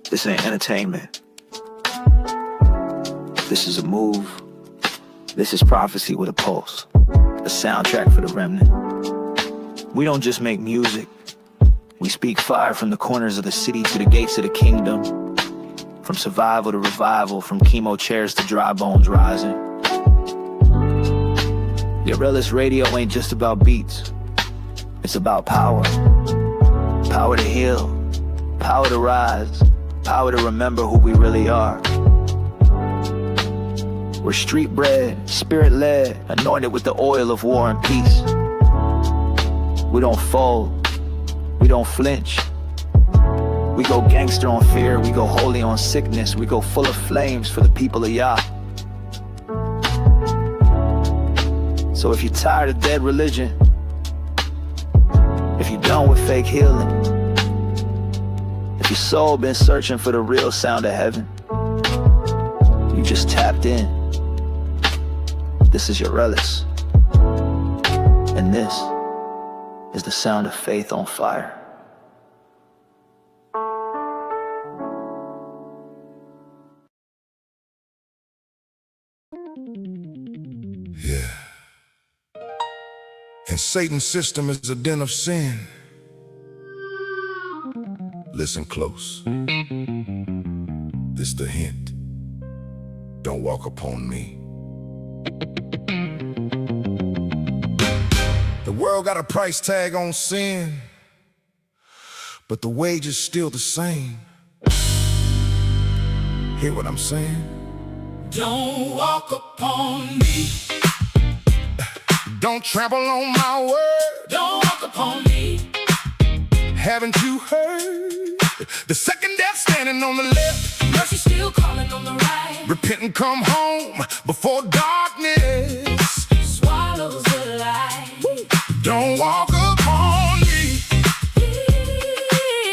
This ain't entertainment. This is a move. This is prophecy with a pulse. A soundtrack for the remnant. We don't just make music. We speak fire from the corners of the city to the gates of the kingdom. From survival to revival, from chemo chairs to dry bones rising. Guerrilla's radio ain't just about beats. It's about power. Power to heal. Power to rise. Power to remember who we really are. We're street bred, spirit led, anointed with the oil of war and peace. We don't fold. We don't flinch. We go gangster on fear. We go holy on sickness. We go full of flames for the people of Yah. So if you're tired of dead religion, if you're done with fake healing, if your soul been searching for the real sound of heaven, you just tapped in. This is your relics. And this is the sound of faith on fire. Yeah. And Satan's system is a den of sin. Listen close. This the hint. Don't walk upon me. The world got a price tag on sin, but the wage is still the same. Hear what I'm saying? Don't walk upon me. Don't trample on my word. Don't walk upon me. Haven't you heard? The second death standing on the left. Mercy still calling on the right. Repent and come home before darkness Swallows the light. Don't walk upon me.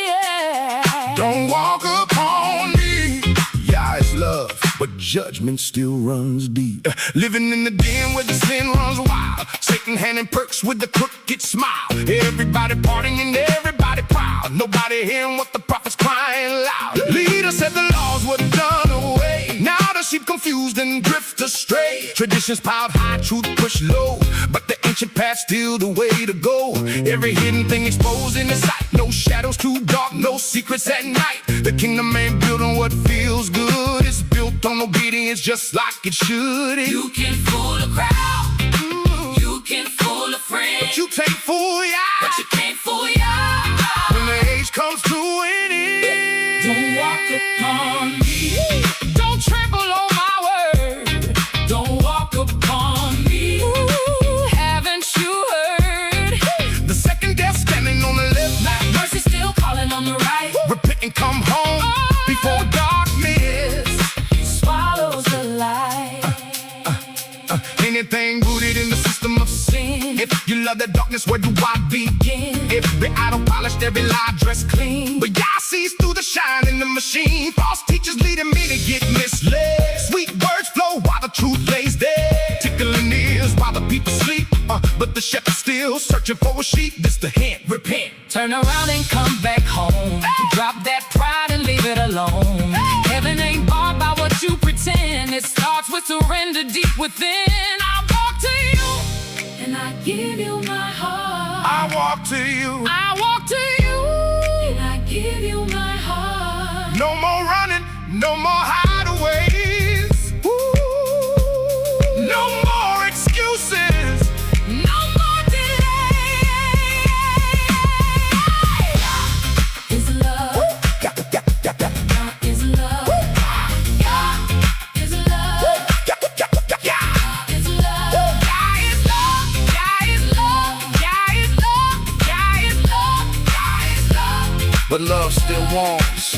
Yeah. Don't walk upon me. Yeah, it's love, but judgment still runs deep. Living in the den where the sin runs wild. Satan handing perks with the crooked smile. Everybody partying and everybody proud. Nobody hearing what the prophet's crying loud. Leader said the laws were done away. Now the sheep confused and drift astray. Traditions piled high, truth pushed low, but the ancient path still the way to go. Every hidden thing exposed in the sight. No shadows too dark, no secrets at night. The kingdom ain't built on what feels good. It's built on obedience just like it should. You can fool a crowd. You can fool a friend. But you can't fool ya. But you can't fool ya. When the age comes to an end. Don't walk upon me. Don't trample on my word. Don't walk upon me. Ooh, haven't you heard? The second death standing on the left. Mercy still calling on the right. Repent and come home before darkness Swallows the light. Anything rooted in the system of sin. If you love the darkness, where do I begin? Every idol polished, every lie dressed clean. But Yah sees through the shine in the machine. False teachers leading me to get misled. Sweet words flow while the truth lays dead. Tickling ears while the people sleep. But the shepherd's still searching for a sheep. This the hint, repent. Turn around and come back home. Drop that pride and leave it alone. Heaven ain't bought by what you pretend. It starts with surrender deep within. I walk to you and I give you my heart. I walk to you. I walk to you and I give you my heart. No more running, no more hideaways. Ooh. No more excuses. No more delay. Is love. God is love. God is love. God is love. God is love. God is love. God is love. God is love. God is love. But love still warms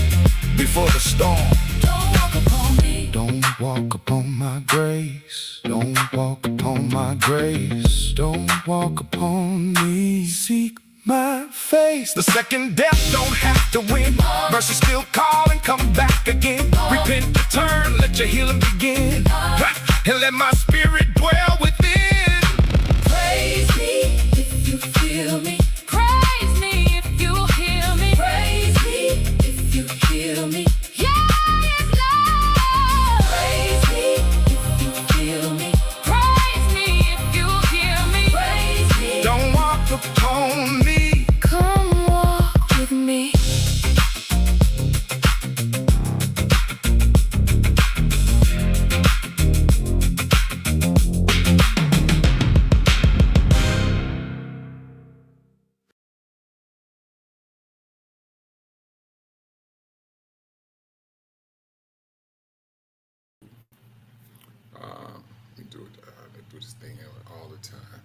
before the storm. Don't walk upon me. Don't walk upon my grace. Don't walk upon my grace. Don't walk upon me. Seek my face. The second death don't have to win. Mercy still call and come back again. Repent, turn, let your healing begin. And let my spirit dwell within. Praise me if you feel me. Praise me if you hear me. Praise me if you hear me. do this thing all the time.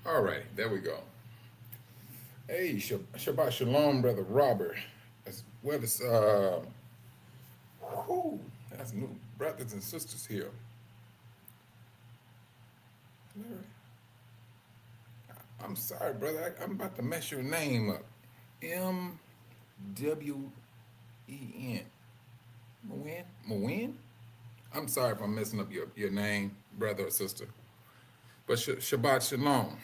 All right, there we go. Hey, Shabbat Shalom, Brother Robert, as well as, that's new brothers and sisters here. Larry, I'm sorry, brother, I'm about to mess your name up. M-W-E-N. Mwin? I'm sorry if I'm messing up your name, brother or sister. But Shabbat Shalom,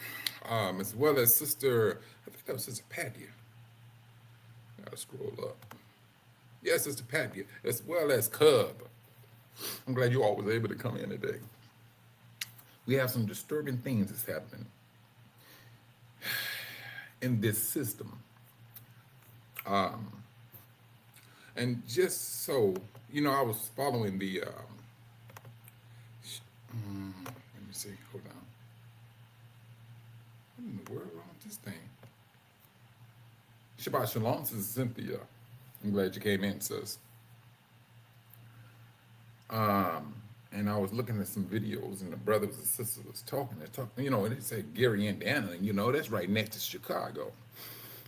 as well as Sister, I think that was Sister Patia. Gotta scroll up. Yeah, Sister Patia, as well as Cub. I'm glad you all was able to come in today. We have some disturbing things that's happening in this system. And just so, I was following the, let me see, hold on. What in the world wrong with this thing? Shabbat Shalom, Sister Cynthia. I'm glad you came in, sis. And I was looking at some videos, and the brothers and sisters was talking, and they said Gary, Indiana, and that's right next to Chicago.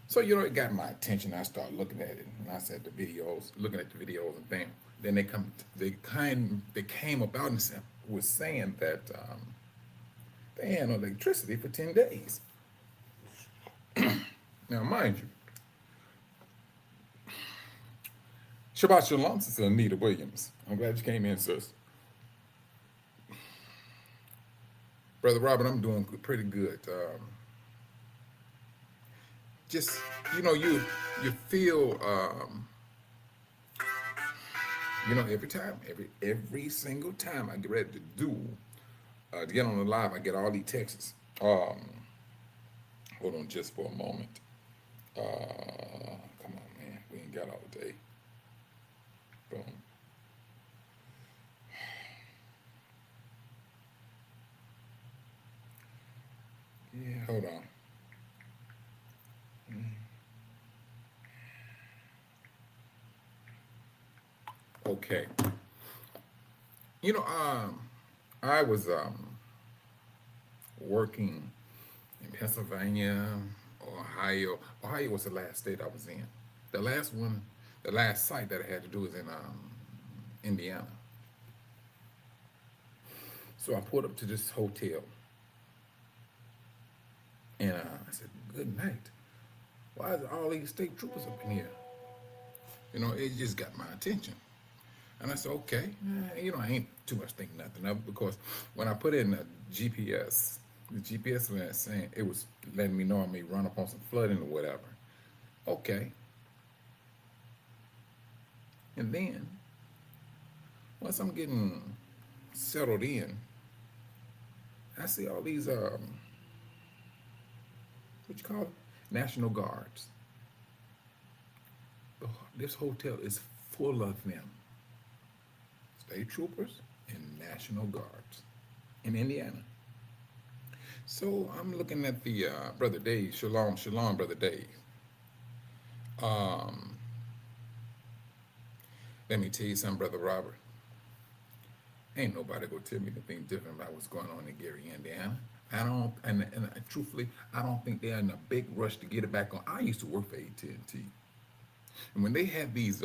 So, it got my attention. I started looking at it, and I said looking at the videos and things. Then they came about and was saying that they had no electricity for 10 days. Now, mind you, Shabbat Shalom, Sister Anita Williams. I'm glad you came in, sis. Brother Robert, I'm doing pretty good. Just, you feel, every single time I get ready to get on the live, I get all these texts. Hold on just for a moment. Come on, man. We ain't got all day. Boom. Yeah, hold on. Okay. I was working in Pennsylvania, Ohio. Ohio was the last state I was in. The last site that I had to do was in Indiana. So I pulled up to this hotel, and I said, "Good night. Why is all these state troopers up in here?" It just got my attention. And I said, okay, I ain't too much thinking nothing of it, because when I put in a GPS, the GPS was saying, it was letting me know I may run up on some flooding or whatever. Okay. And then, once I'm getting settled in, I see all these, what you call it? National Guards. This hotel is full of them. State troopers and National Guards in Indiana. So I'm looking at the Brother Dave. Shalom, Brother Dave. Let me tell you something, Brother Robert. Ain't nobody gonna tell me anything different about what's going on in Gary, Indiana. I don't, and truthfully, I don't think they're in a big rush to get it back on. I used to work for AT&T, and when they had these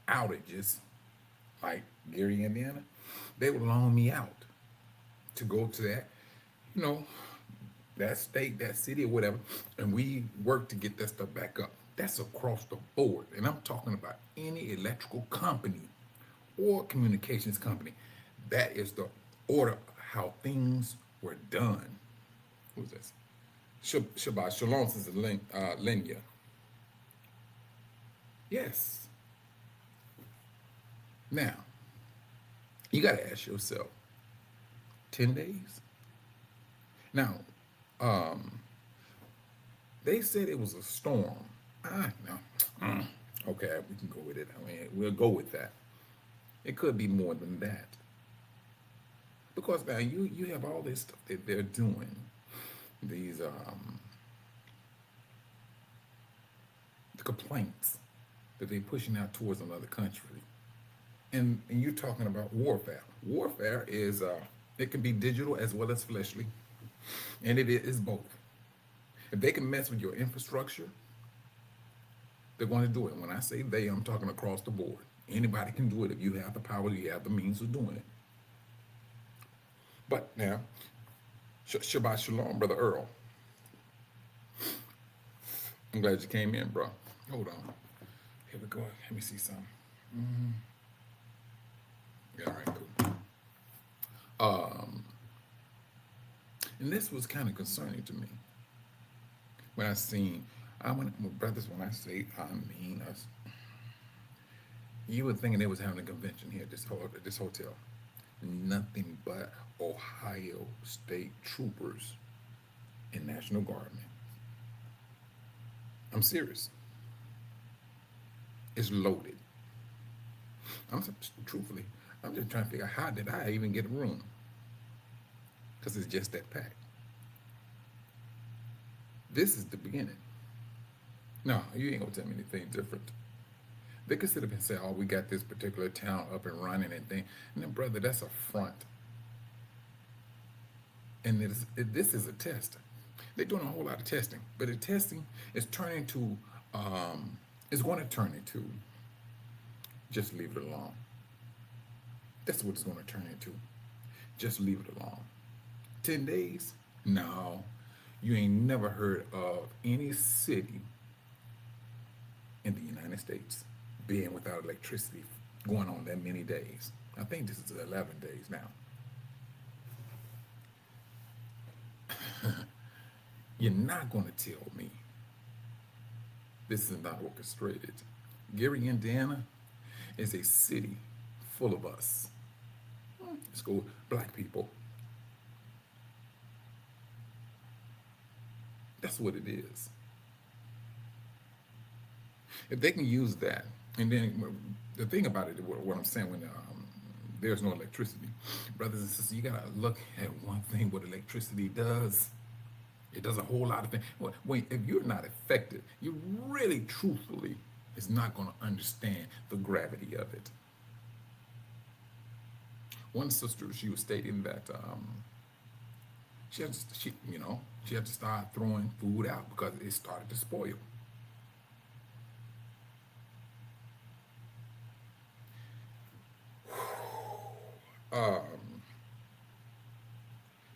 outages, like Gary, Indiana, they would loan me out to go to that state, that city, or whatever, and we work to get that stuff back up. That's across the board, and I'm talking about any electrical company or communications company. That is the order how things were done. Who's this? Shabbat Shalom, Sister Linya. Yes. Now, you got to ask yourself, 10 days? Now, they said it was a storm. No. Okay, we can go with it. I mean, we'll go with that. It could be more than that. Because now you have all this stuff that they're doing. These, the complaints that they're pushing out towards another country. And you're talking about warfare. Warfare is it can be digital as well as fleshly, and it is both. If they can mess with your infrastructure, they're going to do it. When I say they, I'm talking across the board. Anybody can do it if you have the power, you have the means of doing it. But now, Shabbat Shalom, Brother Earl. I'm glad you came in, bro. Hold on. Here we go. Let me see something. Yeah, all right, cool. And this was kind of concerning to me when I seen, I went, well, brothers, when I say I mean us, you were thinking they was having a convention here at this hotel. Nothing but Ohio State troopers in National Guard, man. I'm serious. It's loaded. Truthfully, I'm just trying to figure out how did I even get a room? Because it's just that packed. This is the beginning. No, you ain't gonna tell me anything different. They could sit up and say, oh, we got this particular town up and running and thing. And then, brother, that's a front. And this is a test. They're doing a whole lot of testing. But the testing is turning to, is going to turn into, just leave it alone. That's what it's going to turn into. Just leave it alone. 10 days? No. You ain't never heard of any city in the United States being without electricity going on that many days. I think this is 11 days now. You're not going to tell me this is not orchestrated. Gary, Indiana is a city full of us. Let's go, black people. That's what it is. If they can use that, and then the thing about it, what I'm saying, when there's no electricity, brothers and sisters, you gotta look at one thing. What electricity does, it does a whole lot of things. Wait, if you're not affected, you really, truthfully, is not gonna understand the gravity of it. One sister, she was stating that she had to start throwing food out because it started to spoil.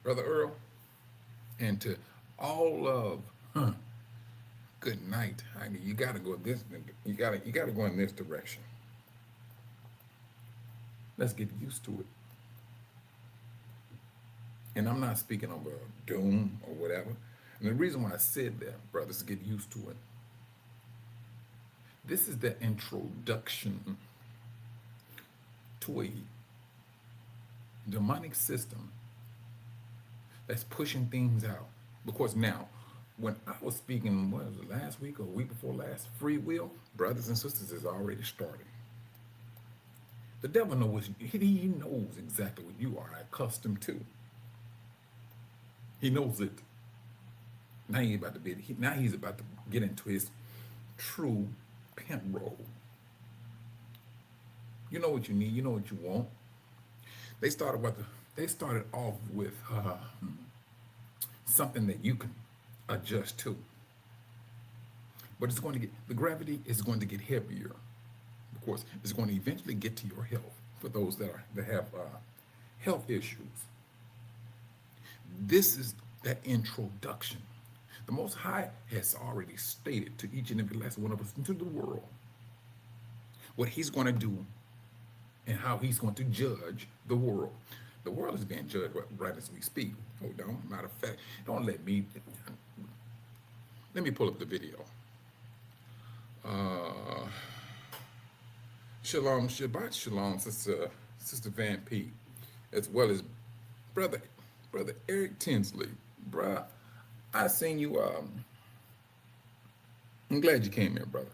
Brother Earl, and to all of, good night. You gotta go this. You gotta go in this direction. Let's get used to it. And I'm not speaking of a doom or whatever. And the reason why I said that, brothers, get used to it. This is the introduction to a demonic system that's pushing things out. Because now, when I was speaking, what was it, last week or week before last, free will, brothers and sisters, is already starting. The devil knows, he knows exactly what you are accustomed to. He knows it. Now he's about to get into his true pimp role. You know what you need. You know what you want. They started off with something that you can adjust to. But it's going to get, the gravity is going to get heavier. Of course, it's going to eventually get to your health for those that have health issues. This is that introduction. The Most High has already stated to each and every last one of us into the world what he's going to do and how he's going to judge the world. The world is being judged right as we speak. Hold on, matter of fact, let me pull up the video. Shalom, Shabbat Shalom, Sister Van P, as well as Brother Eric Tinsley. Bruh, I seen you, I'm glad you came here, brother.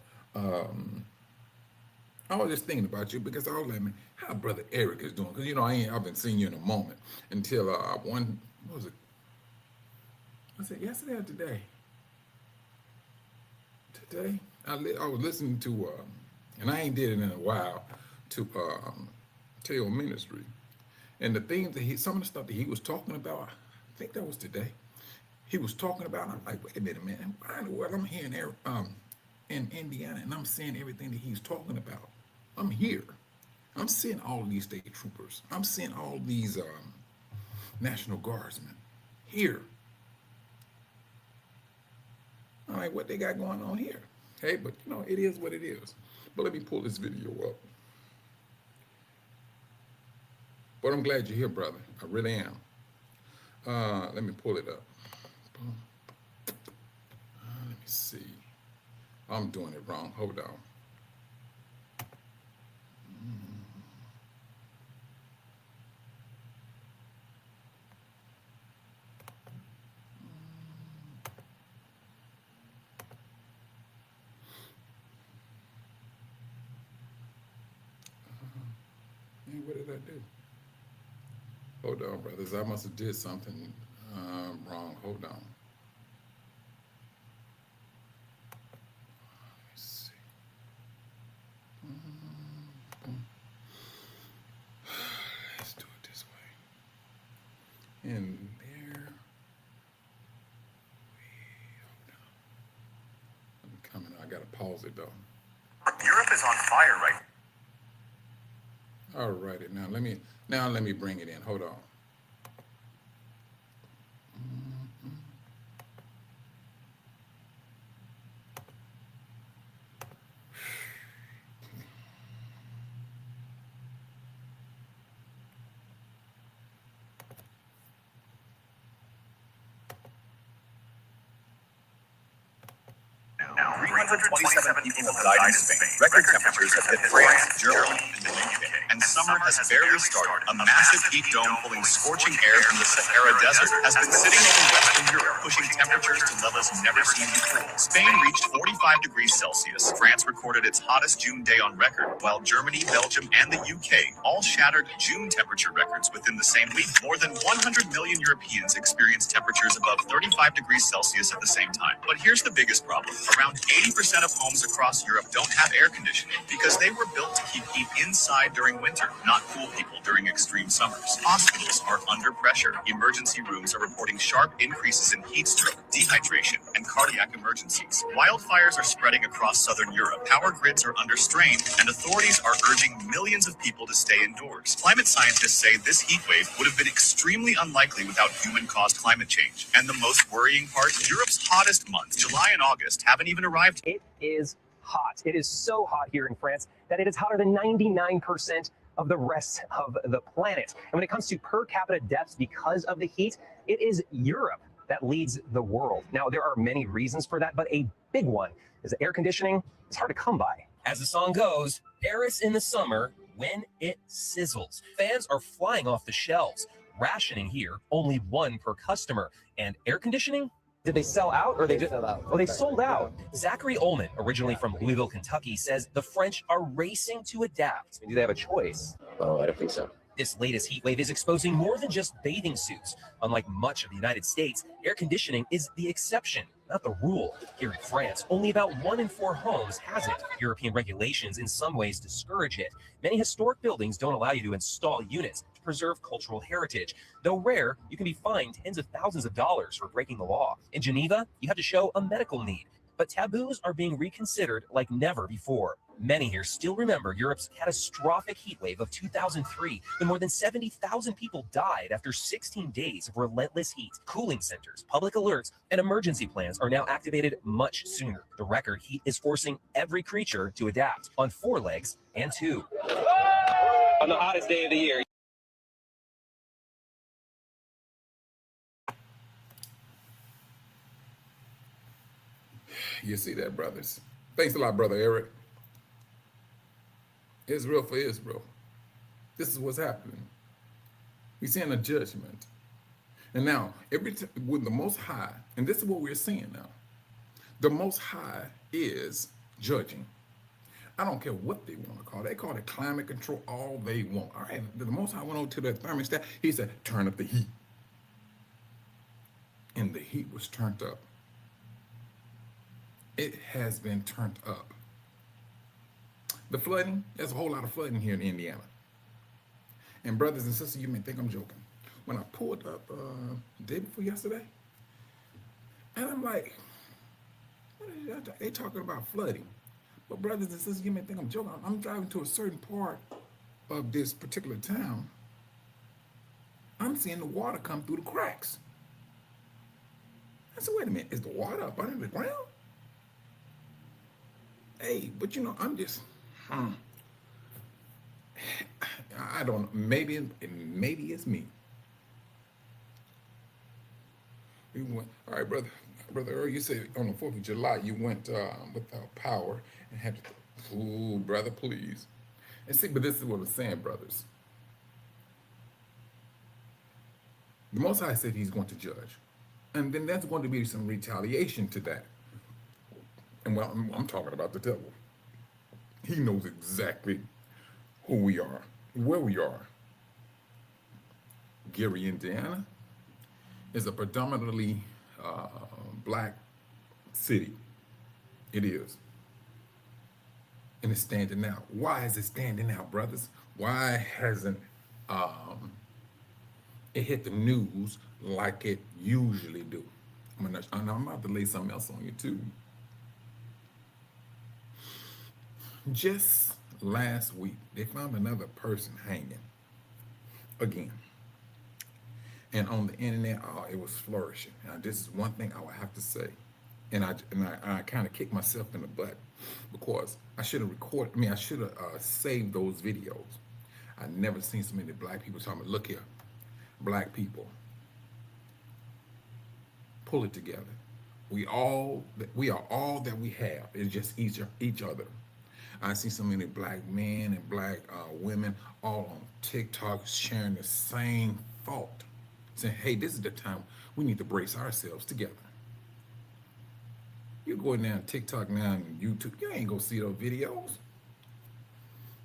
I was just thinking about you because I was like, man, how Brother Eric is doing? Because, I haven't seen you in a moment until what was it? Was it yesterday or today? Today? I was listening to, and I ain't did it in a while, to tell ministry. And the things that some of the stuff that he was talking about, I think that was today. He was talking about. I'm like, wait a minute, man. Why in the world I'm here in Indiana and I'm seeing everything that he's talking about? I'm here. I'm seeing all of these state troopers. I'm seeing all these National Guardsmen here. I'm like, what they got going on here? Hey, but you know, it is what it is. But let me pull this video up. But I'm glad you're here, brother. I really am. Let me pull it up. Let me see. I'm doing it wrong. Hold on. Hey, what did I do? Hold on, brothers. I must have did something wrong. Hold on. Let's see. Let's do it this way. And there. Hold on. I'm coming. I gotta pause it though. Europe is on fire right now. All righty. Now let me bring it in. Hold on. Now, 327 people have died in Spain. Record temperatures have hit France, Germany, and the UK. And summer has barely started. A massive heat dome pulling scorching air from the Sahara Desert has been sitting over Western Europe, pushing temperatures to levels never seen before. Spain reached 45 degrees Celsius. France recorded its hottest June day on record, while Germany, Belgium, and the UK all shattered June temperature records within the same week. More than 100 million Europeans experienced temperatures above 35 degrees Celsius at the same time. But here's the biggest problem. Around 80% of homes across Europe don't have air conditioning because they were built to keep heat inside during winter, not cool people during extreme summers. Hospitals are under pressure. Emergency rooms are reporting sharp increases in heat stroke, dehydration, and cardiac emergencies. Wildfires are spreading across southern Europe. Power grids are under strain, and authorities are urging millions of people to stay indoors. Climate scientists say this heat wave would have been extremely unlikely without human-caused climate change. And the most worrying part, Europe's hottest months, July and August, haven't even arrived. It is hot. It is so hot here in France that it is hotter than 99% of the rest of the planet. And when it comes to per capita deaths because of the heat, it is Europe that leads the world. Now, there are many reasons for that, but a big one is that air conditioning is hard to come by. As the song goes, Paris in the summer when it sizzles. Fans are flying off the shelves. Rationing here, only one per customer. And air conditioning? Did they sell out or they just sell out? Oh, they sold out. Zachary Ullman, originally from Louisville, Kentucky, says the French are racing to adapt. Do they have a choice? Oh, I don't think so. This latest heat wave is exposing more than just bathing suits. Unlike much of the United States, air conditioning is the exception, not the rule. Here in France, only about 1 in 4 homes has it. European regulations in some ways discourage it. Many historic buildings don't allow you to install units to preserve cultural heritage. Though rare, you can be fined tens of thousands of dollars for breaking the law. In Geneva, you have to show a medical need. But taboos are being reconsidered like never before. Many here still remember Europe's catastrophic heat wave of 2003, when more than 70,000 people died after 16 days of relentless heat. Cooling centers, public alerts, and emergency plans are now activated much sooner. The record heat is forcing every creature to adapt on 4 legs and 2. On the hottest day of the year. You see that, brothers? Thanks a lot, Brother Eric. Israel for Israel. This is what's happening. We're seeing a judgment. And now, with the Most High, and this is what we're seeing now, the Most High is judging. I don't care what they want to call it. They call it climate control all they want. All right, the Most High went over to the thermostat. He said, turn up the heat. And the heat was turned up. It has been turned up. The flooding, there's a whole lot of flooding here in Indiana. And brothers and sisters, you may think I'm joking. When I pulled up the day before yesterday, and I'm like, what is that? They talking about flooding. But brothers and sisters, you may think I'm joking. I'm driving to a certain part of this particular town. I'm seeing the water come through the cracks. I said, wait a minute, is the water up under the ground? Hey, but you know, I'm just, I don't know. Maybe it's me. We went, all right, brother Earl, you said on the 4th of July you went without power and had to, ooh, brother, please. And see, but this is what I'm saying, brothers. The Most High said he's going to judge. And then there's going to be some retaliation to that. And well, I'm talking about the devil. He knows exactly who we are, where we are. Gary, Indiana is a predominantly black city. It is. And it's standing out. Why is it standing out, brothers? Why hasn't it hit the news like it usually do? I'm about to lay something else on you too. Just last week, they found another person hanging again. And on the internet, it was flourishing. Now, this is one thing I would have to say. And I kind of kicked myself in the butt because I should have recorded, I should have saved those videos. I never seen so many black people talking about, look here, black people, pull it together. We are all that we have. It's just each other. I see so many black men and black women all on TikTok sharing the same thought, saying, hey, this is the time we need to brace ourselves together. You go down on TikTok now and YouTube, you ain't gonna see those videos.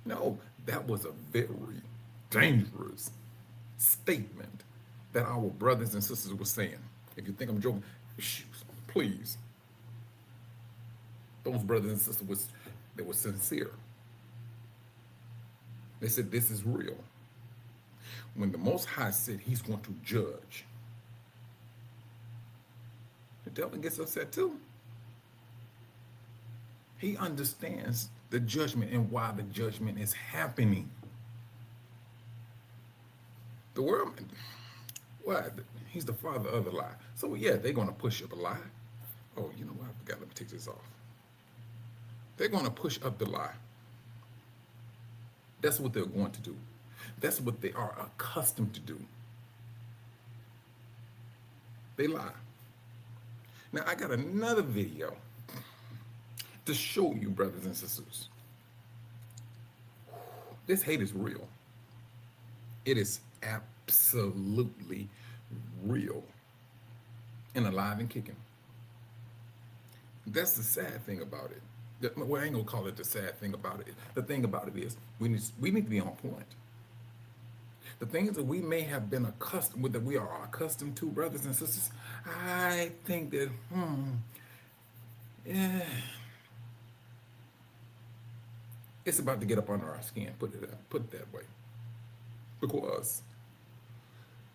No, that was a very dangerous statement that our brothers and sisters were saying. If you think I'm joking, please. Those brothers and sisters they were sincere. They said this is real. When the Most High said he's going to judge, the devil gets upset too. He understands the judgment and why the judgment is happening. The world, what? He's the father of the lie. So yeah, they're going to push up a lie. Oh, you know what? I forgot. Let me take this off. They're going to push up the lie. That's what they're going to do. That's what they are accustomed to do. They lie. Now, I got another video to show you, brothers and sisters. This hate is real. It is absolutely real and alive and kicking. That's the sad thing about it. Well, I ain't gonna call it the sad thing about it. The thing about it is we need to be on point. The things that we may have been accustomed with, that we are accustomed to, brothers and sisters, I think that, it's about to get up under our skin, put it that way. Because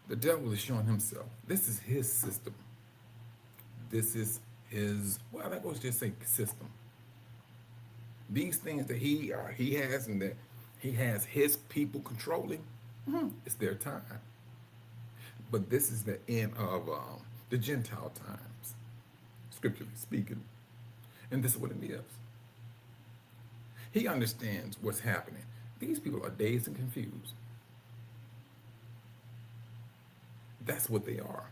the devil is showing himself. This is his system. This is his, well, that goes just say system. These things that he has and that he has his people controlling, it's their time. But this is the end of the Gentile times, scripturally speaking. And this is what it is. He understands what's happening. These people are dazed and confused. That's what they are.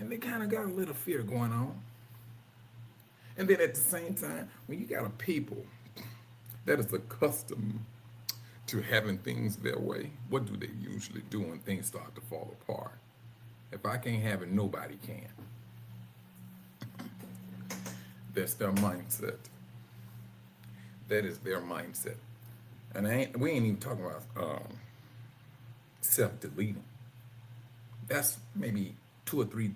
And they kind of got a little fear going on. And then at the same time, when you got a people that is accustomed to having things their way, what do they usually do when things start to fall apart? If I can't have it, nobody can. That's their mindset. That is their mindset. And we ain't even talking about self-deleting. That's maybe 2 or 3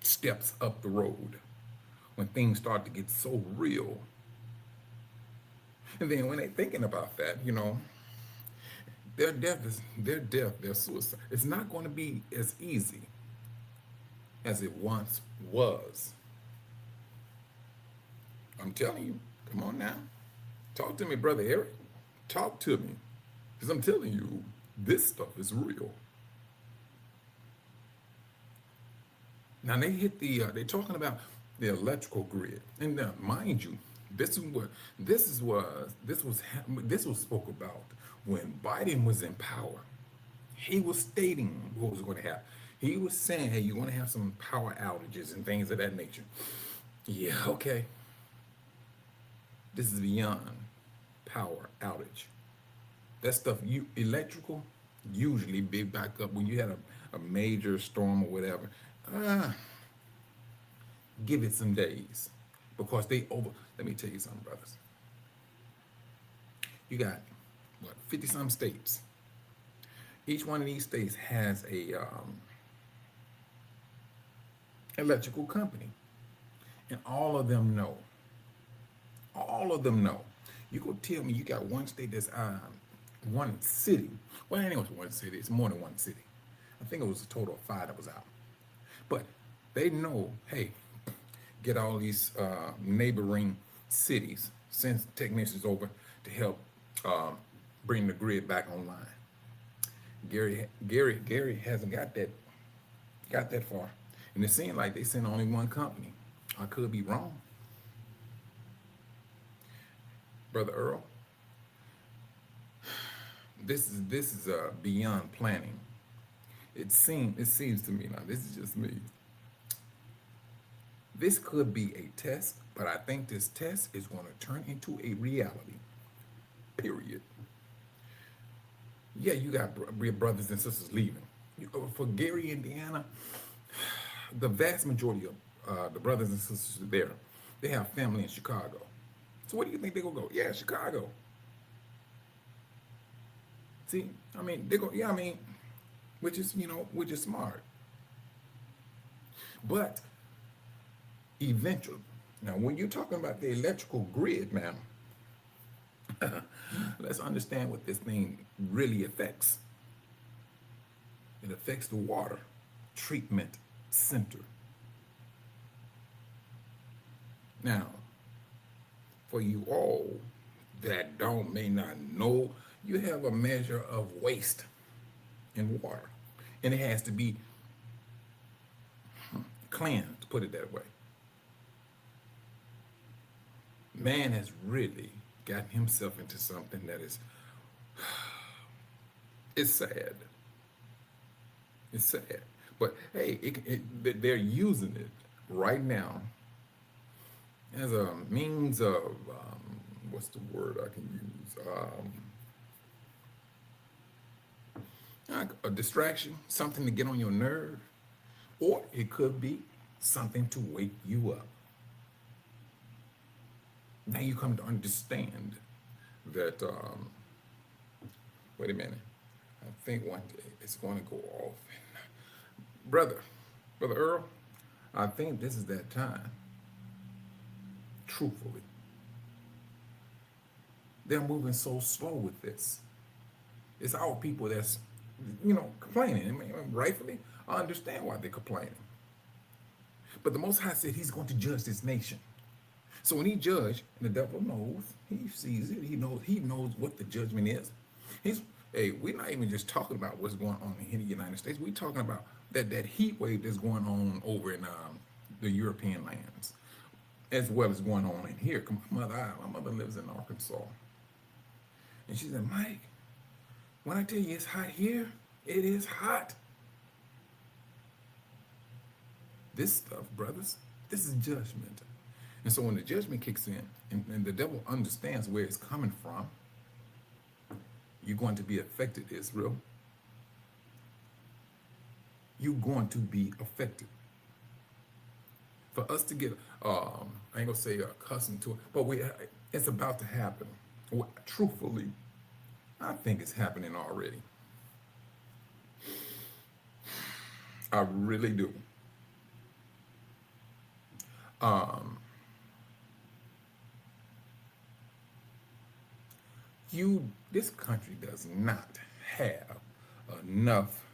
steps up the road when things start to get so real. And then when they're thinking about that, their suicide. It's not going to be as easy as it once was. I'm telling you. Come on now. Talk to me, Brother Eric. Talk to me. Because I'm telling you, this stuff is real. Now they're talking about the electrical grid. And now, mind you, this was spoke about when Biden was in power. He was stating what was going to happen. He was saying, hey, you're going to have some power outages and things of that nature. Yeah, okay. This is beyond power outage. That stuff, electrical, usually big back up when you had a major storm or whatever. Give it some days, because let me tell you something, brothers. You got, 50-some states. Each one of these states has a electrical company. And all of them know. You go tell me you got one state that's one city. Well, I know it's one city. It's more than one city. I think it was a total of 5 that was out. But they know, hey, get all these neighboring cities, send technicians over to help bring the grid back online. Gary hasn't got that far. And it seemed like they sent only one company. I could be wrong. Brother Earl, this is beyond planning. It seems to me, now this is just me. This could be a test, but I think this test is going to turn into a reality. Period. Yeah, you got brothers and sisters leaving. For Gary, Indiana, the vast majority of the brothers and sisters there, they have family in Chicago. So where do you think they're going to go? Yeah, Chicago. See, I mean, they go, yeah, I mean, which is smart. But eventually, now when you're talking about the electrical grid, man, let's understand what this thing really affects. It affects the water treatment center. Now, for you all that may not know, you have a measure of waste in water, and it has to be cleansed, put it that way. Man has really gotten himself into something that is, it's sad. It's sad. But hey, they're using it right now as a means of, what's the word I can use? A distraction, something to get on your nerve, or it could be something to wake you up. Now you come to understand that, wait a minute, I think one day it's going to go off. Brother Earl, I think this is that time. Truthfully. They're moving so slow with this. It's our people that's, complaining. I mean, rightfully, I understand why they're complaining. But the Most High said he's going to judge this nation. So when he judged, and the devil knows, he sees it, he knows what the judgment is. We're not even just talking about what's going on in the United States. We're talking about that heat wave that's going on over in the European lands, as well as going on in here. My mother lives in Arkansas. And she said, Mike, when I tell you it's hot here, it is hot. This stuff, brothers, this is judgment. And so when the judgment kicks in, and the devil understands where it's coming from, you're going to be affected, Israel. You're going to be affected. For us to get, I ain't gonna say accustomed to it, but it's about to happen. Truthfully, I think it's happening already. I really do. This country does not have enough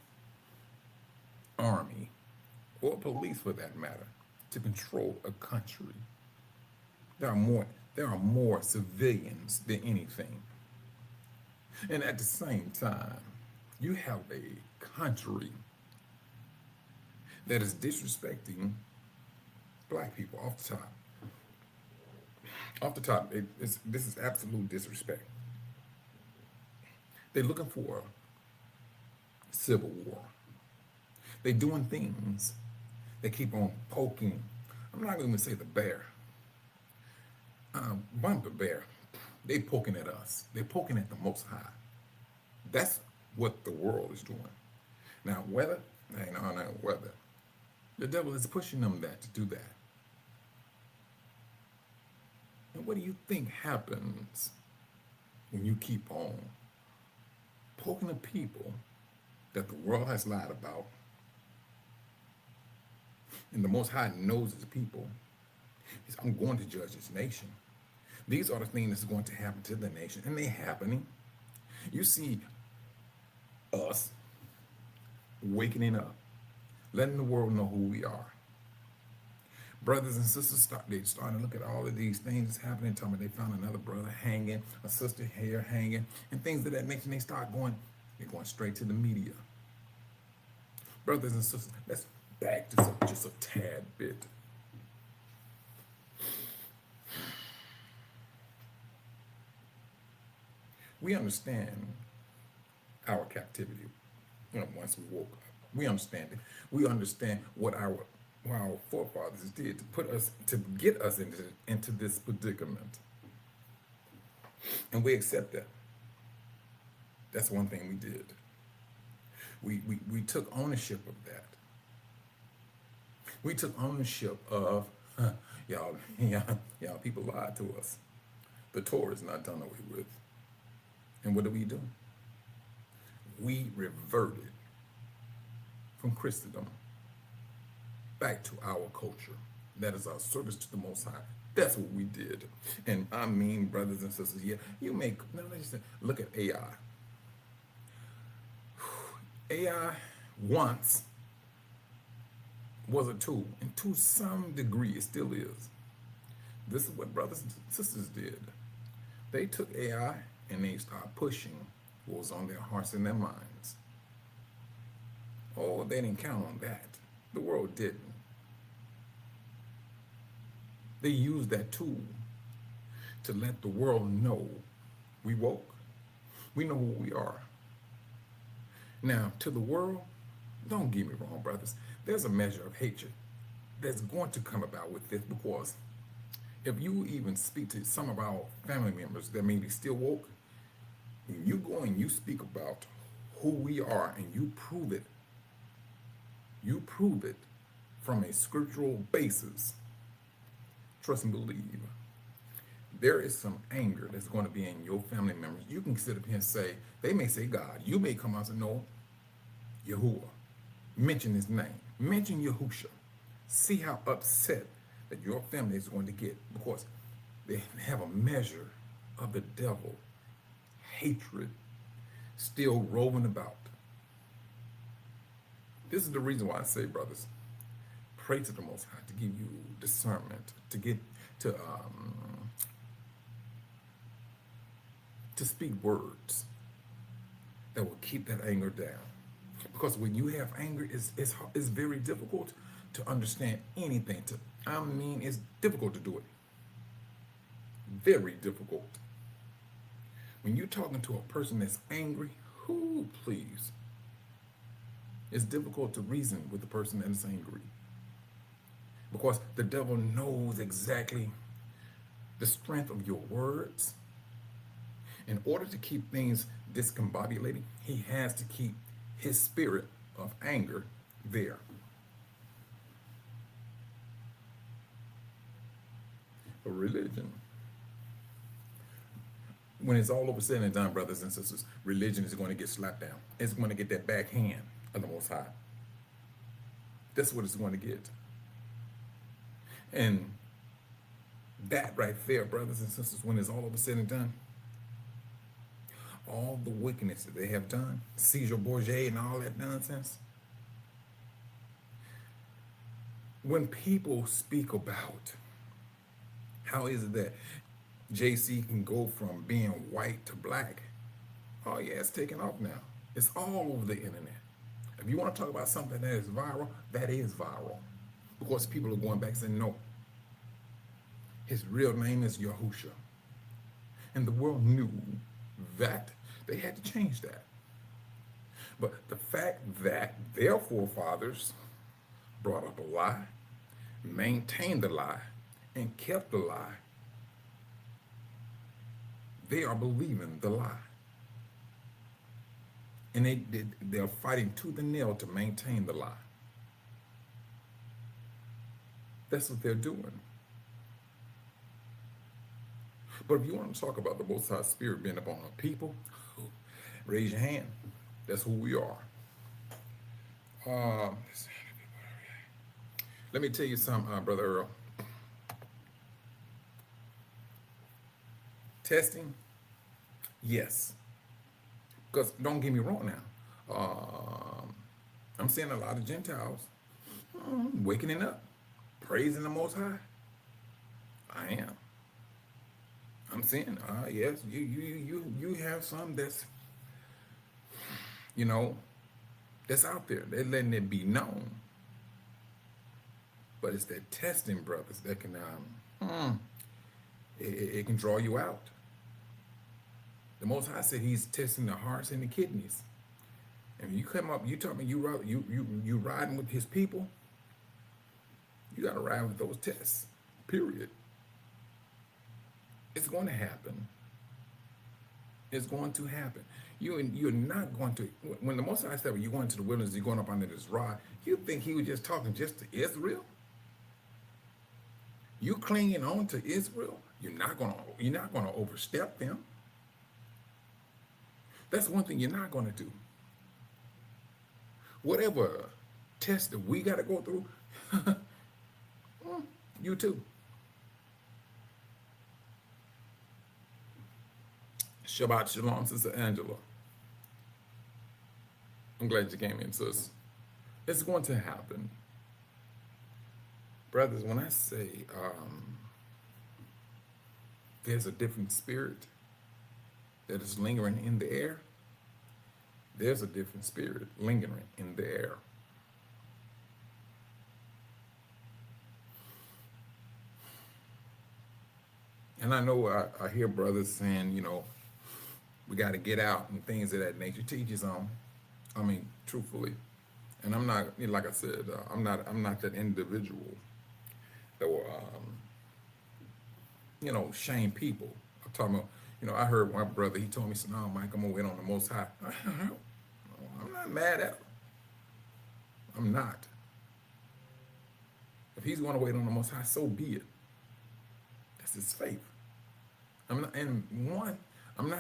army or police for that matter to control a country. There are more civilians than anything. And at the same time, you have a country that is disrespecting black people off the top. Off the top, this is absolute disrespect. They're looking for civil war. They're doing things. They keep on poking. I'm not going to say the bear. Bump the bear. They poking at us. They're poking at the Most High. That's what the world is doing. Now, whether, the devil is pushing them to do that. And what do you think happens when you keep on poking the people that the world has lied about? And the Most High knows his people. He says, I'm going to judge this nation. These are the things that's going to happen to the nation, and they're happening. You see us waking up, letting the world know who we are. Brothers and sisters, starting to look at all of these things that's happening. Tell me they found another brother hanging, a sister hair hanging, and things of that nature. They start going, they're going straight to the media. Brothers and sisters, let's back this up just a tad bit. We understand our captivity. Once we woke up, we understand it. We understand what our forefathers did to get us into this predicament, and we accept that. That's one thing we did. We took ownership of that. We took ownership of y'all people lied to us. The Torah is not done away with. And what do? We reverted from Christendom back to our culture. That is our service to the Most High. That's what we did. And I mean, brothers and sisters, look at AI. AI once was a tool, and to some degree it still is. This is what brothers and sisters did. They took AI and they started pushing what was on their hearts and their minds. Oh, they didn't count on that. The world didn't. They used that tool to let the world know we woke. We know who we are. Now, to the world, don't get me wrong, brothers, there's a measure of hatred that's going to come about with this, because if you even speak to some of our family members that may be still woke, when you go and you speak about who we are and you prove it from a scriptural basis, trust and believe, there is some anger that's going to be in your family members. You can sit up here and say, they may say God. You may come out and say, no, Yahuwah. Mention his name. Mention Yahusha. See how upset that your family is going to get, because they have a measure of the devil, hatred, still roving about. This is the reason why I say, brothers, pray to the Most High to give you discernment, to speak words that will keep that anger down. Because when you have anger, it's very difficult to understand anything. It's difficult to do it. Very difficult. When you're talking to a person that's angry, please. It's difficult to reason with the person that is angry. Because the devil knows exactly the strength of your words. In order to keep things discombobulated, he has to keep his spirit of anger there. For religion, when it's all over said and done, brothers and sisters, religion is going to get slapped down. It's going to get that backhand of the Most High. That's what it's going to get. And that right there, brothers and sisters, when it's all over said and done, all the wickedness that they have done, Caesar Borgia and all that nonsense. When people speak about how is it that JC can go from being white to black, oh yeah, it's taking off now. It's all over the internet. If you want to talk about something that is viral, that is viral. Because people are going back saying, no, his real name is Yahusha. And the world knew that they had to change that. But the fact that their forefathers brought up a lie, maintained the lie, and kept the lie, they are believing the lie. And they're fighting tooth and nail to maintain the lie. That's what they're doing. But if you want to talk about the Most High Spirit being upon a people, raise your hand. That's who we are. Let me tell you something, Brother Earl. Testing, yes. Because don't get me wrong now. I'm seeing a lot of Gentiles waking up, praising the Most High. I am. I'm saying, yes, you have some that's, that's out there. They're letting it be known. But it's that testing, brothers, that can, it can draw you out. The Most High said He's testing the hearts and the kidneys. And you come up, you tell me you riding with His people. You got to ride with those tests. Period. It's going to happen. It's going to happen. You're not going to. When the Most High said, "You're going to the wilderness, you're going up under this rod," you think He was just talking just to Israel? You clinging on to Israel, you're not gonna overstep them. That's one thing you're not gonna do. Whatever test that we gotta go through, you too. Shabbat Shalom, Sister Angela. I'm glad you came in, sis. It's going to happen. Brothers, when I say there's a different spirit that is lingering in the air, there's a different spirit lingering in the air. And I know I hear brothers saying, we got to get out and things of that nature. Teaches on. I mean, truthfully, and I'm not, like I said, I'm not that individual that will, shame people. I'm talking about, I heard one brother, he told me, "No, Mike, I'm gonna wait on the Most High." I'm not mad at him. I'm not. If he's going to wait on the Most High, so be it. That's his faith. I'm not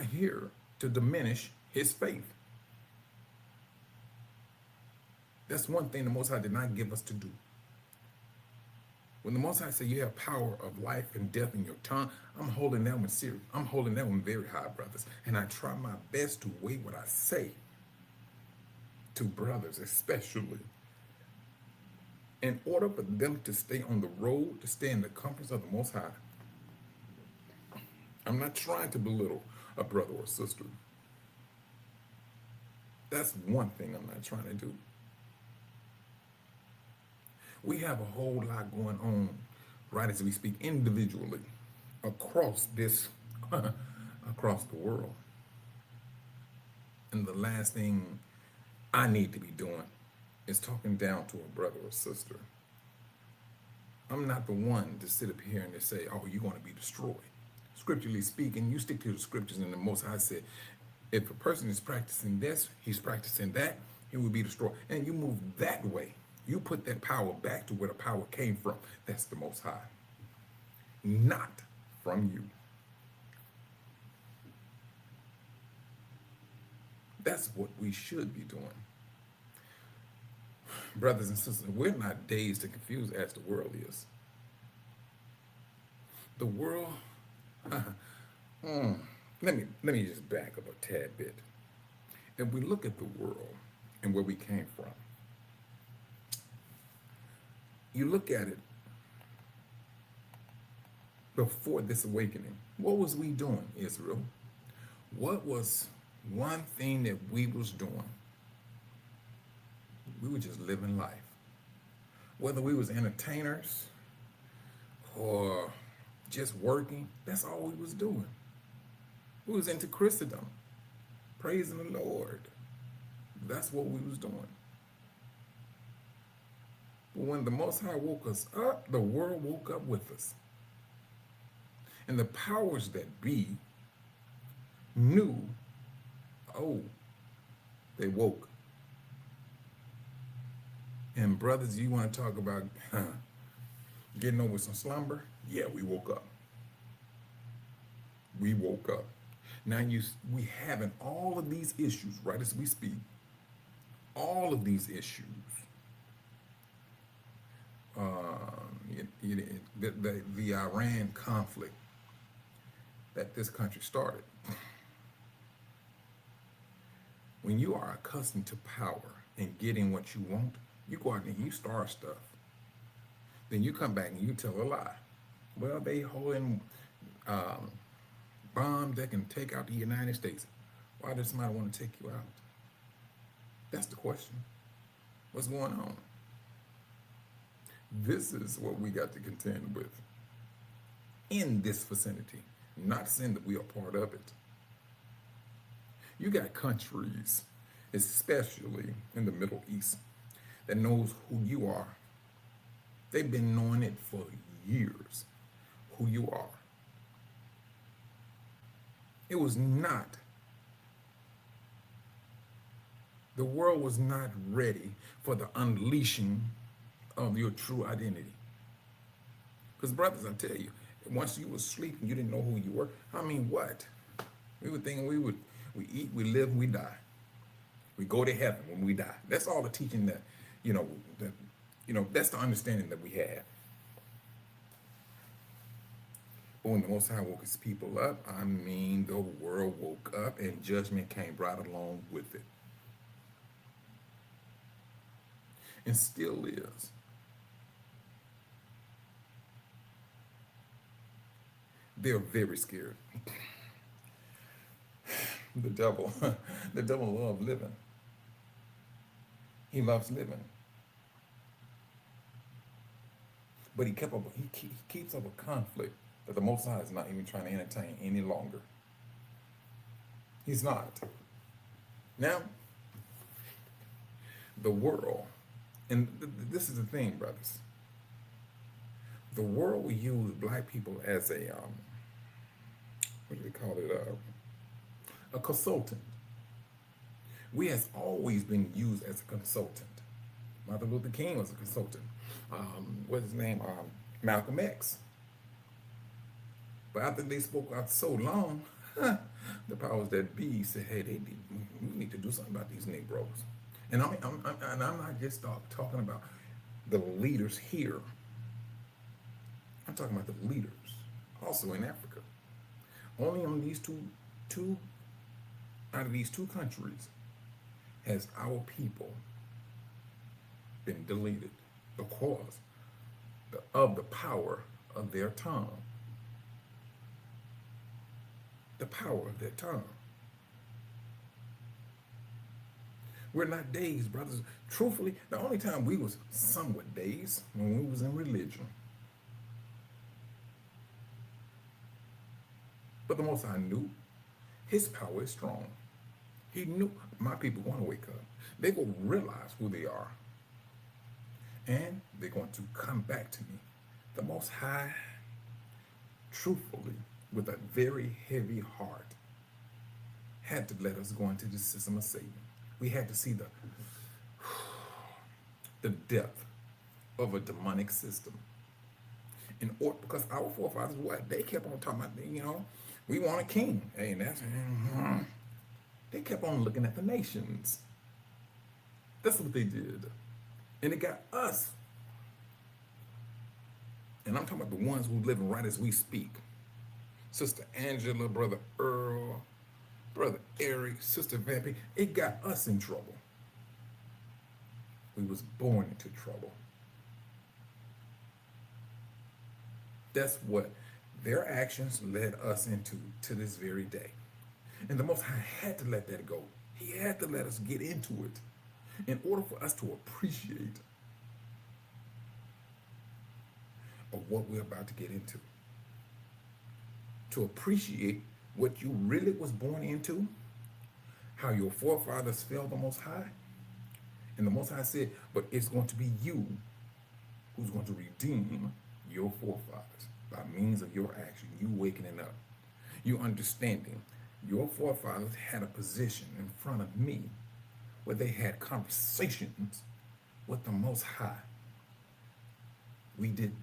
here to diminish his faith. That's one thing the Most High did not give us to do. When the Most High said you have power of life and death in your tongue, I'm holding that one serious. I'm holding that one very high, brothers. And I try my best to weigh what I say to brothers, especially, in order for them to stay on the road, to stay in the comforts of the Most High. I'm not trying to belittle a brother or sister. That's one thing I'm not trying to do. We have a whole lot going on right as we speak individually across across the world. And the last thing I need to be doing is talking down to a brother or sister. I'm not the one to sit up here and to say, "Oh, you're going to be destroyed." Scripturally speaking, you stick to the scriptures, and the Most High said, if a person is practicing this, he's practicing that, he will be destroyed. And you move that way. You put that power back to where the power came from. That's the Most High. Not from you. That's what we should be doing. Brothers and sisters, we're not dazed and confused as the world is. The world, let me just back up a tad bit. If we look at the world and where we came from, you look at it before this awakening. What was we doing, Israel? What was one thing that we was doing? We were just living life. Whether we was entertainers or just working, that's all we was doing. We was into Christendom, praising the Lord. That's what we was doing. But when the Most High woke us up, the world woke up with us. And the powers that be knew, oh, they woke. And brothers, you want to talk about getting over some slumber? Yeah, we woke up. We woke up. Now we having all of these issues right as we speak. All of these issues. The Iran conflict that this country started. When you are accustomed to power and getting what you want, you go out and you start stuff. Then you come back and you tell a lie. Well, they holding bombs that can take out the United States. Why does somebody want to take you out? That's the question. What's going on? This is what we got to contend with in this vicinity. Not saying that we are part of it. You got countries, especially in the Middle East, that knows who you are. They've been knowing it for years, who you are. It was not, the world was not ready for the unleashing of your true identity. Because brothers, I tell you, once you were sleeping, you didn't know who you were. I mean, what? We were thinking we eat, we live, we die. We go to heaven when we die. That's all the teaching that, that's the understanding that we have. But when the Most High woke his people up, I mean, the world woke up and judgment came right along with it. And still is. They're very scared. The devil loves living. He loves living. But he keeps up a conflict that the Most High is not even trying to entertain any longer. He's not. Now, the world, and this is the thing, brothers. The world will use black people as a, what do they call it, a consultant. We has always been used as a consultant. Martin Luther King was a consultant. What's his name? Malcolm X. But after they spoke out so long, the powers that be said, "Hey, we need to do something about these Negroes." And I'm not just talking about the leaders here. I'm talking about the leaders also in Africa. Only on these two out of these two countries has our people been deleted because of the power of their tongue. The power of their tongue. We're not dazed, brothers. Truthfully, the only time we was somewhat dazed when we was in religion. But the Most High knew his power is strong. He knew my people going to wake up. They're going to realize who they are. And they're going to come back to me. The Most High, truthfully, with a very heavy heart, had to let us go into the system of Satan. We had to see the depth of a demonic system. Because our forefathers, they kept on talking about, we want a king. Hey, and that's, they kept on looking at the nations. That's what they did. And it got us. And I'm talking about the ones who live right as we speak. Sister Angela, Brother Earl, Brother Eric, Sister Vampy. It got us in trouble. We was born into trouble. That's what their actions led us into to this very day. And the Most High had to let that go. He had to let us get into it in order for us to appreciate of what we're about to get into. To appreciate what you really was born into, how your forefathers felt the Most High. And the Most High said, but it's going to be you who's going to redeem your forefathers by means of your action, you waking up, you understanding your forefathers had a position in front of me where they had conversations with the Most High. We didn't.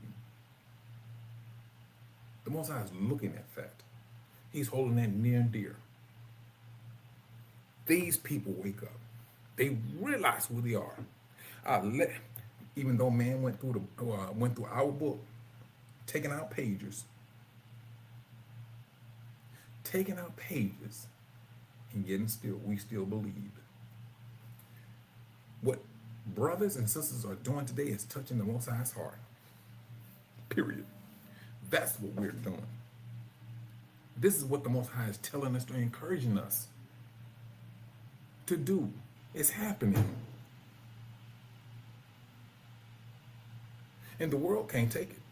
The Most High is looking at that. He's holding that near and dear. These people wake up. They realize who they are. Even though man went through our book, taking out pages, and yet we still believe. What brothers and sisters are doing today is touching the Most High's heart. Period. That's what we're doing. This is what the Most High is telling us, to encouraging us to do. It's happening. And the world can't take it.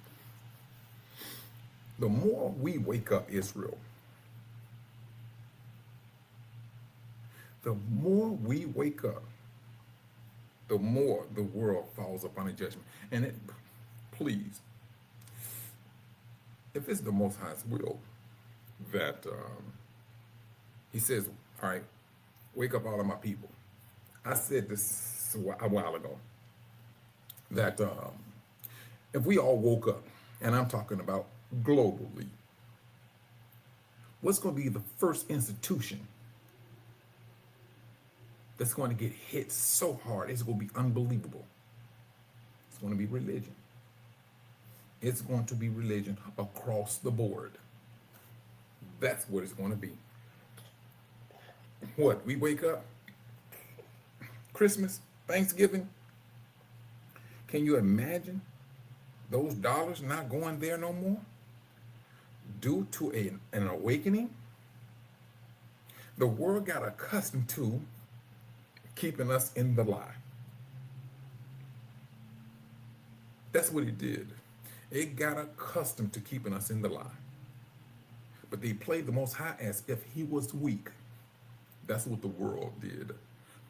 The more we wake up, Israel, the more we wake up, the more the world falls upon a judgment. And please, if it's the Most High's will that he says, all right, wake up all of my people. I said this a while ago, that if we all woke up, and I'm talking about globally, what's going to be the first institution that's going to get hit so hard? It's going to be unbelievable. It's going to be religion. It's going to be religion across the board. That's what it's going to be. What? We wake up, Christmas, Thanksgiving. Can you imagine those dollars not going there no more? Due to an awakening? The world got accustomed to keeping us in the lie. That's what it did. It got accustomed to keeping us in the lie. But they played the Most High as if he was weak. That's what the world did.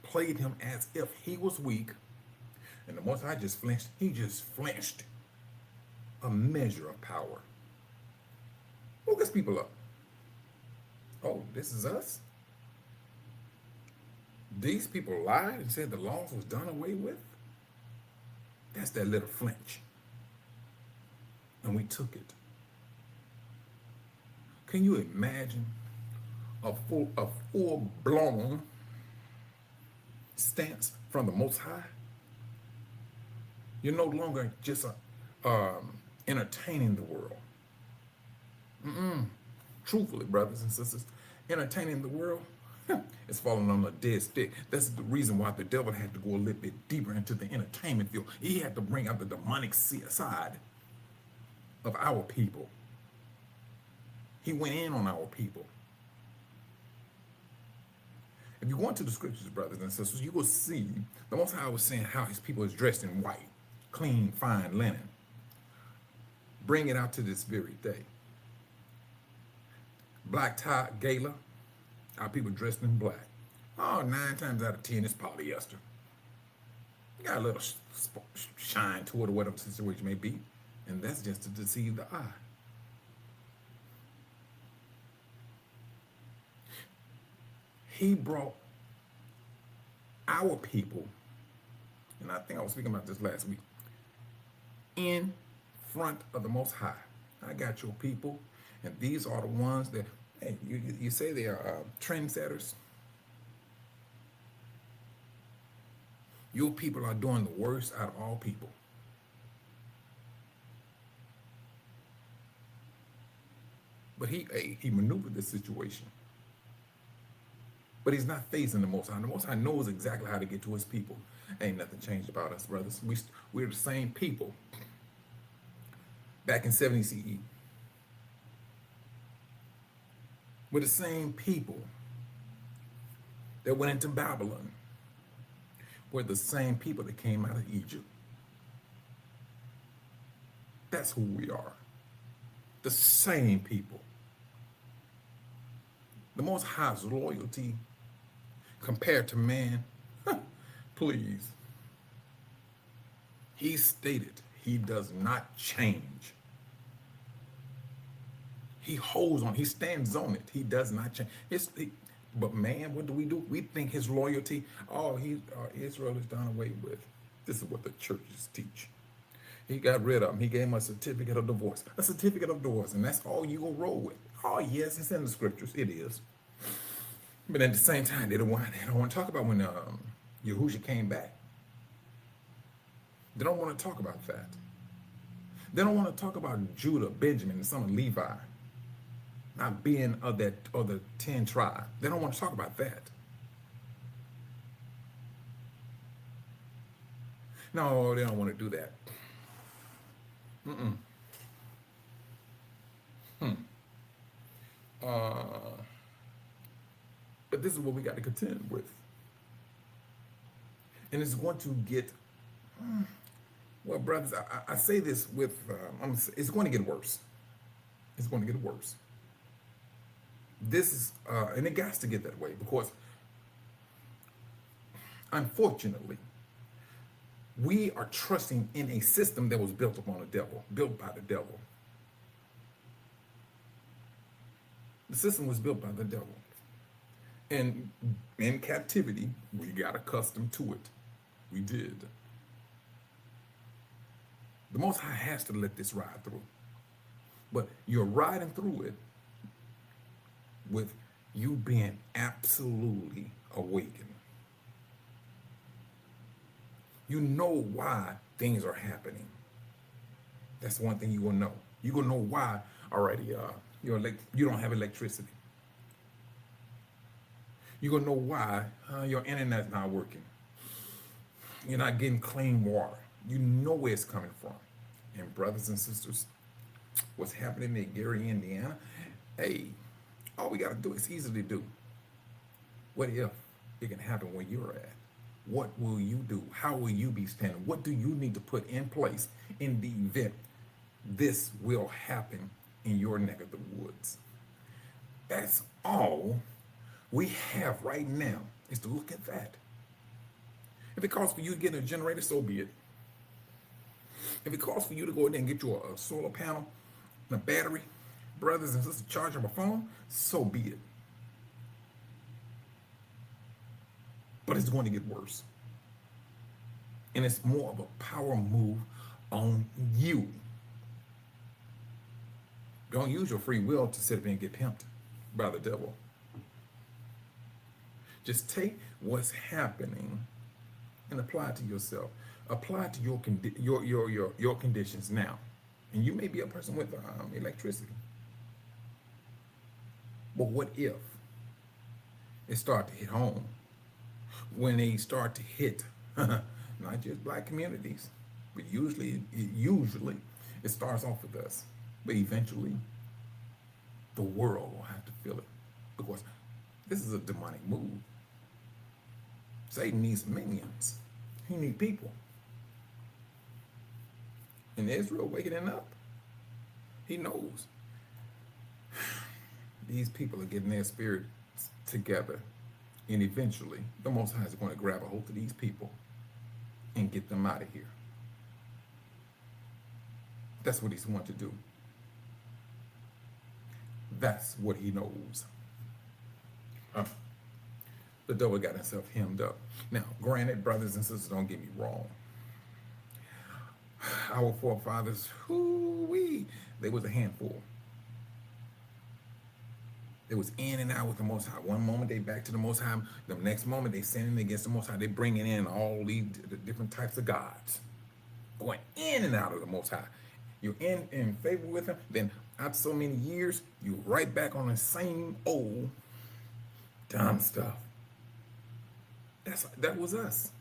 Played him as if he was weak. And the Most High just flinched. He just flinched a measure of power. Who gets people up? Oh, this is us? These people lied and said the laws was done away with? That's that little flinch. And we took it. Can you imagine a full-blown stance from the Most High? You're no longer just entertaining the world. Truthfully, brothers and sisters, entertaining the world is falling on a dead stick. That's the reason why the devil had to go a little bit deeper into the entertainment field. He had to bring out the demonic side of our people. He went in on our people. If you go into the scriptures, brothers and sisters, you will see the Most High was saying how his people is dressed in white, clean, fine linen. Bring it out to this very day. Black tie gala, our people dressed in black. Oh, 9 times out of 10, it's polyester. You got a little shine to it or whatever the situation may be. And that's just to deceive the eye. He brought our people, and I think I was speaking about this last week, in front of the Most High. I got your people, and these are the ones that, hey, you say they are trendsetters. Your people are doing the worst out of all people. But he maneuvered this situation. But he's not facing the Most High. The Most High knows exactly how to get to his people. Ain't nothing changed about us, brothers. We're the same people back in 70 CE. We're the same people that went into Babylon. We're the same people that came out of Egypt. That's who we are. The same people. The Most High's loyalty compared to man, please. He stated he does not change. He holds on, he stands on it. He does not change. But man, what do? We think his loyalty, Israel is done away with. This is what the churches teach. He got rid of them. He gave him a certificate of divorce. A certificate of divorce, and that's all you gonna roll with. Oh yes, it's in the scriptures. It is. But at the same time, they don't want to talk about when Yahushua came back. They don't want to talk about that. They don't want to talk about Judah, Benjamin, and some of Levi not being of the 10 tribes. They don't want to talk about that. No, they don't want to do that. But this is what we got to contend with. And it's going to get, well, brothers, I say this with, it's going to get worse. It's going to get worse. This is, and it got to get that way because, unfortunately, we are trusting in a system that was built upon the devil, built by the devil. The system was built by the devil. And in captivity, we got accustomed to it. We did. The Most High has to let this ride through. But you're riding through it with you being absolutely awakened. You know why things are happening. That's one thing you're gonna know. You're gonna know why already you don't have electricity. You're gonna know why your internet's not working. You're not getting clean water. You know where it's coming from. And brothers and sisters, what's happening in Gary, Indiana, hey, all we gotta do is easily do. What if it can happen where you're at? What will you do? How will you be standing? What do you need to put in place in the event this will happen in your neck of the woods? That's all we have right now is to look at that. If it calls for you to get a generator, so be it. If it calls for you to go in there and get you a solar panel and a battery, brothers and sisters, charge up a phone, so be it. But it's going to get worse. And it's more of a power move on you. Don't use your free will to sit up and get pimped by the devil. Just take what's happening and apply it to yourself. Apply it to your conditions now. And you may be a person with electricity. But what if it start to hit home? When they start to hit not just black communities, but usually it starts off with us. But eventually, the world will have to feel it because this is a demonic move. Satan needs minions. He needs people. And Israel waking up, he knows these people are getting their spirits together. And eventually, the Most High is going to grab a hold of these people and get them out of here. That's what he's going to do. That's what he knows. The devil got himself hemmed up. Now, granted, brothers and sisters, don't get me wrong. Our forefathers, they was a handful. It was in and out with the Most High. One moment they back to the Most High. The next moment they sinning against the Most High. They bringing in all these different types of gods. Going in and out of the Most High. You're in favor with him, then after so many years, you right back on the same old dumb stuff. That was us.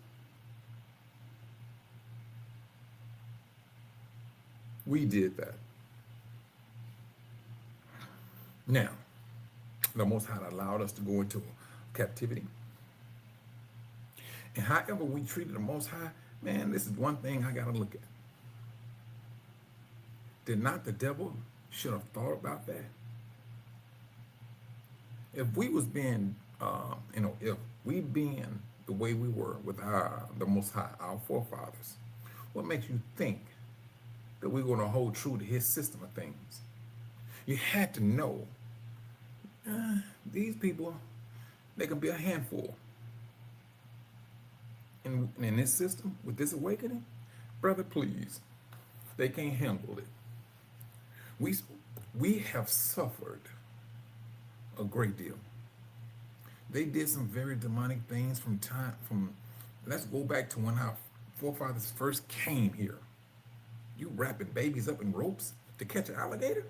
We did that. Now, the Most High allowed us to go into captivity. And however we treated the Most High, man, this is one thing I gotta look at. Did not the devil should have thought about that? If we was being, if we being the way we were with the Most High, our forefathers, what makes you think that we're going to hold true to His system of things? You had to know these people, they can be a handful. In this system, with this awakening, brother, please, they can't handle it. We have suffered a great deal. They did some very demonic things let's go back to when our forefathers first came here. You wrapping babies up in ropes to catch an alligator?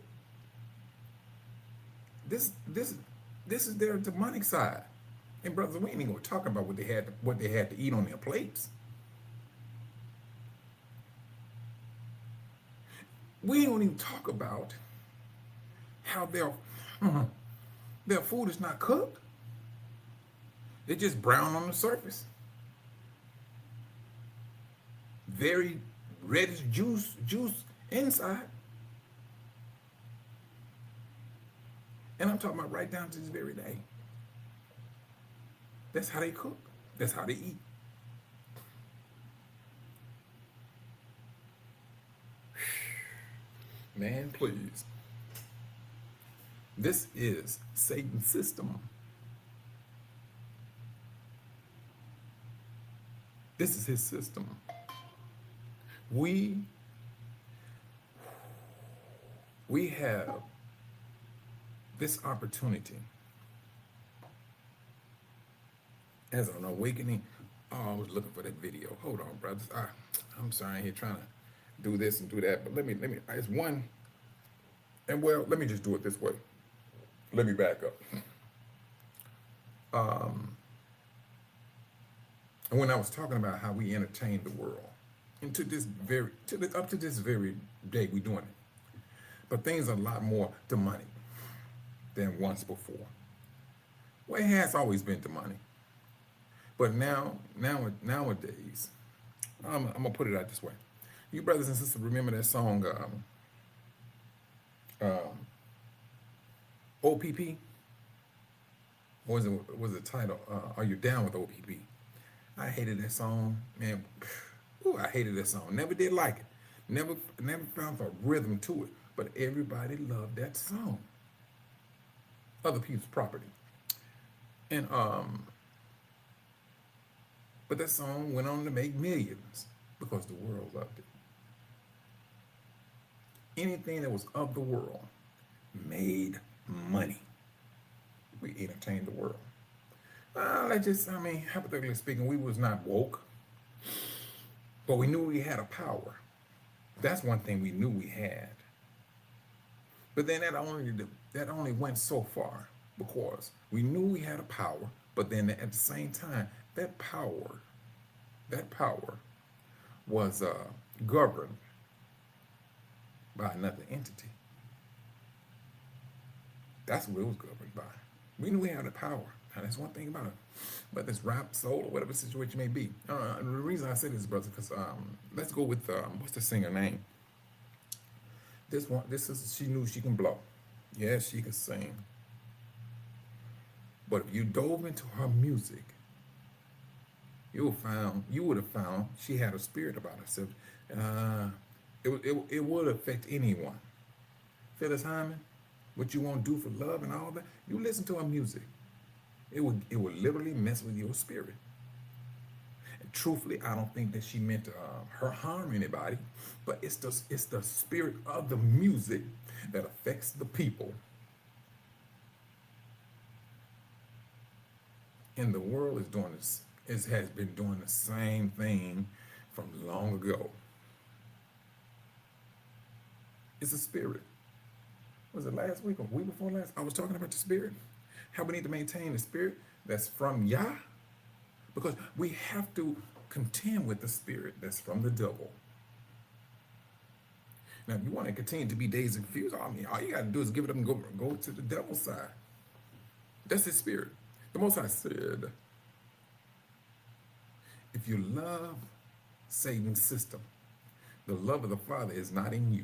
This is their demonic side. And brothers, we ain't even gonna talk about what they had to eat on their plates. We don't even talk about how their food is not cooked. They're just brown on the surface. Very reddish juice inside. And I'm talking about right down to this very day. That's how they cook. That's how they eat. Man, please. This is Satan's system. This is his system. We have this opportunity as an awakening. Oh, I was looking for that video. Hold on, brothers. I'm sorry, I'm here trying to do this and do that, but let me. It's one. And well, let me just do it this way. Let me back up. And when I was talking about how we entertain the world, and up to this very day, we doing it. But things are a lot more demonic than once before. Well, it has always been demonic. But nowadays, I'm gonna put it out this way. You brothers and sisters remember that song, OPP? What was the title? Are You Down with OPP? I hated that song, man. Ooh, I hated that song. Never did like it. Never found a rhythm to it. But everybody loved that song. Other people's property. And but that song went on to make millions because the world loved it. Anything that was of the world made money. We entertained the world. Hypothetically speaking, we was not woke, but we knew we had a power. That's one thing we knew we had. But then that only went so far because we knew we had a power, but then at the same time, that power was governed by another entity. That's what it was governed by. We knew we had the power. Now, that's one thing about it. But this rap, soul, or whatever situation may be. The reason I say this, brother, because let's go with, what's the singer name? She knew she can blow. Yes, she could sing. But if you dove into her music, you would have found she had a spirit about herself. It would affect anyone. Phyllis Hyman, what you want to do for love and all that, you listen to her music. It would literally mess with your spirit. And truthfully, I don't think that she meant her harm anybody, but it's the spirit of the music that affects the people. And the world is doing this. It has been doing the same thing from long ago. It's a spirit. Was it last week or week before last? I was talking about the spirit. How we need to maintain the spirit that's from Yah. Because we have to contend with the spirit that's from the devil. Now, if you want to continue to be dazed and confused, I mean, all you got to do is give it up and go to the devil's side. That's his spirit. The Most High said, if you love Satan's system, the love of the Father is not in you.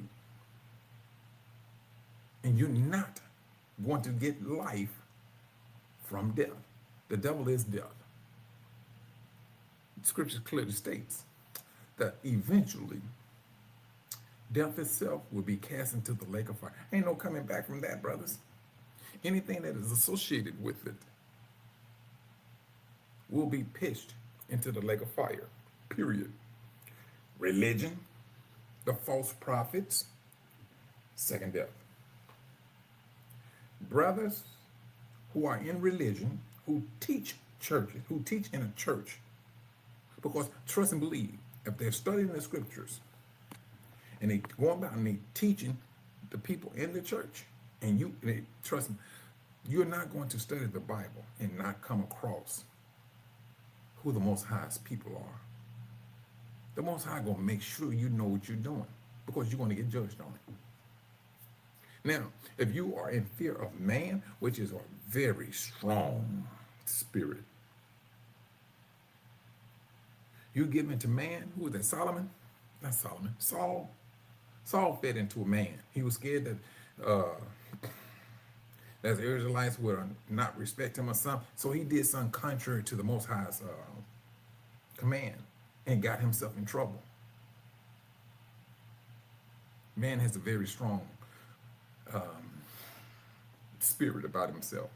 And you're not going to get life from death. The devil is death. Scripture clearly states that eventually death itself will be cast into the lake of fire. Ain't no coming back from that, brothers. Anything that is associated with it will be pitched into the lake of fire, period. Religion, the false prophets, second death. Brothers who are in religion, who teach churches, who teach in a church, because trust and believe, if they're studying the scriptures and they go about and they teaching the people in the church, and they trust me, you're not going to study the Bible and not come across who the Most High's people are. The Most High gonna make sure you know what you're doing, because you're going to get judged on it. Now, if you are in fear of man, which is a very strong spirit, you give into man. Who was that? Solomon? Not Solomon. Saul. Saul fed into a man. He was scared that the Israelites would not respect him or something. So he did something contrary to the Most High's command and got himself in trouble. Man has a very strong spirit about himself.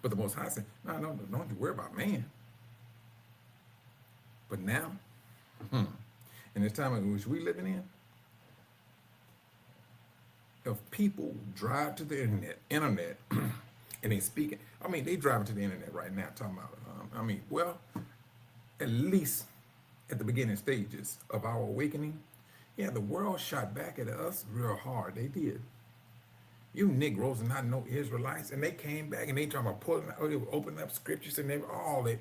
But the Most High said, no, don't you worry about man. But now, in the time in which we're living in, if people drive to the internet and they speaking, I mean, they driving to the internet right now talking about, well, at least at the beginning stages of our awakening, yeah, the world shot back at us real hard. They did. You Negroes are not no Israelites, and they came back and they talking about pulling out, they were opening up scriptures and they were all they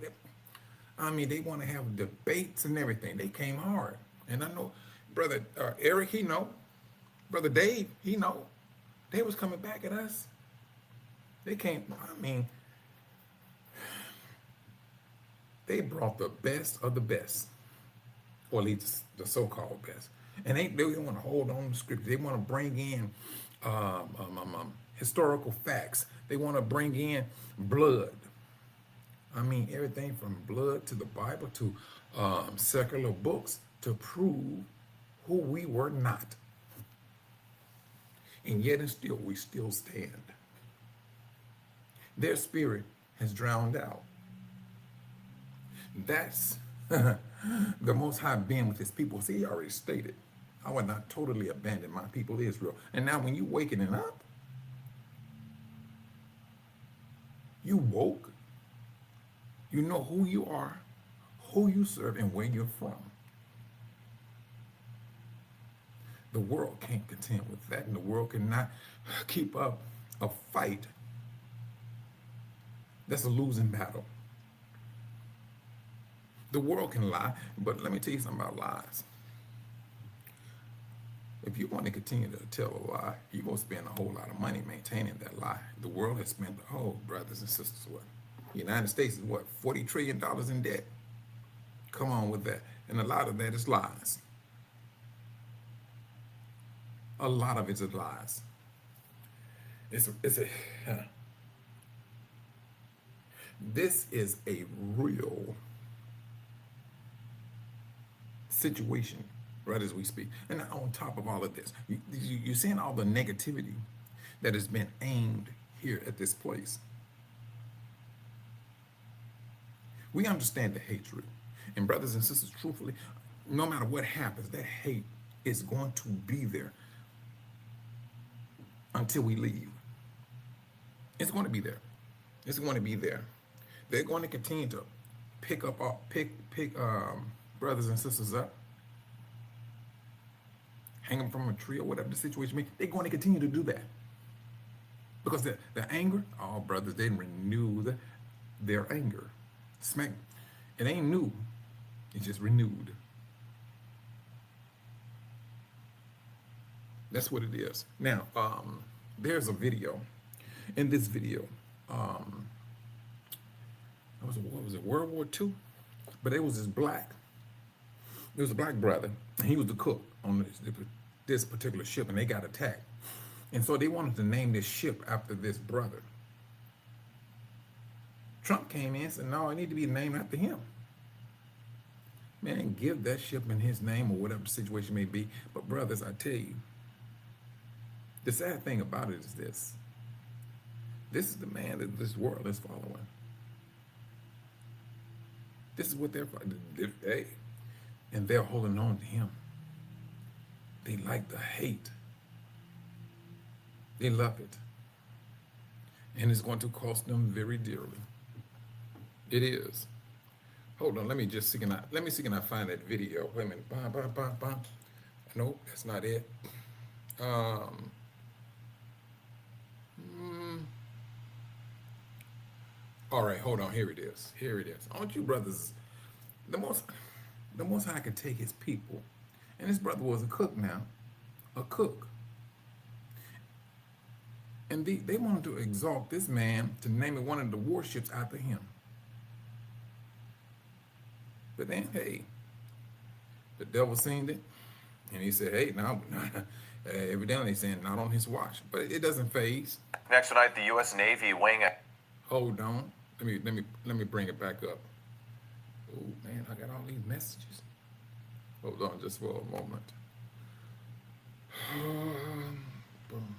want to have debates and everything. They came hard. And I know Brother Eric, he know. Brother Dave, he know. They was coming back at us. They came, they brought the best of the best, or at least the so-called best. And they want to hold on to scripture. They want to bring in historical facts. They want to bring in blood. Everything from blood to the Bible to secular books to prove who we were not. And yet and still, we still stand. Their spirit has drowned out. That's the Most High being with his people. See, he already stated, I will not totally abandon my people Israel. And now when you waking up, you woke, you know who you are, who you serve, and where you're from. The world can't contend with that, and the world cannot keep up a fight that's a losing battle. The world can lie, but let me tell you something about lies. If you want to continue to tell a lie, you're going to spend a whole lot of money maintaining that lie. The world has spent, brothers and sisters, what? The United States is what, $40 trillion in debt? Come on with that. And a lot of that is lies. A lot of it's lies. This is a real situation right as we speak. And on top of all of this, you're seeing all the negativity that has been aimed here at this place. We understand the hatred. And brothers and sisters, truthfully, no matter what happens, that hate is going to be there until we leave. It's going to be there. It's going to be there. They're going to continue to pick brothers and sisters up, hang them from a tree or whatever the situation may be. They're going to continue to do that. Because the anger, all brothers, they renewed their anger. Smack. It ain't new. It's just renewed. That's what it is. Now, there's a video. In this video, what was it, World War II? But it was there was a black brother, and he was the cook on this particular ship, and they got attacked. And so they wanted to name this ship after this brother. Trump came in and said, no, it need to be named after him. Man, give that ship in his name or whatever the situation may be. But brothers, I tell you, the sad thing about it is this. This is the man that this world is following. This is what they're following. Hey, and they're holding on to him. They like the hate. They love it. And it's going to cost them very dearly. It is. Hold on, let me see can I find that video. Wait a minute. Nope, that's not it. All right, hold on. Here it is. I want you brothers, the most High could take his people, and his brother was a cook now, a cook. And they wanted to exalt this man to name one of the warships after him. But then, hey, the devil seen it, and he said, hey, now, evidently he's saying not on his watch, but it doesn't phase. Next tonight, the U.S. Navy weighing a... Hold on. Let me bring it back up. Oh man, I got all these messages. Hold on just for a moment. Boom.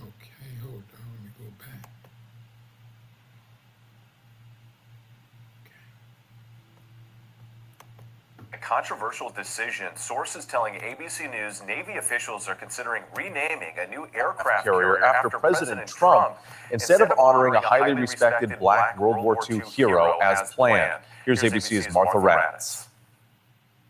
Okay, hold on, let me go back. A controversial decision. Sources telling ABC News Navy officials are considering renaming a new aircraft carrier after President Trump instead of honoring a highly respected black World War II hero as planned. Here's ABC's Martha Raddatz.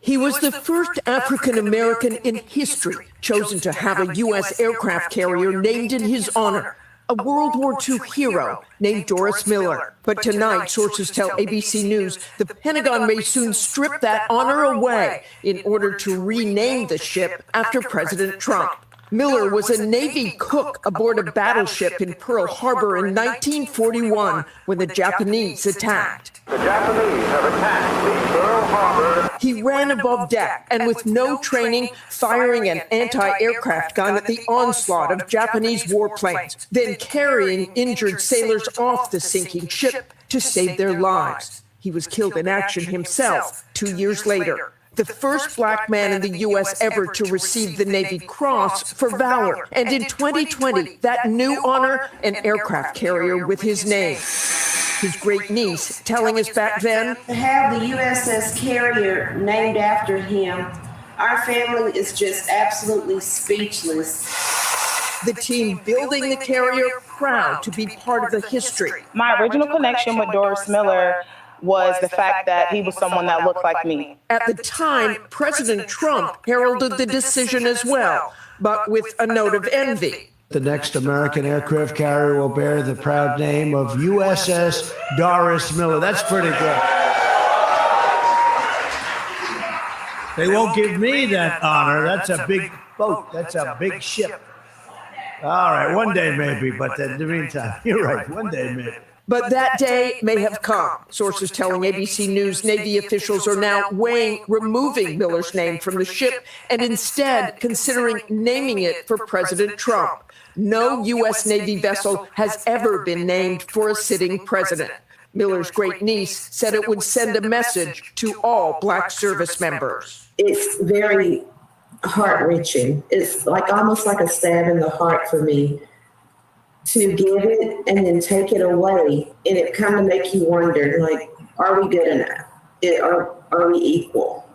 He was the first African American in history chosen to have a U.S. aircraft carrier named in his honor, a World War II hero named Doris Miller. But tonight, sources tell ABC News the Pentagon may soon strip that honor away in order to rename the ship after President Trump. Miller was a Navy cook aboard a battleship in Pearl Harbor in 1941 when the Japanese attacked. The Japanese have attacked the Pearl Harbor. He ran above deck and with no training, firing an anti-aircraft gun at the onslaught of Japanese warplanes, then carrying injured sailors off the sinking ship to save their lives. He was killed in action himself 2 years later. The first black man in the U.S. ever to receive the Navy Cross for valor. And in 2020, that new honor, an aircraft carrier with his name. His great niece telling us back then, to have the USS Carrier named after him, our family is just absolutely speechless. The team building the carrier proud to be part of the history. My original connection with Doris Miller was the fact that he was someone that looked like me. At the time, President Trump heralded the decision as well, but with a note of envy. The next American aircraft carrier will bear the proud name of USS Doris Miller. That's pretty good. They won't give me that honor. That's a big boat. That's a big ship. All right, one day maybe, but in the meantime, you're right, one day maybe. But that day may have come. Sources telling ABC News Navy officials are now weighing removing Miller's name from the ship and instead considering naming it for President Trump. No U.S. Navy vessel has ever been named for a sitting president. Miller's great niece said it would send a message to all black service members. It's very heart-wrenching. It's like almost like a stab in the heart for me to give it and then take it away. And it kind of makes you wonder, like, are we good enough? Are we equal?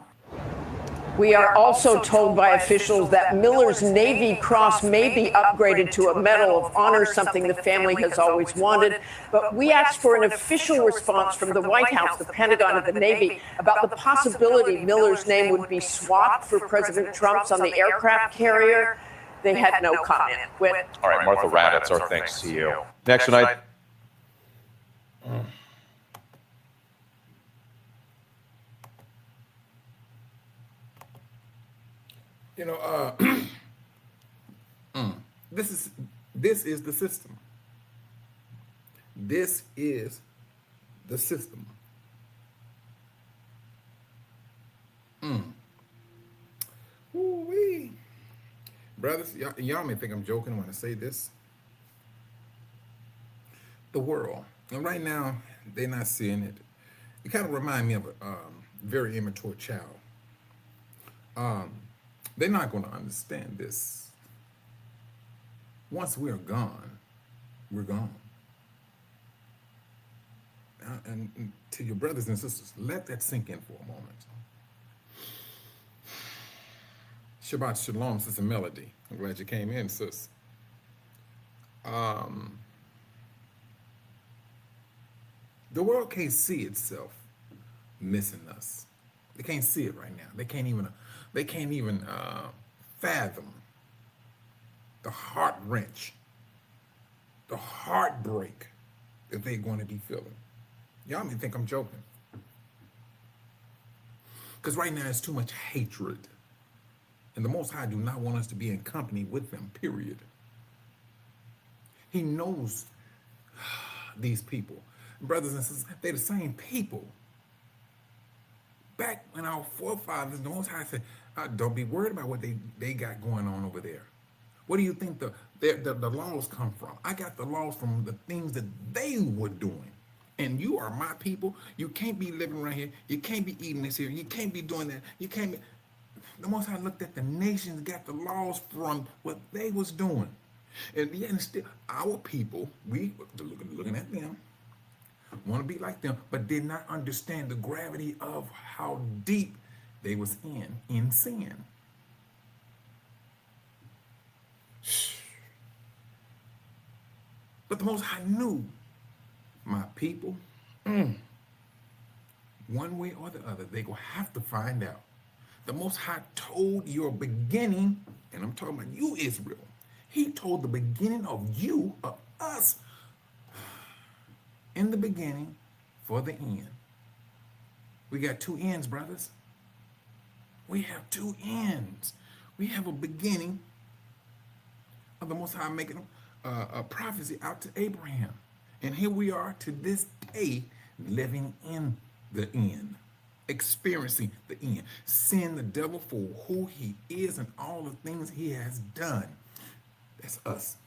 We are also told by officials that Miller's Navy Cross may be upgraded to a Medal of Honor, something the family has always wanted. But we asked for an official response from the White House, the Pentagon, and the Navy about the possibility Miller's name would be swapped for President Trump's on the aircraft carrier. They had no comment. Whit. All right, Martha Raddatz, our thanks to you. Next tonight. You know, this is the system. This is the system. Ooh-wee. Brothers, y'all may think I'm joking when I say this. The world, and right now they're not seeing it. It kind of reminds me of a very immature child. They're not going to understand this. Once we're gone, we're gone. And to your brothers and sisters, let that sink in for a moment. Shabbat Shalom, Sister Melody. I'm glad you came in, sis. The world can't see itself missing us. They can't see it right now. They can't even fathom the heart wrench, the heartbreak that they're going to be feeling. Y'all may think I'm joking. Because right now there's too much hatred. And the Most High do not want us to be in company with them, period. He knows these people. Brothers and sisters, they're the same people. Back when our forefathers, the Most High said, don't be worried about what they got going on over there. Where do you think the laws come from? I got the laws from the things that they were doing. And you are my people. You can't be living right here. You can't be eating this here. You can't be doing that. You can't be. The Most High looked at the nations, got the laws from what they was doing. And still, our people, we looking at them, want to be like them, but did not understand the gravity of how deep they was in sin. But the Most High knew, my people, one way or the other, they gonna have to find out. The Most High told your beginning, and I'm talking about you, Israel. He told the beginning of you, of us, in the beginning for the end. We got two ends, brothers. We have two ends. We have a beginning of the Most High making a prophecy out to Abraham. And here we are to this day living in the end, experiencing the end, seeing the devil for who he is and all the things he has done. That's us.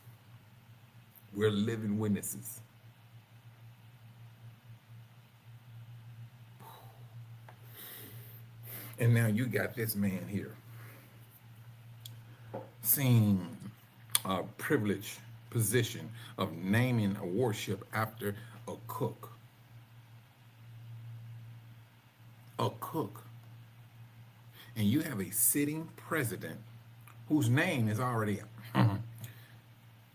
We're living witnesses. And now you got this man here seeing a privileged position of naming a warship after a cook. A cook. And you have a sitting president whose name is already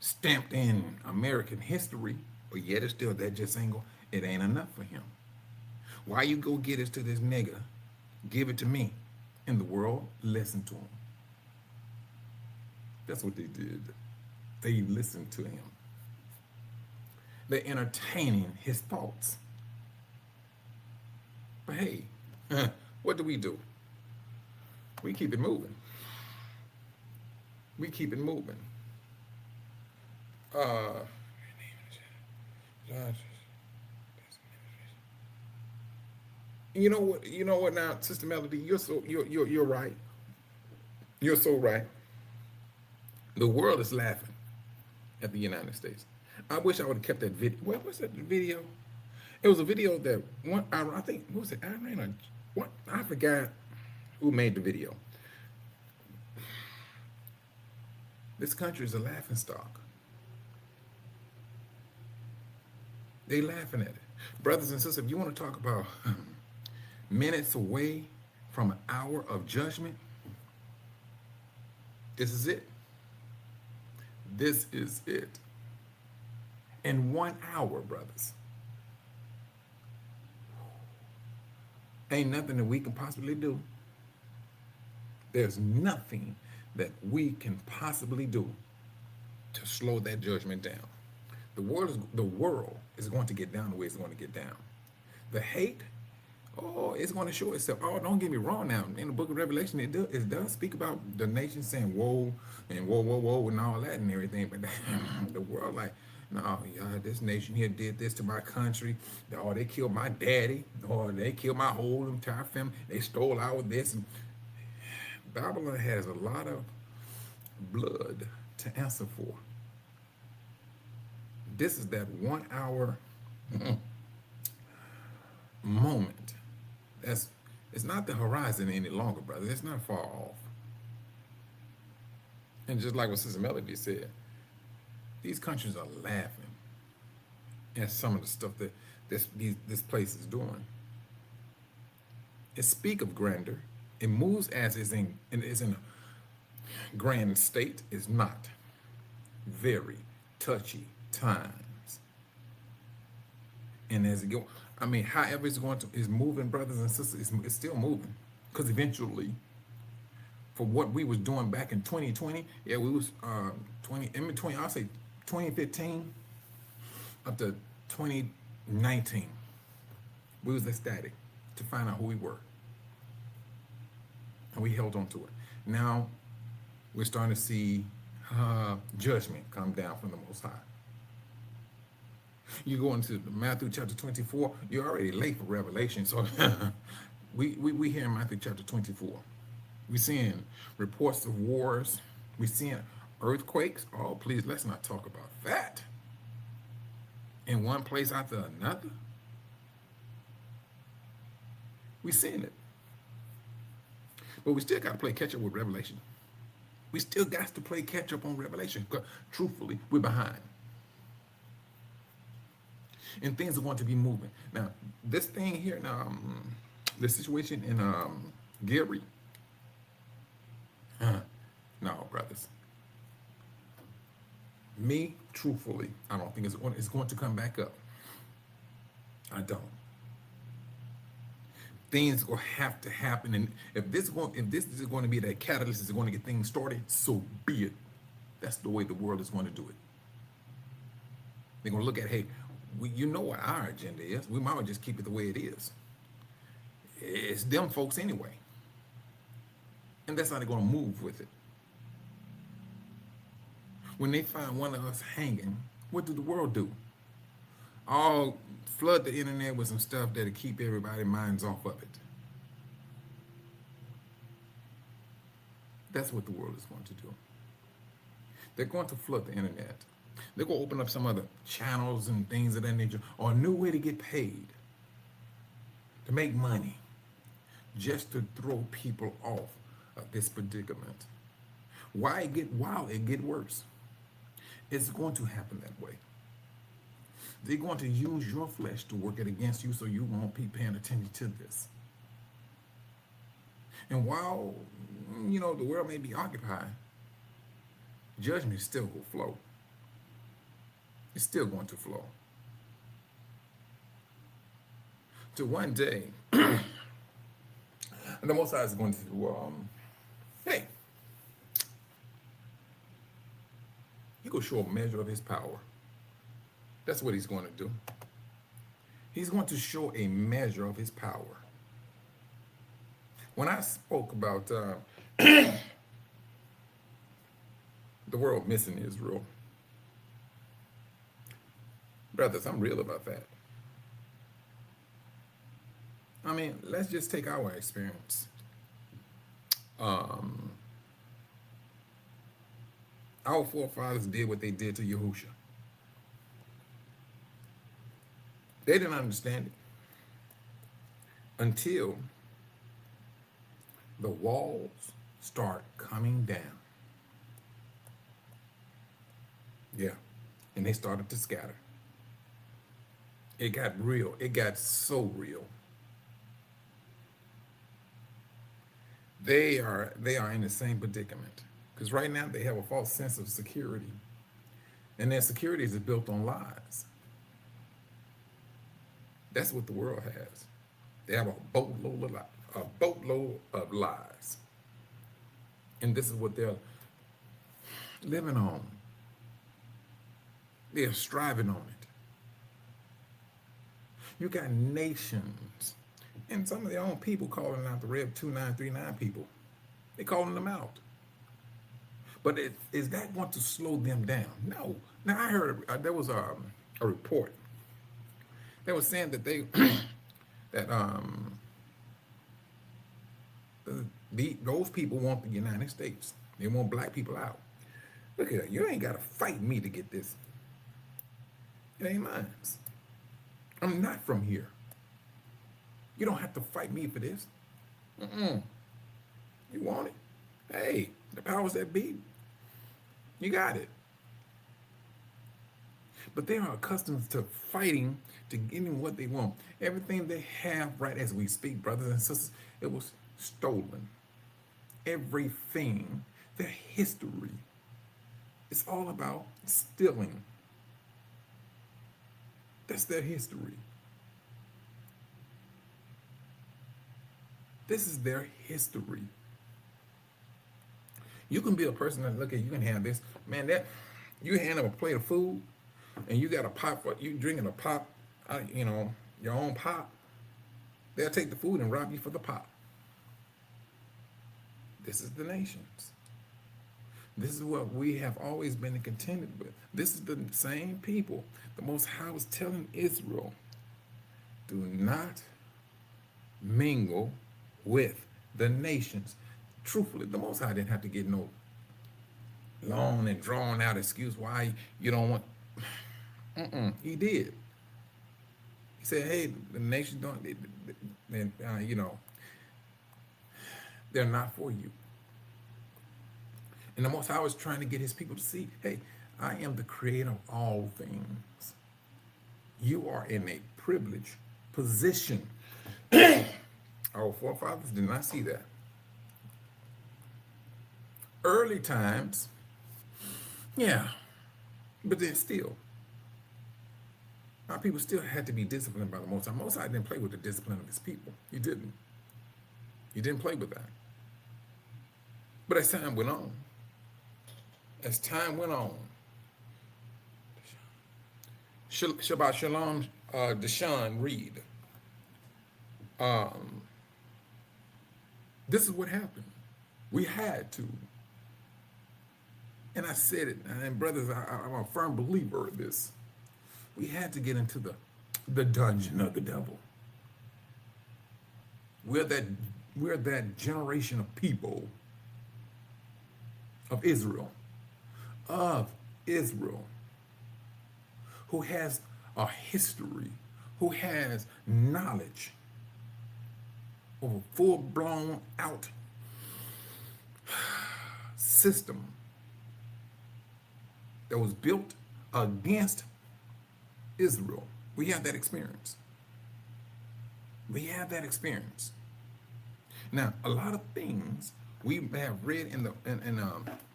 stamped in American history, but yet it's still that just ain't it ain't enough for him. Why you go get it to this nigga? Give it to me. And the world listened to him. That's what they did. They listened to him. They're entertaining his thoughts. But hey, what do? We keep it moving. We keep it moving. You know what? You know what? Now, Sister Melody, you're right. You're so right. The world is laughing at the United States. I wish I would have kept that video. What was that video? It was a video that one. I think what was it? Iran or what? I forgot who made the video. This country is a laughingstock. They laughing at it. Brothers and sisters, if you want to talk about minutes away from an hour of judgment, this is it. This is it. In 1 hour, brothers. Ain't nothing that we can possibly do. There's nothing that we can possibly do to slow that judgment down. The world is going to get down the way it's going to get down. The hate, oh, it's going to show itself. Oh, don't get me wrong now. In the book of Revelation, it does speak about the nation saying woe and woe, woe, woe, and all that and everything. But the world like, no, this nation here did this to my country. Oh, they killed my daddy. Or they killed my whole entire family. They stole our this. And Babylon has a lot of blood to answer for. This is that 1 hour moment. It's not the horizon any longer, brother. It's not far off. And just like what Sister Melody said, these countries are laughing at some of the stuff that this place is doing. It speaks of grandeur. It moves as is in a grand state. Is not. Very touchy times. And as it go, I mean, however it's going to, is moving, brothers and sisters, it's still moving. Because eventually, for what we was doing back in 2020, yeah, we was in between, I'll say 2015 up to 2019, we was ecstatic to find out who we were. And we held on to it. Now, we're starting to see judgment come down from the Most High. You go into Matthew chapter 24, you're already late for Revelation. So we here in Matthew chapter 24. We're seeing reports of wars. We're seeing earthquakes. Oh, please, let's not talk about that. In one place after another. We're seeing it. But we still got to play catch up with Revelation. We still got to play catch up on Revelation. Because truthfully, we're behind. And things are going to be moving. Now, this thing here, the situation in Gary. No, brothers. Me, truthfully, I don't think it's going to come back up. I don't. Things will have to happen, and if this is going to be that catalyst is going to get things started, so be it. That's the way the world is going to do it. They're going to look at, hey, you know what our agenda is. We might just keep it the way it is. It's them folks anyway. And that's how they're going to move with it. When they find one of us hanging, what did the world do? All flood the internet with some stuff that'll keep everybody's minds off of it. That's what the world is going to do. They're going to flood the internet. They're going to open up some other channels and things of that nature, or a new way to get paid, to make money, just to throw people off of this predicament. While it get worse, it's going to happen that way. They're going to use your flesh to work it against you so you won't be paying attention to this. And while, the world may be occupied, judgment still will flow. It's still going to flow. To one day, the Most High is going to, hey, He's going to show a measure of his power. That's what he's going to do. He's going to show a measure of his power. When I spoke about the world missing Israel, brothers, I'm real about that. I mean, let's just take our experience. Our forefathers did what they did to Yahusha. They didn't understand it until the walls start coming down. Yeah, and they started to scatter. It got real. It got so real. they are in the same predicament. Because right now they have a false sense of security. And their security is built on lies. That's what the world has. They have a boatload of lies. And this is what they're living on. They're striving on it. You got nations and some of their own people calling out the Rev 2939 people. They're calling them out. But is that going to slow them down? No. Now I heard there was a report that was saying that those people want the United States. They want black people out. Look at that. You ain't got to fight me to get this. It ain't mine. I'm not from here. You don't have to fight me for this. You want it? Hey, the powers that be. You got it. But they are accustomed to fighting to getting what they want. Everything they have right as we speak, brothers and sisters, it was stolen. Everything, their history, it's all about stealing. That's their history. This is their history. You can be a person that look at you can have this, man. That you hand them a plate of food, and you got a pop. You drinking a pop, your own pop. They'll take the food and rob you for the pop. This is the nations. This is what we have always been contended with. This is the same people. The Most High was telling Israel, do not mingle with the nations. Truthfully, the Most High didn't have to get no long and drawn out excuse why you don't want. He did. He said, hey, the nations don't, they're not for you. And the Most High was trying to get his people to see, hey, I am the creator of all things. You are in a privileged position. Our forefathers did not see that. Early times, yeah, but then still, our people still had to be disciplined by the Most High. Most High didn't play with the discipline of his people. He didn't. He didn't play with that. But as time went on, Shabbat Shalom, Deshaun Reed. This is what happened. We had to. And I said it, and brothers, I'm a firm believer of this. We had to get into the dungeon of the devil. We're that generation of people of Israel, who has a history, who has knowledge of a full-blown out system that was built against Israel. We have that experience. Now, a lot of things we have read in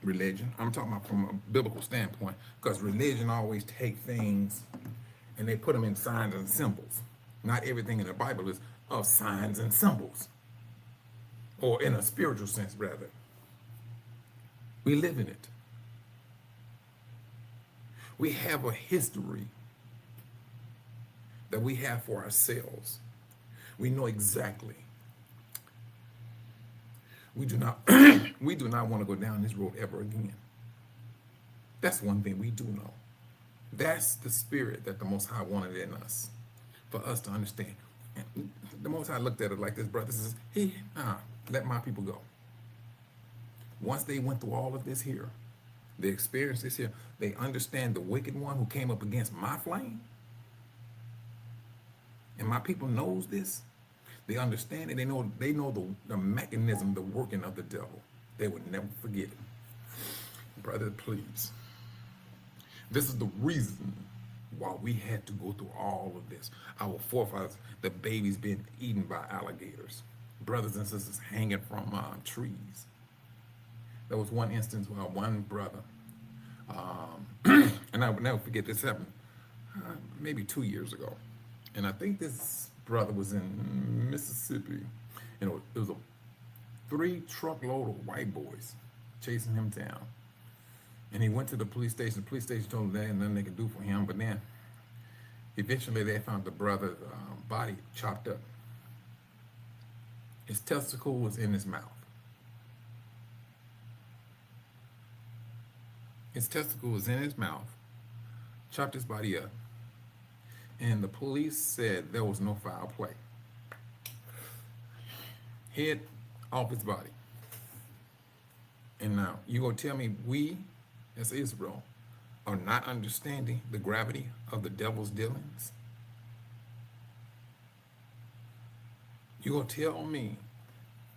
religion. I'm talking about from a biblical standpoint, because religion always take things and they put them in signs and symbols. Not everything in the Bible is of signs and symbols, or in a spiritual sense, rather. We live in it. We have a history that we have for ourselves. We know exactly. We do not want to go down this road ever again. That's one thing we do know. That's the spirit that the Most High wanted in us, for us to understand. And the Most High looked at it like this, brother, says, hey, let my people go. Once they went through all of this here, they experienced this here, they understand the wicked one who came up against my flame. And my people knows this. They understand it. They know the mechanism, the working of the devil. They would never forget it. Brother, please. This is the reason why we had to go through all of this. Our forefathers, the babies being eaten by alligators. brothers and sisters hanging from trees. There was one instance where one brother, and I will never forget this happened maybe 2 years ago. And I think this brother was in Mississippi. You know, it was a 3 truckload of white boys chasing him down. And he went to the police station. The police station told him there ain't nothing they could do for him. But then eventually they found the brother's body chopped up. His testicle was in his mouth. His testicle was in his mouth, chopped his body up, and the police said there was no foul play. Head off his body. And now, you gonna tell me we, as Israel, are not understanding the gravity of the devil's dealings? You gonna tell me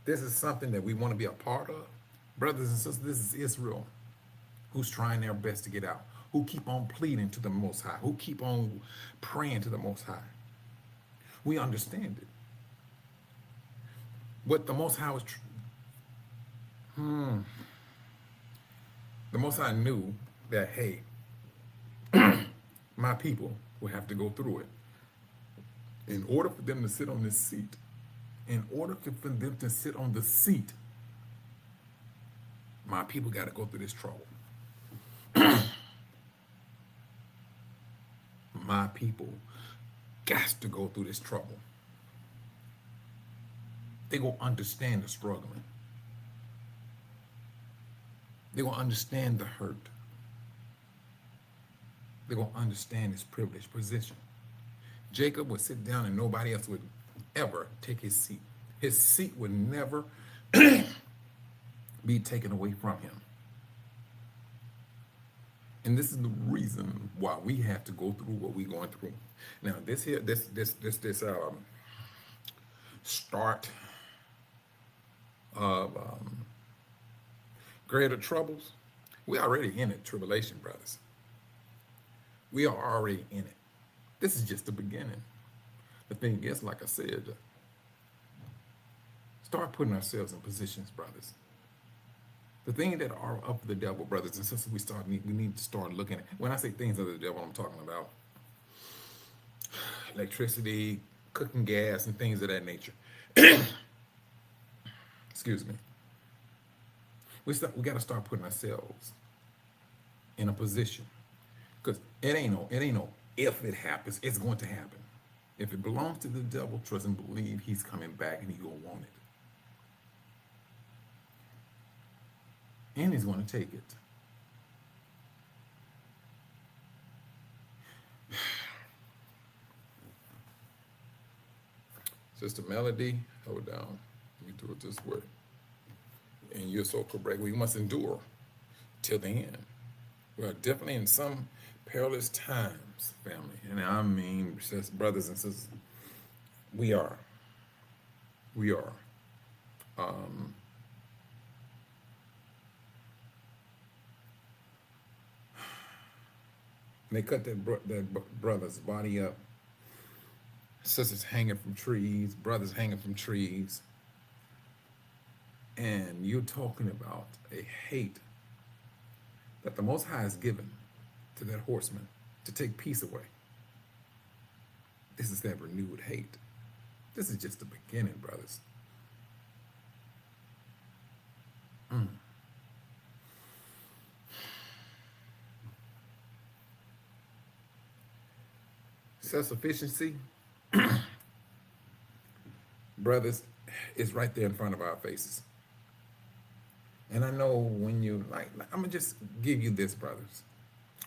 this is something that we want to be a part of? Brothers and sisters, this is Israel, who's trying their best to get out, who keep on pleading to the Most High, who keep on praying to the Most High. We understand it. What the Most High was, the Most High knew that, hey, my people will have to go through it. In order for them to sit on this seat, for them to sit on the seat, my people got to go through this trouble. My people got to go through this trouble. They gonna understand the struggling. They gonna understand the hurt. They gonna understand his privileged position. Jacob would sit down and nobody else would ever take his seat. His seat would never be taken away from him. And this is the reason why we have to go through what we're going through. Now, this start of greater troubles, we already in it, tribulation, brothers. We are already in it. This is just the beginning. The thing is, like I said, start putting ourselves in positions, brothers. The things that are of the devil, brothers and sisters, we need to start looking at. When I say things of the devil, I'm talking about electricity, cooking gas, and things of that nature. Excuse me. We got to start putting ourselves in a position, because it ain't no if it happens, it's going to happen. If it belongs to the devil, trust and believe he's coming back and he gonna want it. And he's going to take it. Sister Melody, hold down. Let me do it this way. And you're so correct. We must endure till the end. We are definitely in some perilous times, family. And I mean, brothers and sisters, we are. They cut that brother's body up. Sisters hanging from trees, brothers hanging from trees. And you're talking about a hate that the Most High has given to that horseman to take peace away. This is that renewed hate. This is just the beginning, brothers. Self-sufficiency, brothers, is right there in front of our faces. And I know when you, I'm going to just give you this, brothers.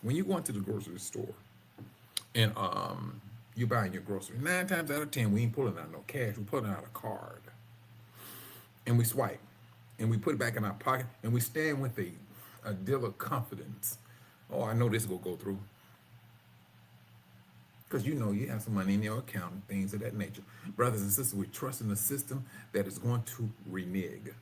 When you go into the grocery store and you buying your groceries, 9 times out of 10, we ain't pulling out no cash. We're pulling out a card. And we swipe. And we put it back in our pocket. And we stand with a deal of confidence. Oh, I know this will go through. Because you know you have some money in your account and things of that nature. Brothers and sisters, we trust in a system that is going to renege.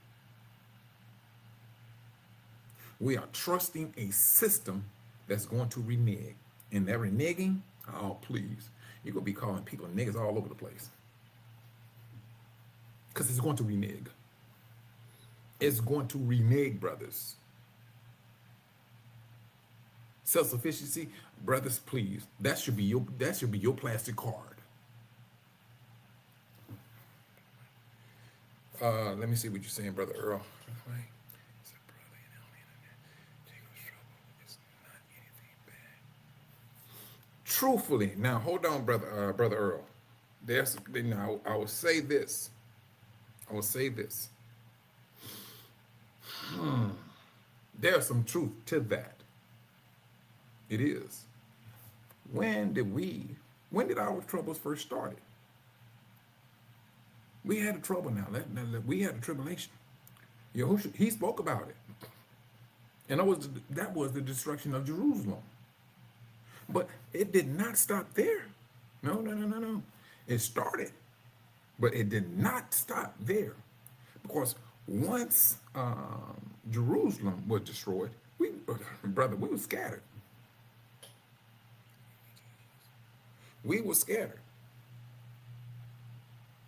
We are trusting a system that's going to renege. And that reneging, oh, please, you're going to be calling people niggas all over the place. Because it's going to renege. It's going to renege, brothers. Self-sufficiency, brothers, please. That should be your plastic card. Let me see what you're saying, Brother Earl. Truthfully, now hold on, Brother Earl. Now I will say this. There's some truth to that. It is. When did our troubles first started? We had a trouble now. We had a tribulation. Yahushua, he spoke about it. And that was the destruction of Jerusalem. But it did not stop there. No. It started, but it did not stop there. Because once Jerusalem was destroyed, we were scattered. We were scattered.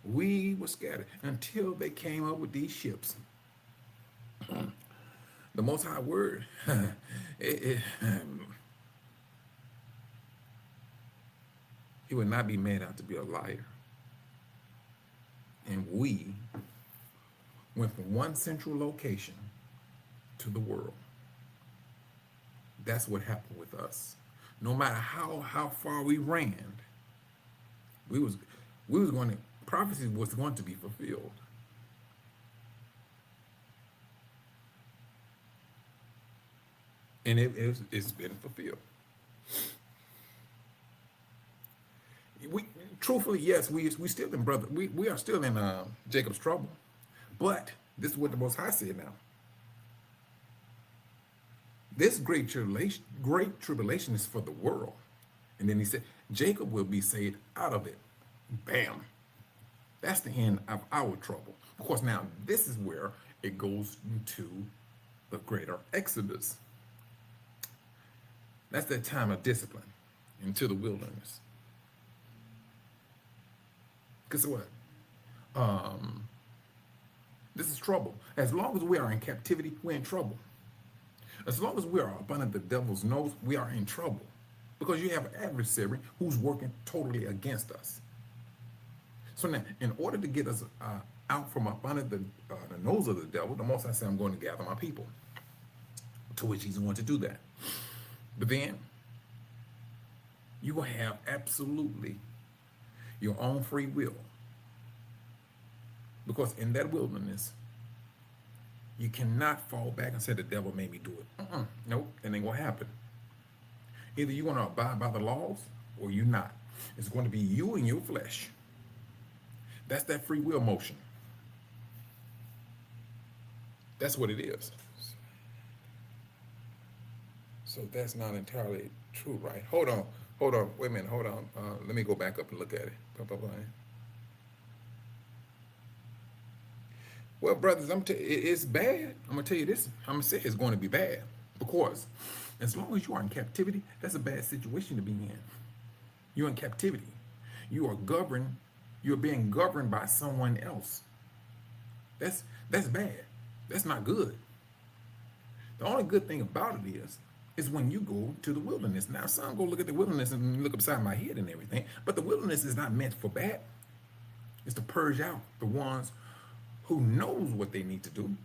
We were scattered until they came up with these ships. The Most High Word, he would not be made out to be a liar. And we went from one central location to the world. That's what happened with us. No matter how far we ran, prophecy was going to be fulfilled. And it's been fulfilled. Truthfully, yes, we still in we are still in Jacob's trouble. But this is what the Most High said now. This great tribulation is for the world. And then he said, Jacob will be saved out of it. Bam. That's the end of our trouble. Of course, now this is where it goes into the greater Exodus. That's that time of discipline into the wilderness. Because what? This is trouble. As long as we are in captivity, we're in trouble. As long as we are up under the devil's nose, we are in trouble. Because you have an adversary who's working totally against us. So now, in order to get us out from up under the nose of the devil, the Most High said, I'm going to gather my people. To which he's going to do that. But then, you will have absolutely your own free will. Because in that wilderness, you cannot fall back and say the devil made me do it. Nope, that ain't gonna happen. Either you're gonna abide by the laws or you're not. It's going to be you and your flesh. That's that free will motion. That's what it is. So that's not entirely true, right? Hold on, wait a minute, hold on. Let me go back up and look at it. Well, brothers, it's bad. I'm gonna tell you this. I'm gonna say it's going to be bad because as long as you are in captivity, that's a bad situation to be in. You're in captivity. You are governed. You're being governed by someone else. That's bad. That's not good. The only good thing about it is when you go to the wilderness. Now, some go look at the wilderness and look upside my head and everything, but the wilderness is not meant for bad. It's to purge out the ones who knows what they need to do,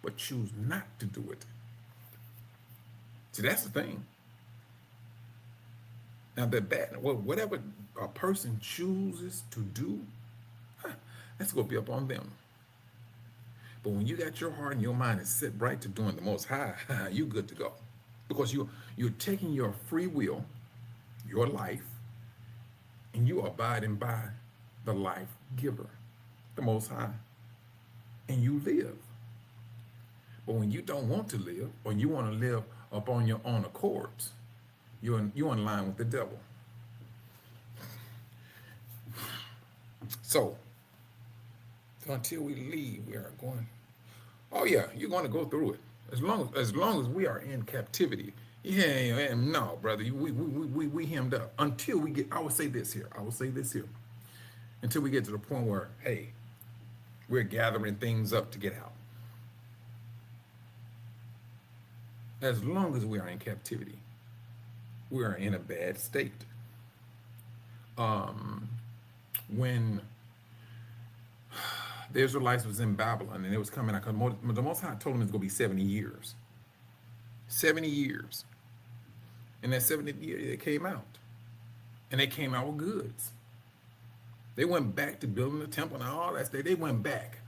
but choose not to do it. See, that's the thing. Now, whatever a person chooses to do, that's going to be up on them. But when you got your heart and your mind is set right to doing the Most High, you're good to go. Because you're taking your free will, your life, and you are abiding by the life giver, the Most High. And you live. But when you don't want to live, or you want to live up on your own accords, you're in line with the devil. So until we leave, we are going. Oh yeah, you're going to go through it. As long as we are in captivity. Yeah, no, brother, we hemmed up until we get. I will say this here. Until we get to the point where, hey, We're gathering things up to get out. As long as we are in captivity, we are in a bad state. When the Israelites was in Babylon and it was coming out, because the Most High told them it's going to be 70 years. 70 years. And that 70th year, they came out. And they came out with goods. They went back to building the temple and all that stuff. They went back.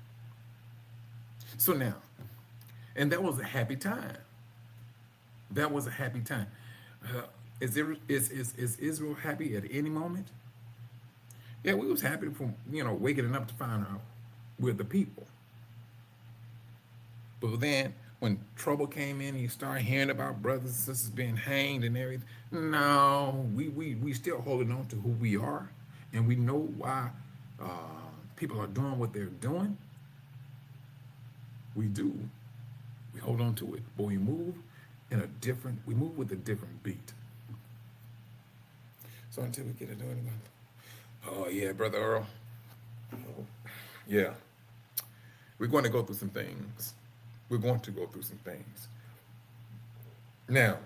So now, and that was a happy time. That was a happy time. Is Israel happy at any moment? Yeah, we was happy from, waking up to find out we're the people. But then when trouble came in, you start hearing about brothers and sisters being hanged and everything. No, we still holding on to who we are, and we know why people are doing what they're doing. We do. We hold on to it, but we move we move with a different beat. So until we get to do anything. Oh yeah, Brother Earl. Yeah. We're going to go through some things. We're going to go through some things. Now,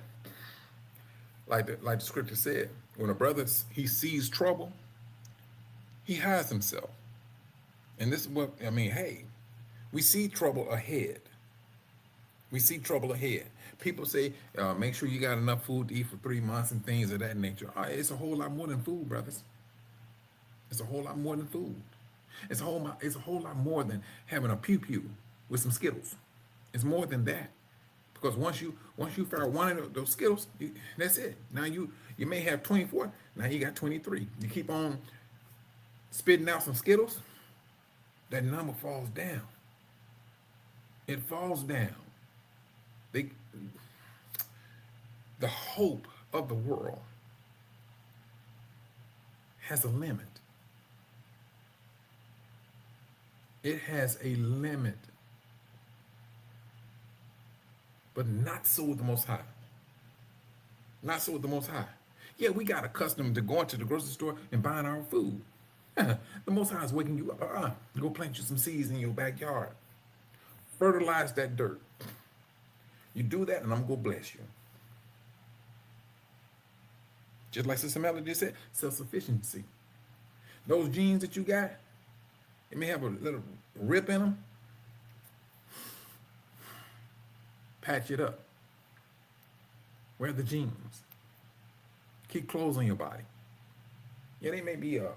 like the scripture said, when a brother, he sees trouble, he hides himself. And this is what, hey, we see trouble ahead. We see trouble ahead. People say, make sure you got enough food to eat for 3 months and things of that nature. It's a whole lot more than food, brothers. It's a whole lot more than food. It's a whole lot more than having a pew-pew with some Skittles. It's more than that. Because once you fire one of those Skittles, that's it. Now you may have 24, now you got 23. You keep on spitting out some Skittles, that number falls down. It falls down. The hope of the world has a limit. It has a limit. But not so with the Most High. Not so with the Most High. Yeah, we got accustomed to going to the grocery store and buying our food. The Most High is waking you up. Go plant you some seeds in your backyard. Fertilize that dirt. You do that and I'm going to bless you. Just like Sister Melody said, self-sufficiency. Those jeans that you got, it may have a little rip in them. Patch it up. Wear the jeans. Keep clothes on your body. Yeah, they may be a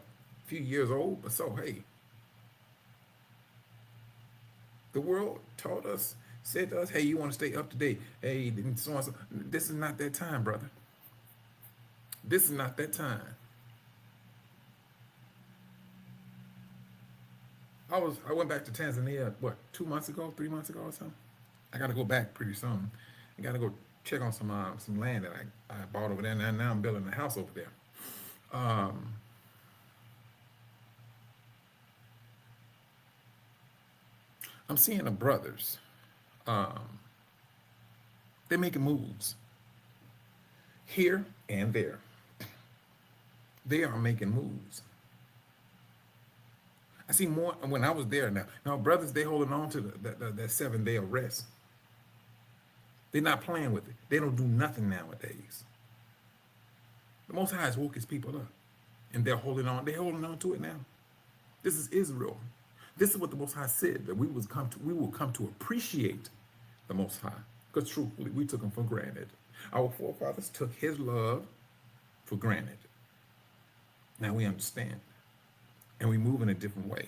few years old, but so, hey. The world taught us, said to us, hey, you want to stay up to date. Hey, and so on. So. This is not that time, brother. This is not that time. I went back to Tanzania, 2 months ago, 3 months ago or something? I got to go back pretty soon. I got to go check on some land that I bought over there, and now I'm building a house over there. I'm seeing the brothers. They're making moves here and there. They are making moves. I see more when I was there now. Now, brothers, they holding on to that 7-day of rest. They're not playing with it. They don't do nothing nowadays. The Most High has woke his people up, and they're holding on. They're holding on to it now. This is Israel. This is what the Most High said, that we will come to appreciate the Most High. Because truthfully, we took him for granted. Our forefathers took his love for granted. Now we understand. And we move in a different way.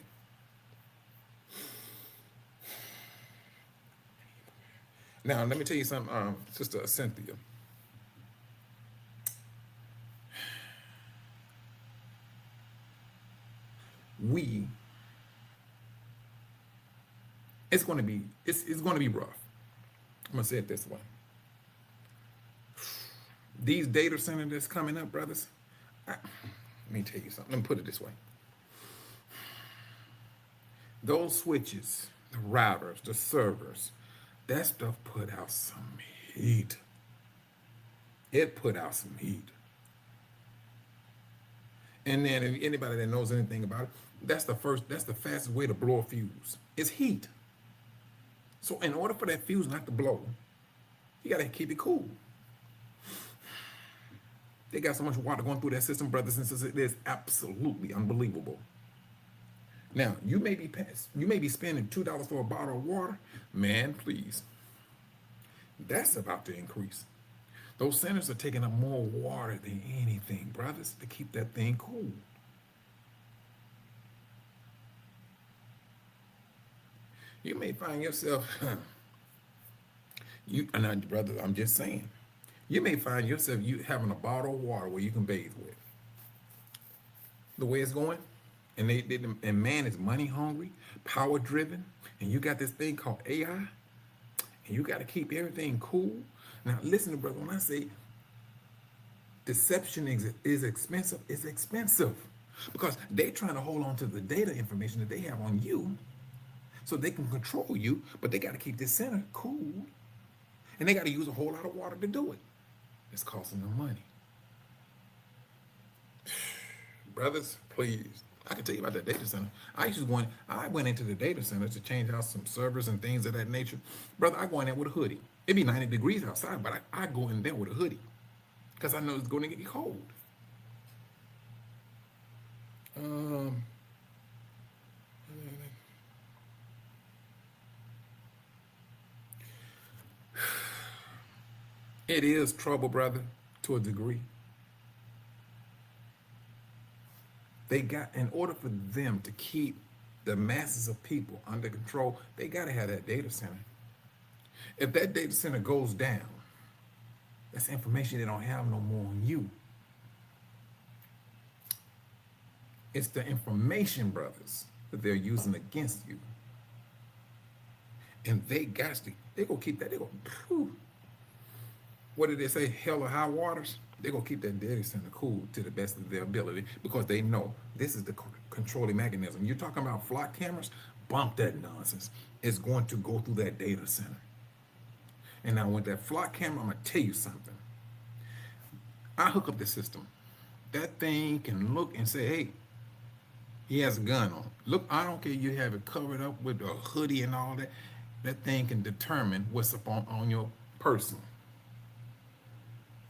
Now, let me tell you something, Sister Cynthia. It's going to be rough. I'm going to say it this way. These data centers that's coming up, brothers, let me tell you something. Let me put it this way. Those switches, the routers, the servers, that stuff put out some heat. It put out some heat. And then if anybody that knows anything about it, that's the fastest way to blow a fuse. It's heat. So in order for that fuse not to blow, you gotta keep it cool. They got so much water going through that system, brothers and sisters, it is absolutely unbelievable. Now, you may be spending $2 for a bottle of water. Man, please. That's about to increase. Those centers are taking up more water than anything, brothers, to keep that thing cool. You may find yourself, brother, I'm just saying, you may find yourself having a bottle of water where you can bathe with. The way it's going, and man is money hungry, power driven, and you got this thing called AI, and you got to keep everything cool. Now, listen, brother, when I say deception is expensive, it's expensive because they're trying to hold on to the data information that they have on you so they can control you, but they got to keep this center cool, and they got to use a whole lot of water to do it. It's costing them money. Brothers, please. I can tell you about that data center. I went into the data center to change out some servers and things of that nature. Brother, I go in there with a hoodie. It'd be 90 degrees outside, but I go in there with a hoodie because I know it's going to get cold. It is trouble, brother, to a degree. In order for them to keep the masses of people under control, they got to have that data center. If that data center goes down, that's information they don't have no more on you. It's the information, brothers, that they're using against you. And they gonna keep that, what did they say, hell or high waters? They're going to keep that data center cool to the best of their ability because they know this is the controlling mechanism. You're talking about flock cameras? Bump that nonsense. It's going to go through that data center. And now with that flock camera, I'm going to tell you something. I hook up the system. That thing can look and say, hey, he has a gun on. Look, I don't care you have it covered up with a hoodie and all that. That thing can determine what's up on your person.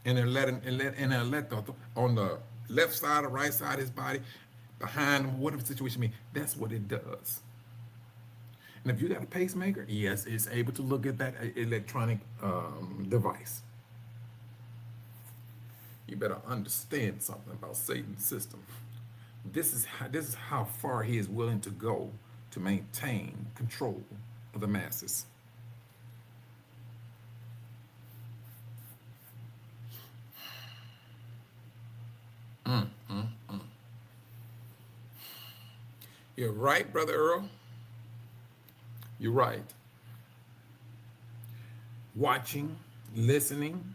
And they'll let on the left side or right side of his body, behind him, whatever the situation means, that's what it does. And if you got a pacemaker, yes, it's able to look at that electronic device. You better understand something about Satan's system. This is how far he is willing to go to maintain control of the masses. You're right, Brother Earl. You're right. Watching, listening,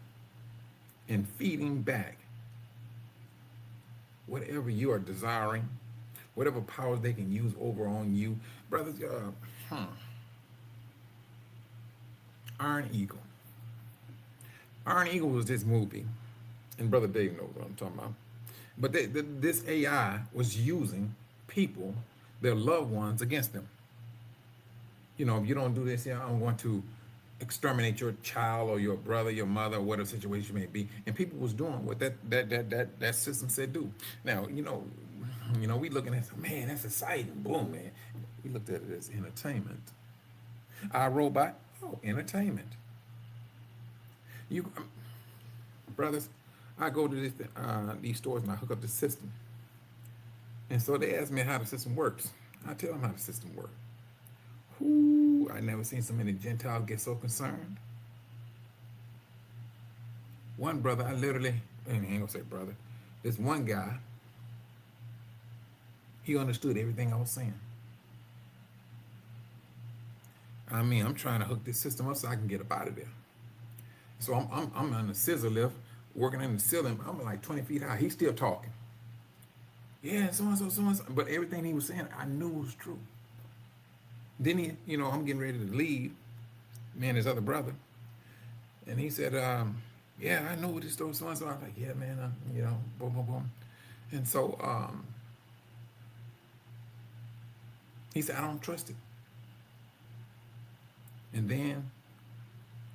and feeding back whatever you are desiring, whatever powers they can use over on you. Brothers, Iron Eagle. Iron Eagle was this movie, and Brother Dave knows what I'm talking about. But this AI was using people, their loved ones, against them. You know, if you don't do this, I'm going to exterminate your child or your brother, your mother, whatever situation may be. And people was doing what that system said do. Now, you know, we looking at, man, that's exciting. Boom, man. We looked at it as entertainment. Our robot, entertainment. You, brothers, I go to these stores and I hook up the system. And so they ask me how the system works. I tell them how the system works. Ooh, I never seen so many Gentiles get so concerned. One brother, I ain't gonna say brother, this one guy, he understood everything I was saying. I mean, I'm trying to hook this system up so I can get up out of there. So I'm on the scissor lift, working in the ceiling. I'm like 20 feet high. He's still talking. Yeah, so-and-so. But everything he was saying, I knew was true. Then I'm getting ready to leave, me and his other brother. And he said, yeah, I know what this story so-and-so. I was like, yeah, man, boom, boom, boom. And so he said, I don't trust it. And then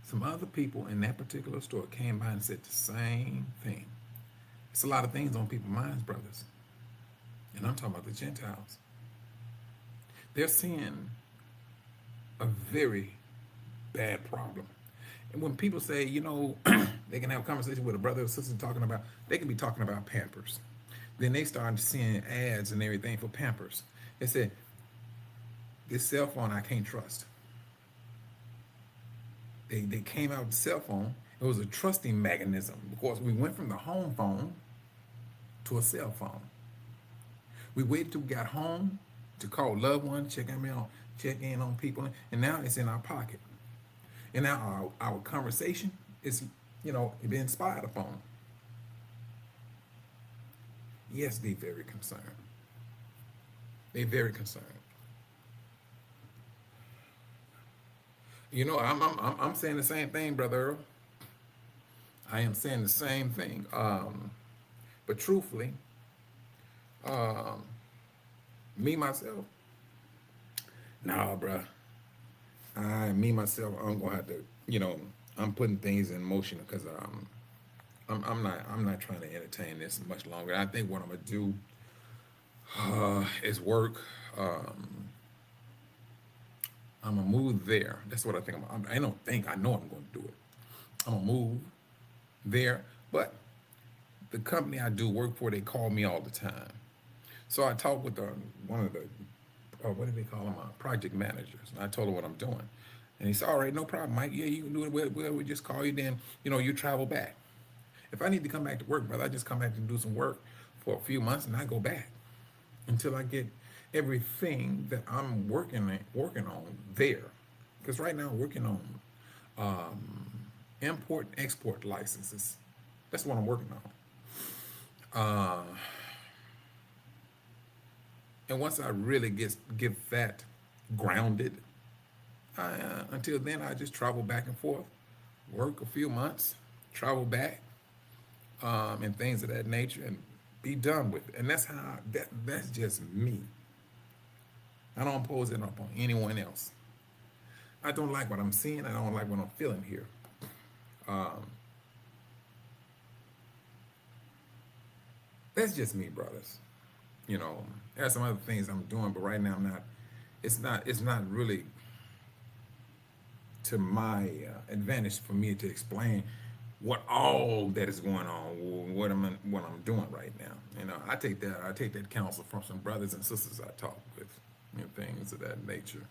some other people in that particular store came by and said the same thing. It's a lot of things on people's minds, brothers. And I'm talking about the Gentiles. They're seeing a very bad problem. And when people say, you know, they can have a conversation with a brother or sister talking about, they can be talking about Pampers. Then they started seeing ads and everything for Pampers. They said, this cell phone I can't trust. They came out with the cell phone. It was a trusting mechanism because we went from the home phone to a cell phone. We waited till we got home to call loved ones, check in on people, and now it's in our pocket. And now our conversation is, you know, being spied upon. Yes, they're very concerned. They're very concerned. You know, I'm saying the same thing, Brother Earl. I am saying the same thing. But truthfully, me myself, nah, bruh. Me myself, I'm gonna have to, you know, I'm putting things in motion because I'm not trying to entertain this much longer. I think what I'm gonna do is work. I'm gonna move there. That's what I think. I don't think, I know I'm gonna do it. I'm gonna move there, but the company I do work for, they call me all the time. So I talked with one of the, what do they call them, project managers. And I told her what I'm doing. And he said, all right, no problem, Mike. Yeah, you can do it. We'll just call you then, you know, you travel back. If I need to come back to work, brother, I just come back to do some work for a few months and I go back until I get everything that I'm working on there. Because right now I'm working on import and export licenses. That's what I'm working on. And once I really get that grounded, until then I just travel back and forth, work a few months, travel back, and things of that nature, and be done with it. And that's how that's just me. I don't impose it upon anyone else. I don't like what I'm seeing. I don't like what I'm feeling here. That's just me, brothers. You know, there's some other things I'm doing, but right now I'm not. It's not really to my advantage for me to explain what all that is going on, what I'm doing right now. You know, I take that counsel from some brothers and sisters I talk with, and things of that nature.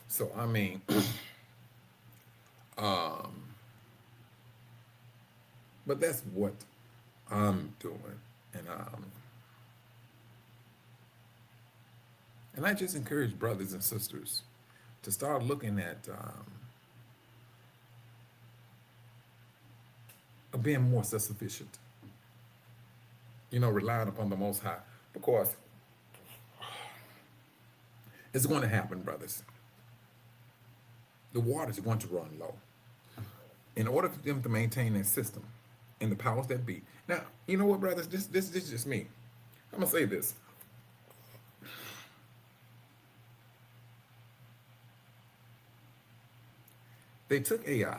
So I mean, but that's what I'm doing, and I just encourage brothers and sisters to start looking at being more self-sufficient. You know, relying upon the Most High, because it's going to happen, brothers. The waters are going to run low. In order for them to maintain their system and the powers that be. Now, you know what, brothers? This is just me. I'm gonna say this. They took AI.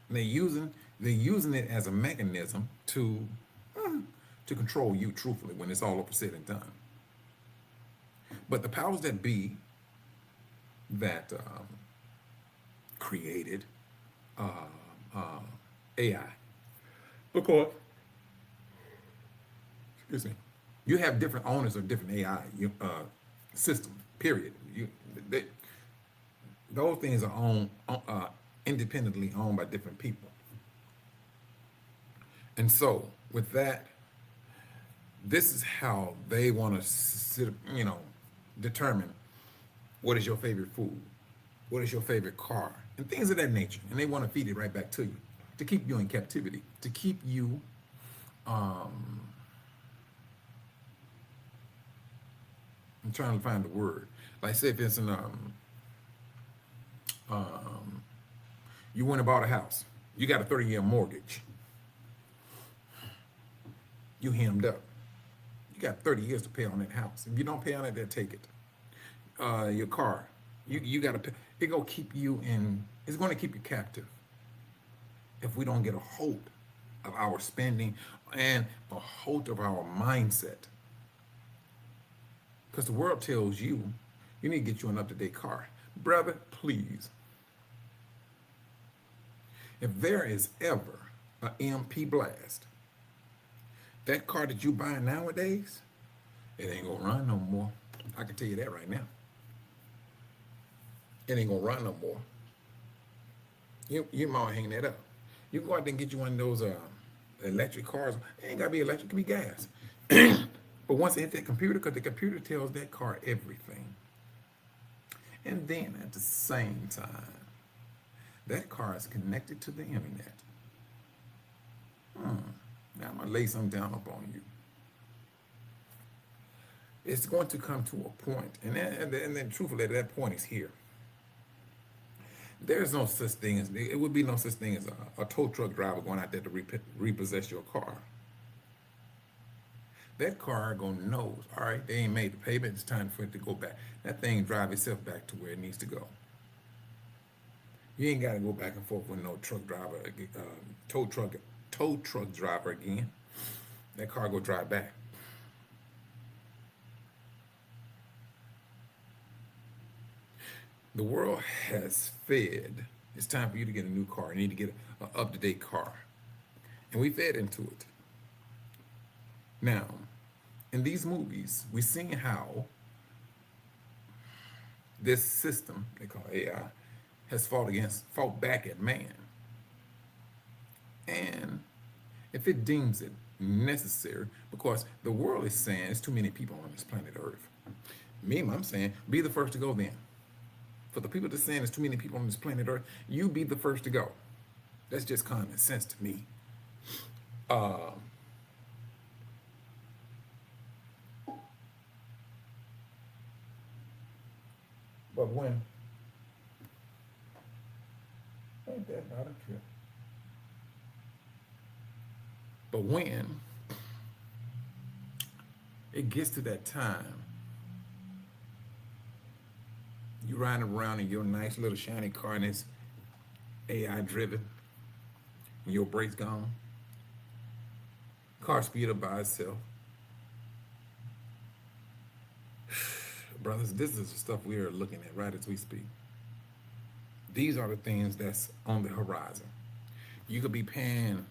And they're using it as a mechanism to control you, truthfully, when it's all over said and done. But the powers that be that created AI, because, excuse me, you have different owners of different AI systems. Period. Those things are owned independently owned by different people. And so, with that, this is how they want to, determine what is your favorite food, what is your favorite car, and things of that nature. And they want to feed it right back to you, to keep you in captivity, to keep you, I'm trying to find the word. Like, say, if it's you went and bought a house, you got a 30-year mortgage. You hemmed up. You got 30 years to pay on that house. If you don't pay on it, they'll take it. Your car, you got to pay. It's going to keep you in, it's going to keep you captive if we don't get a hold of our spending and a hold of our mindset. Because the world tells you, you need to get you an up-to-date car. Brother, please. If there is ever an MP blast, that car that you buy nowadays, it ain't gonna run no more. I can tell you that right now. It ain't gonna run no more. You might hang that up. You go out there and get you one of those electric cars. It ain't gotta be electric, it can be gas. But once it hit that computer, because the computer tells that car everything. And then at the same time, that car is connected to the internet. Now I'm gonna lay something down up on you. It's going to come to a point, and then truthfully, that point is here. There's no such thing as, it would be no such thing as a tow truck driver going out there to repossess your car. That car gonna know, all right, they ain't made the payment, it's time for it to go back. That thing drive itself back to where it needs to go. You ain't gotta go back and forth with no truck driver, tow truck driver again. That car go drive back. The world has fed, it's time for you to get a new car. You need to get an up-to-date car. And we fed into it. Now, in these movies, we're seeing how this system, they call AI, has fought back at man. And if it deems it necessary, because the world is saying there's too many people on this planet Earth. I'm saying, be the first to go then. For the people that's saying there's too many people on this planet Earth, you be the first to go. That's just common sense to me. But when, ain't that not a trip? But when it gets to that time, you riding around in your nice little shiny car and it's AI driven, and your brakes gone, car speed up by itself. Brothers, this is the stuff we are looking at right as we speak. These are the things that's on the horizon. You could be paying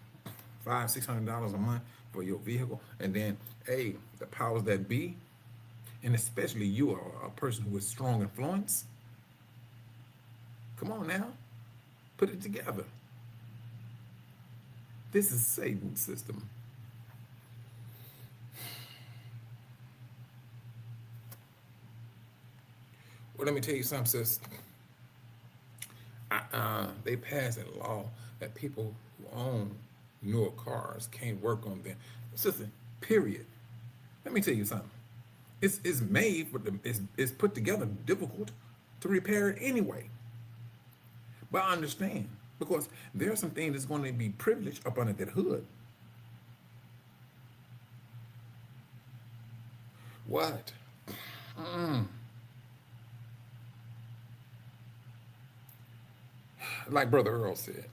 $500-$600 a month for your vehicle, and then, hey, the powers that be, and especially you are a person with strong influence. Come on now, put it together. This is Satan's system. Well, let me tell you something, sis. They passed a law that people who own newer cars can't work on them. Sister, period. Let me tell you something. It's made for them. It's put together difficult to repair it anyway. But I understand, because there are some things that's going to be privileged up under that hood. What? Like Brother Earl said,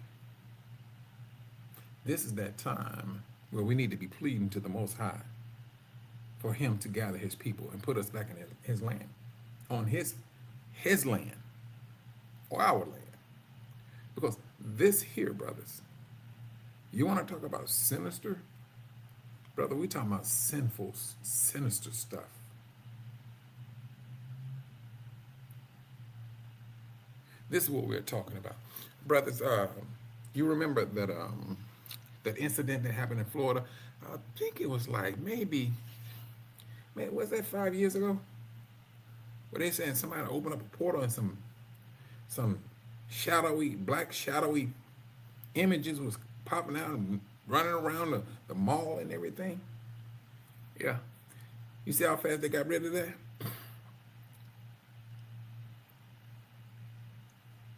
this is that time where we need to be pleading to the Most High for him to gather his people and put us back in his land, on his land, or our land. Because this here, brothers, you want to talk about sinister? Brother, we talking about sinful, sinister stuff. This is what we're talking about. Brothers, you remember that that incident that happened in Florida? I think it was like maybe, man, was that 5 years ago? Where they saying somebody opened up a portal and some shadowy, black shadowy images was popping out and running around the mall and everything. Yeah. You see how fast they got rid of that?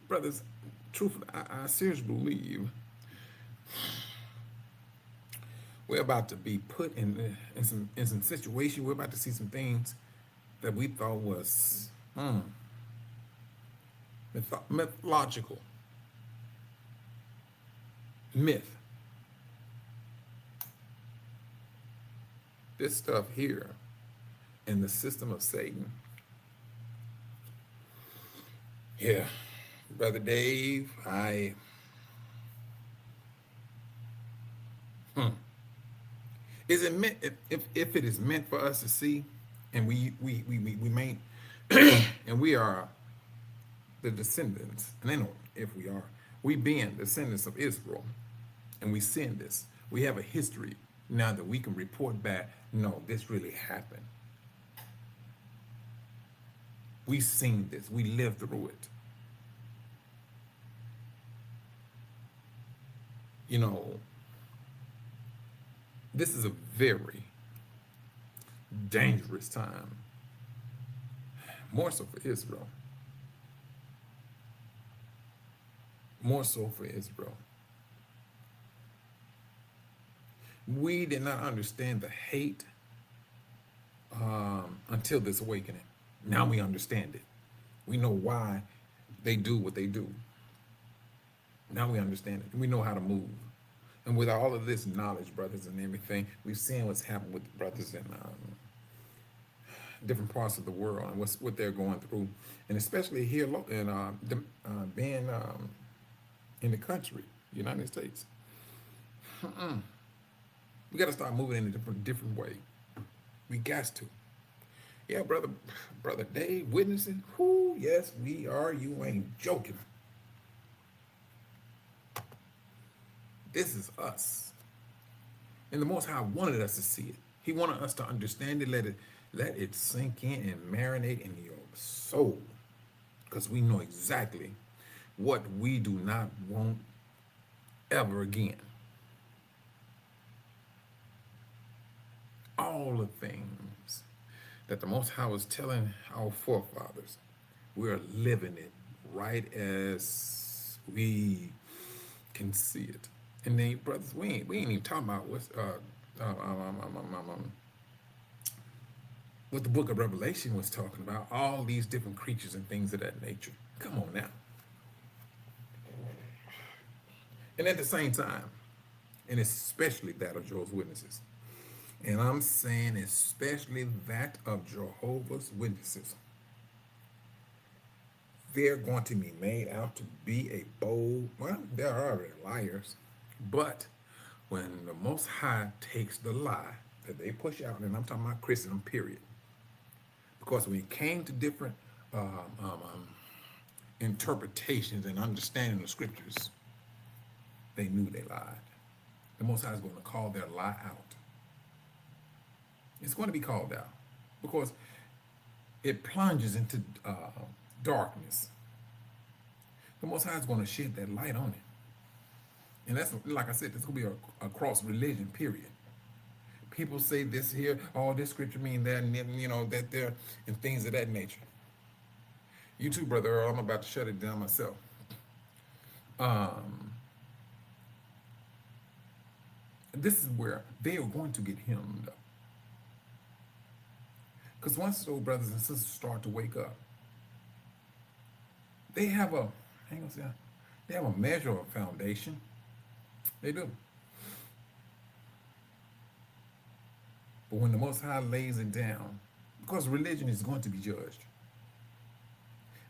Brothers, truthfully, I seriously believe We're about to be put in some situation. We're about to see some things that we thought was mythological, myth. This stuff here in the system of Satan. Yeah, Brother Dave, is it meant, if it is meant for us to see, and we may, and we are the descendants, and they know if we are, we being descendants of Israel, and we seen this, we have a history now that we can report back, no, this really happened. We seen this, we lived through it. You know, this is a very dangerous time, more so for Israel. More so for Israel. We did not understand the hate until this awakening. Now we understand it. We know why they do what they do. Now we understand it. We know how to move. And with all of this knowledge, brothers, and everything, we've seen what's happened with brothers in different parts of the world and what they're going through, and especially here in being in the country, United States. We got to start moving in a different way. We got to. Yeah, brother Dave, witnessing. Whoo, yes, we are. You ain't joking. This is us. And the Most High wanted us to see it. He wanted us to understand it, let it sink in and marinate in your soul. Because we know exactly what we do not want ever again. All the things that the Most High was telling our forefathers, we're living it right as we can see it. And then, brothers, we ain't even talking about what the book of Revelation was talking about, all these different creatures and things of that nature. Come on now. And at the same time, and especially that of Jehovah's Witnesses, and I'm saying especially that of Jehovah's Witnesses, they're going to be made out to be a bold, well, they're already liars, but when the Most High takes the lie that they push out, and I'm talking about Christendom, period, because when it came to different interpretations and understanding of scriptures, they knew they lied. The Most High is going to call their lie out. It's going to be called out because it plunges into darkness. The Most High is going to shed that light on it. And that's, like I said, it's going to be across religion, period. People say this here, all this scripture mean that, and you know, that there, and things of that nature. You too, Brother Earl, I'm about to shut it down myself. This is where they are going to get hemmed up. Because once those brothers and sisters start to wake up, they have a, they have a measure of a foundation. They do. But when the Most High lays it down, because religion is going to be judged.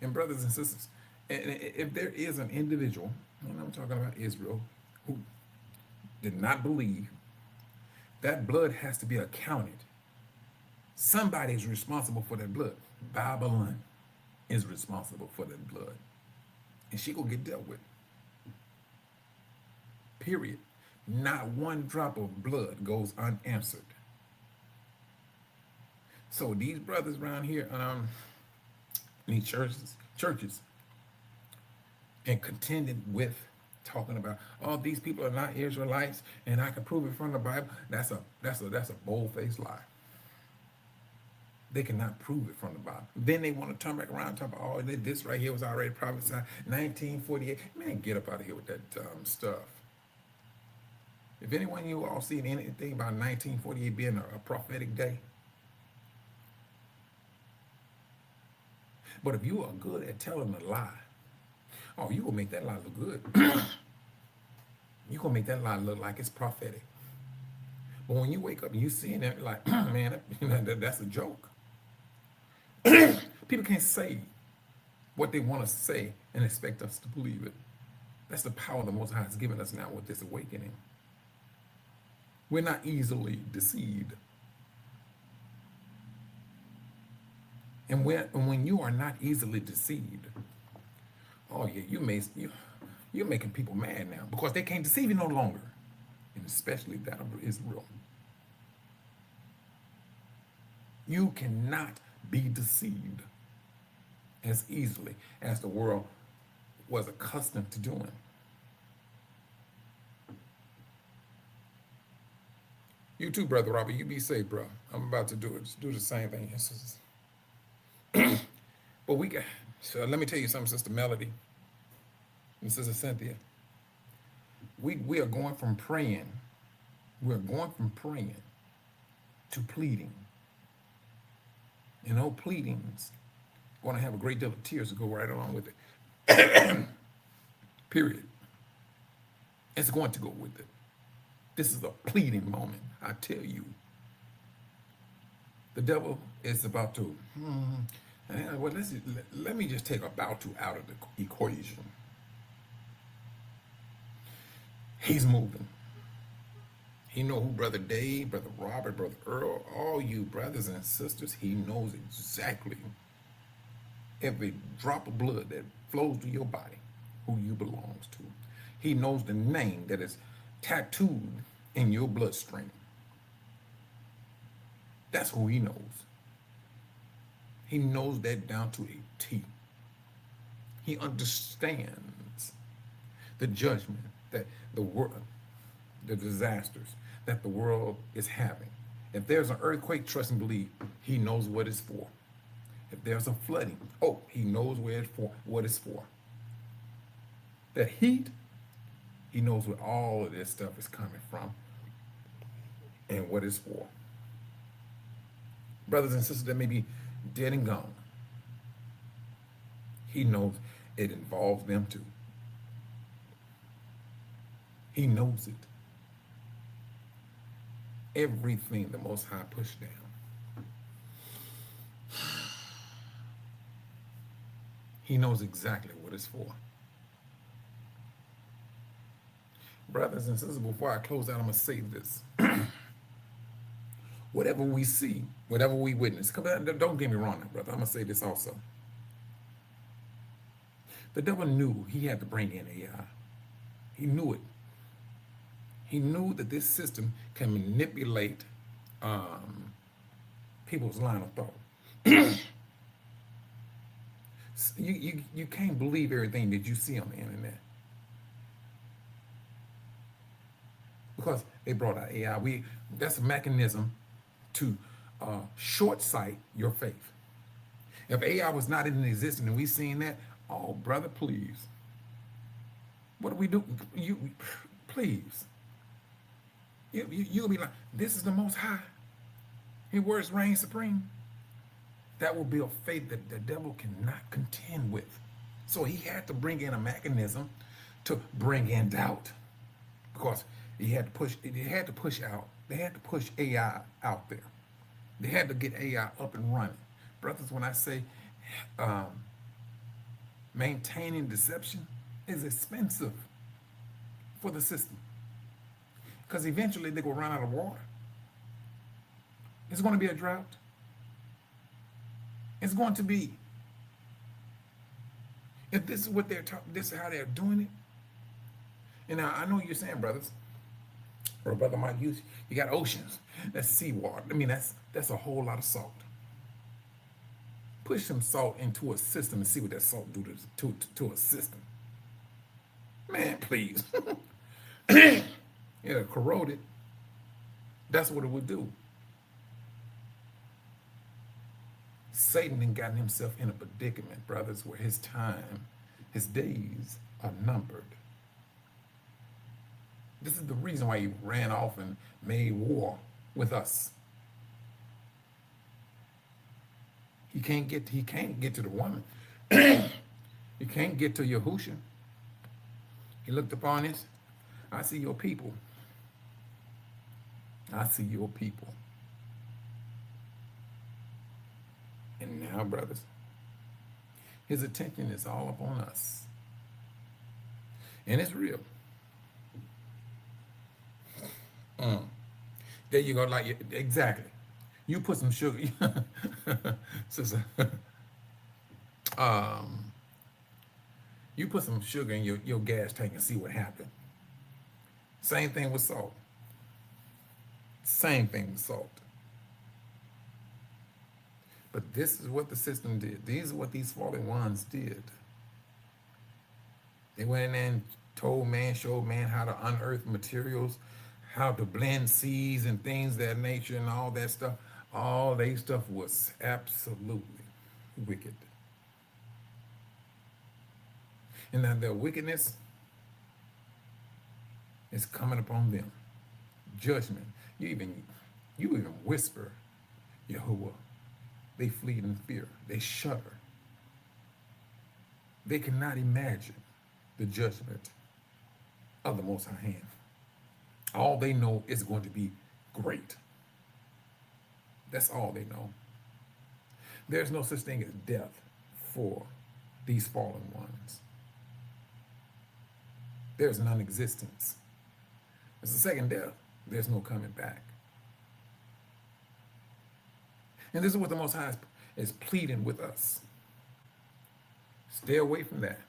And brothers and sisters, and if there is an individual, and I'm talking about Israel, who did not believe, that blood has to be accounted. Somebody is responsible for that blood. Babylon is responsible for that blood. And she gonna get dealt with. Period. Not one drop of blood goes unanswered. So these brothers around here, in these churches, and contended with talking about, oh, these people are not Israelites, and I can prove it from the Bible. That's a bold-faced lie. They cannot prove it from the Bible. Then they want to turn back around and talk about, oh, this right here was already prophesied 1948. Man, get up out of here with that stuff. If anyone of you all seen anything about 1948 being a prophetic day, but if you are good at telling a lie, oh, you gonna make that lie look good. You gonna make that lie look like it's prophetic. But when you wake up and you seeing it, like, man, that's a joke. People can't say what they want to say and expect us to believe it. That's the power the Most High has given us now with this awakening. We're not easily deceived. And when you are not easily deceived, oh yeah, you're making people mad now because they can't deceive you no longer, and especially that of Israel. You cannot be deceived as easily as the world was accustomed to doing. You too, Brother Robert. You be safe, bro. I'm about to do it. Just do the same thing. But we got, so let me tell you something, Sister Melody and Sister Cynthia. We are going from praying. We're going from praying to pleading. And those pleadings going to have a great deal of tears to go right along with it. Period. It's going to go with it. This is a pleading moment, I tell you. The devil is about to, well, let me just take about to out of the equation. He's moving. He know who Brother Dave, Brother Robert, Brother Earl, all you brothers and sisters, he knows exactly every drop of blood that flows through your body, who you belongs to. He knows the name that is tattooed in your bloodstream. That's who he knows. He knows that down to a T. He understands the judgment that the world, the disasters that the world is having. If there's an earthquake, trust and believe, he knows what it's for. If there's a flooding, oh, he knows what it's for. That heat, he knows where all of this stuff is coming from and what it's for. Brothers and sisters that may be dead and gone, he knows it involves them too. He knows it. Everything the Most High pushed down. He knows exactly what it's for. Brothers and sisters, before I close out, I'm going to say this. Whatever we see, whatever we witness, don't get me wrong, brother. I'm going to say this also. The devil knew he had to bring in AI. He knew it. He knew that this system can manipulate people's line of thought. You can't believe everything that you see on the internet. Because they brought out AI. That's a mechanism to short-sight your faith. If AI was not in existence and we seen that, oh, brother, please. What do we do? Please. You'll be like, this is the Most High. His words reign supreme. That will be a faith that the devil cannot contend with. So he had to bring in a mechanism to bring in doubt. Because they had to push AI out there. They had to get AI up and running. Brothers, when I say maintaining deception is expensive for the system. Because eventually they're going to run out of water. It's going to be a drought. It's going to be. If this is what they're talking, this is how they're doing it. And now I know you're saying, brothers, or Brother Mike, you got oceans. That's seawater. I mean, that's a whole lot of salt. Push some salt into a system and see what that salt do to a system. Man, please. It'll corrode it. That's what it would do. Satan done gotten himself in a predicament, brothers, where his time, his days are numbered. This is the reason why he ran off and made war with us. He can't get to the woman. He can't get to Yahusha. He looked upon us. I see your people. I see your people. And now, brothers, his attention is all upon us. And it's real. There you go, like, exactly. You put some sugar, sister. You put some sugar in your gas tank and see what happened. Same thing with salt. Same thing with salt. But this is what the system did. These are what these fallen ones did. They went in there and told man, showed man how to unearth materials, how to blend seeds and things of that nature and all that stuff. All that stuff was absolutely wicked. And now their wickedness is coming upon them. Judgment. You even whisper, Yahuwah. They flee in fear. They shudder. They cannot imagine the judgment of the Most High Hand. All they know is going to be great. That's all they know. There's no such thing as death for these fallen ones. There's non-existence. It's the second death. There's no coming back. And this is what the Most High is pleading with us. Stay away from that.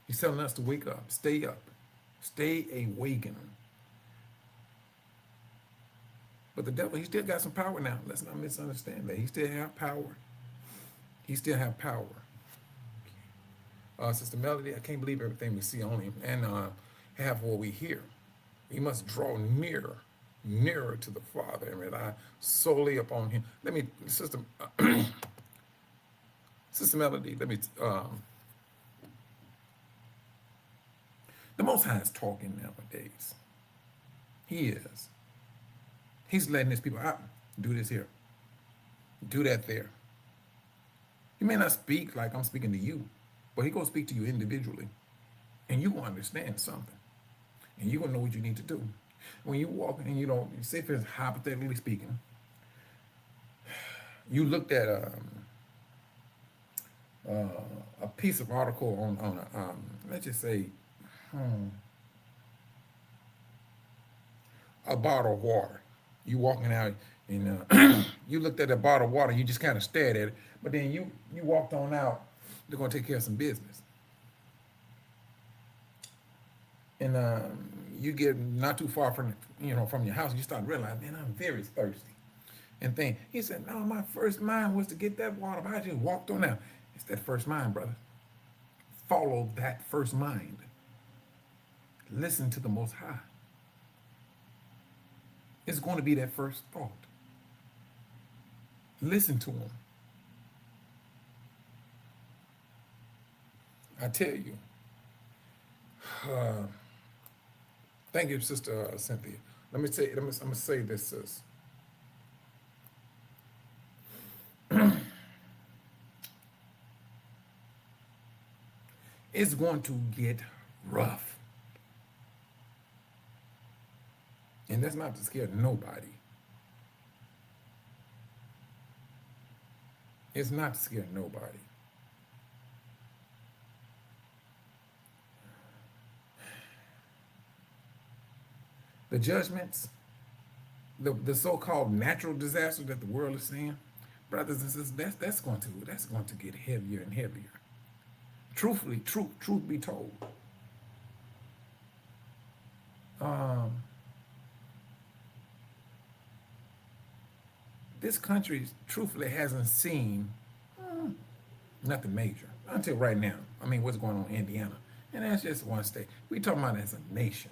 He's telling us to wake up, stay awakened. But the devil, he still got some power now. Let's not misunderstand that. He still have power. He still have power. Sister Melody, I can't believe everything we see on him and have what we hear. We must draw nearer to the Father and rely solely upon him. Let me, Sister Melody, let me, the Most High is talking nowadays. He is. He's letting his people out. Do this here. Do that there. He may not speak like I'm speaking to you, but he gonna speak to you individually. And you gonna understand something. And you gonna know what you need to do. When you walk and you don't, say for instance, hypothetically speaking, you looked at a piece of article on let's just say, a bottle of water. You walking out and you looked at a bottle of water, you just kind of stared at it, but then you walked on out, they're gonna take care of some business. And you get not too far from your house, you start realizing, man, I'm very thirsty. And think, he said, no, my first mind was to get that water, but I just walked on out. It's that first mind, brother. Follow that first mind. Listen to the Most High. It's going to be that first thought. Listen to him. I tell you. Thank you, Sister Cynthia. I'm gonna say this, sis. It's going to get rough. And that's not to scare nobody. It's not to scare nobody. The judgments, the so-called natural disaster that the world is seeing, brothers and sisters, that's going to get heavier and heavier. Truthfully, truth be told. This country truthfully hasn't seen nothing major until right now. I mean, what's going on in Indiana? And that's just one state. We talking about as a nation.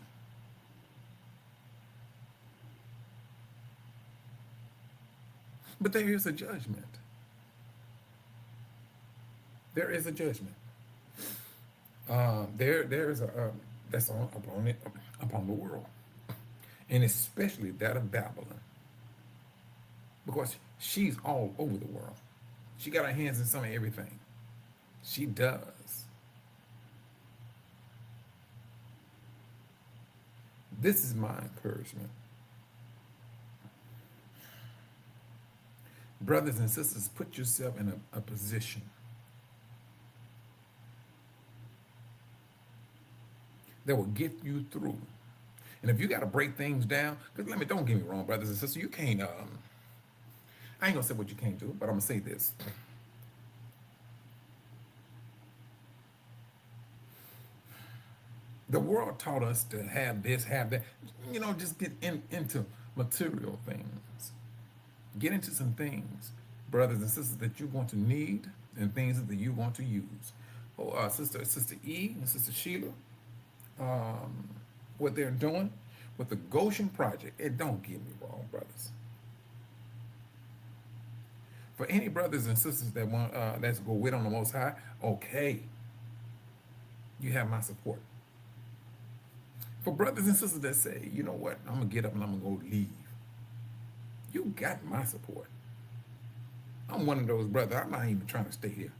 But there is a judgment. There is a judgment. There is that's upon the world, and especially that of Babylon, because she's all over the world. She got her hands in some of everything. She does. This is my encouragement. Brothers and sisters, put yourself in a position that will get you through. And if you got to break things down, because don't get me wrong, brothers and sisters, you can't, I ain't gonna say what you can't do, but I'm gonna say this. The world taught us to have this, have that, just get into material things. Get into some things, brothers and sisters, that you're going to need and things that you want to use. Sister E and Sister Sheila, what they're doing with the Goshen Project, it don't get me wrong, brothers. For any brothers and sisters that want that's go with on the Most High, okay, you have my support. For brothers and sisters that say, you know what, I'm gonna get up and I'm gonna go leave, you got my support. I'm one of those brothers. I'm not even trying to stay here.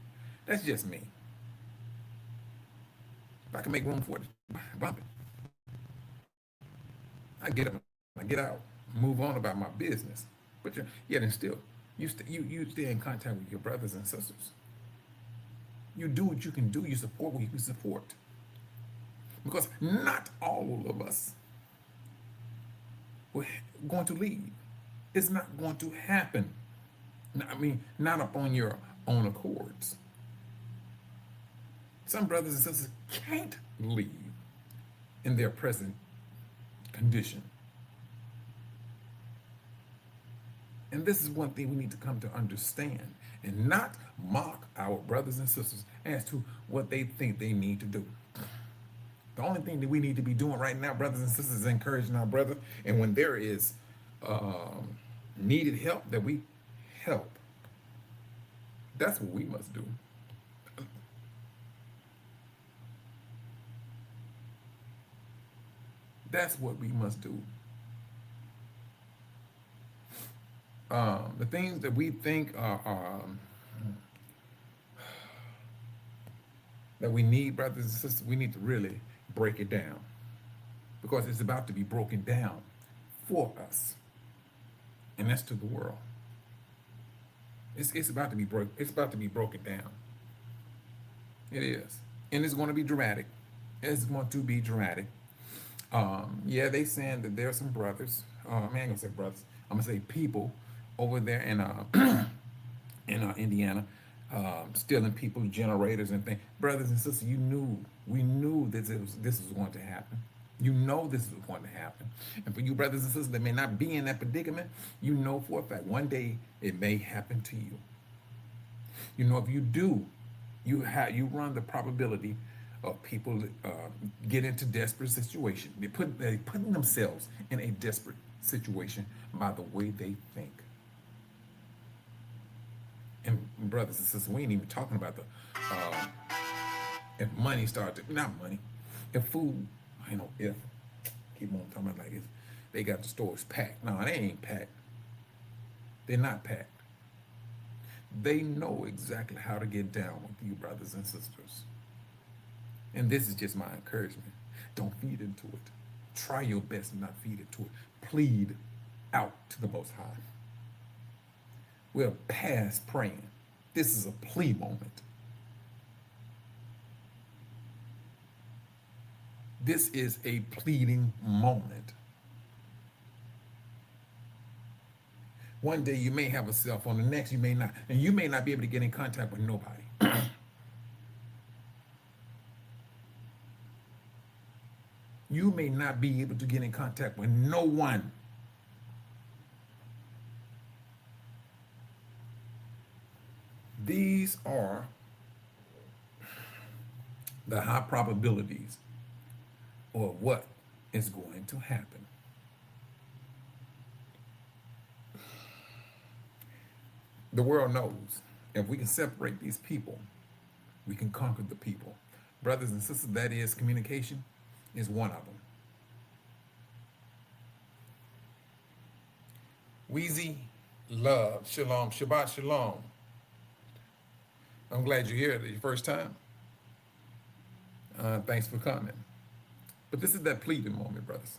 That's just me. If I can make room for it, bump it. I get up, I get out, move on about my business. But yet and still, you stay in contact with your brothers and sisters. You do what you can do. You support what you can support. Because not all of us are going to leave. It's not going to happen. Not upon your own accords. Some brothers and sisters can't leave in their present condition. And this is one thing we need to come to understand and not mock our brothers and sisters as to what they think they need to do. The only thing that we need to be doing right now, brothers and sisters, is encouraging our brother. And when there is needed help, that we help. That's what we must do. That's what we must do. The things that we think are that we need, brothers and sisters, we need to really break it down, because it's about to be broken down for us, and that's to the world. It's about to be broken down. It is, and it's going to be dramatic. It's going to be dramatic. Yeah, they saying that there are some brothers. I ain't gonna say brothers. I'm gonna say people over there in Indiana, stealing people generators and things. Brothers and sisters, we knew that this was going to happen. You know this was going to happen. And for you brothers and sisters that may not be in that predicament, you know for a fact one day it may happen to you. You know, if you do, you run the probability of people get into desperate situation. They're putting themselves in a desperate situation by the way they think. And brothers and sisters, we ain't even talking about if money started, not money, if food, keep on talking about like this, they got the stores packed. No, they ain't packed. They're not packed. They know exactly how to get down with you, brothers and sisters. And this is just my encouragement. Don't feed into it. Try your best to not feed into it. Plead out to the Most High. We're past praying. This is a plea moment. This is a pleading moment. One day you may have a cell phone, the next you may not. And you may not be able to get in contact with nobody. You may not be able to get in contact with no one. These are the high probabilities of what is going to happen. The world knows if we can separate these people, we can conquer the people. Brothers and sisters, that is communication. is one of them. Wheezy Love, Shalom, Shabbat Shalom. I'm glad you're here. Your first time. Thanks for coming. But this is that pleading moment, brothers.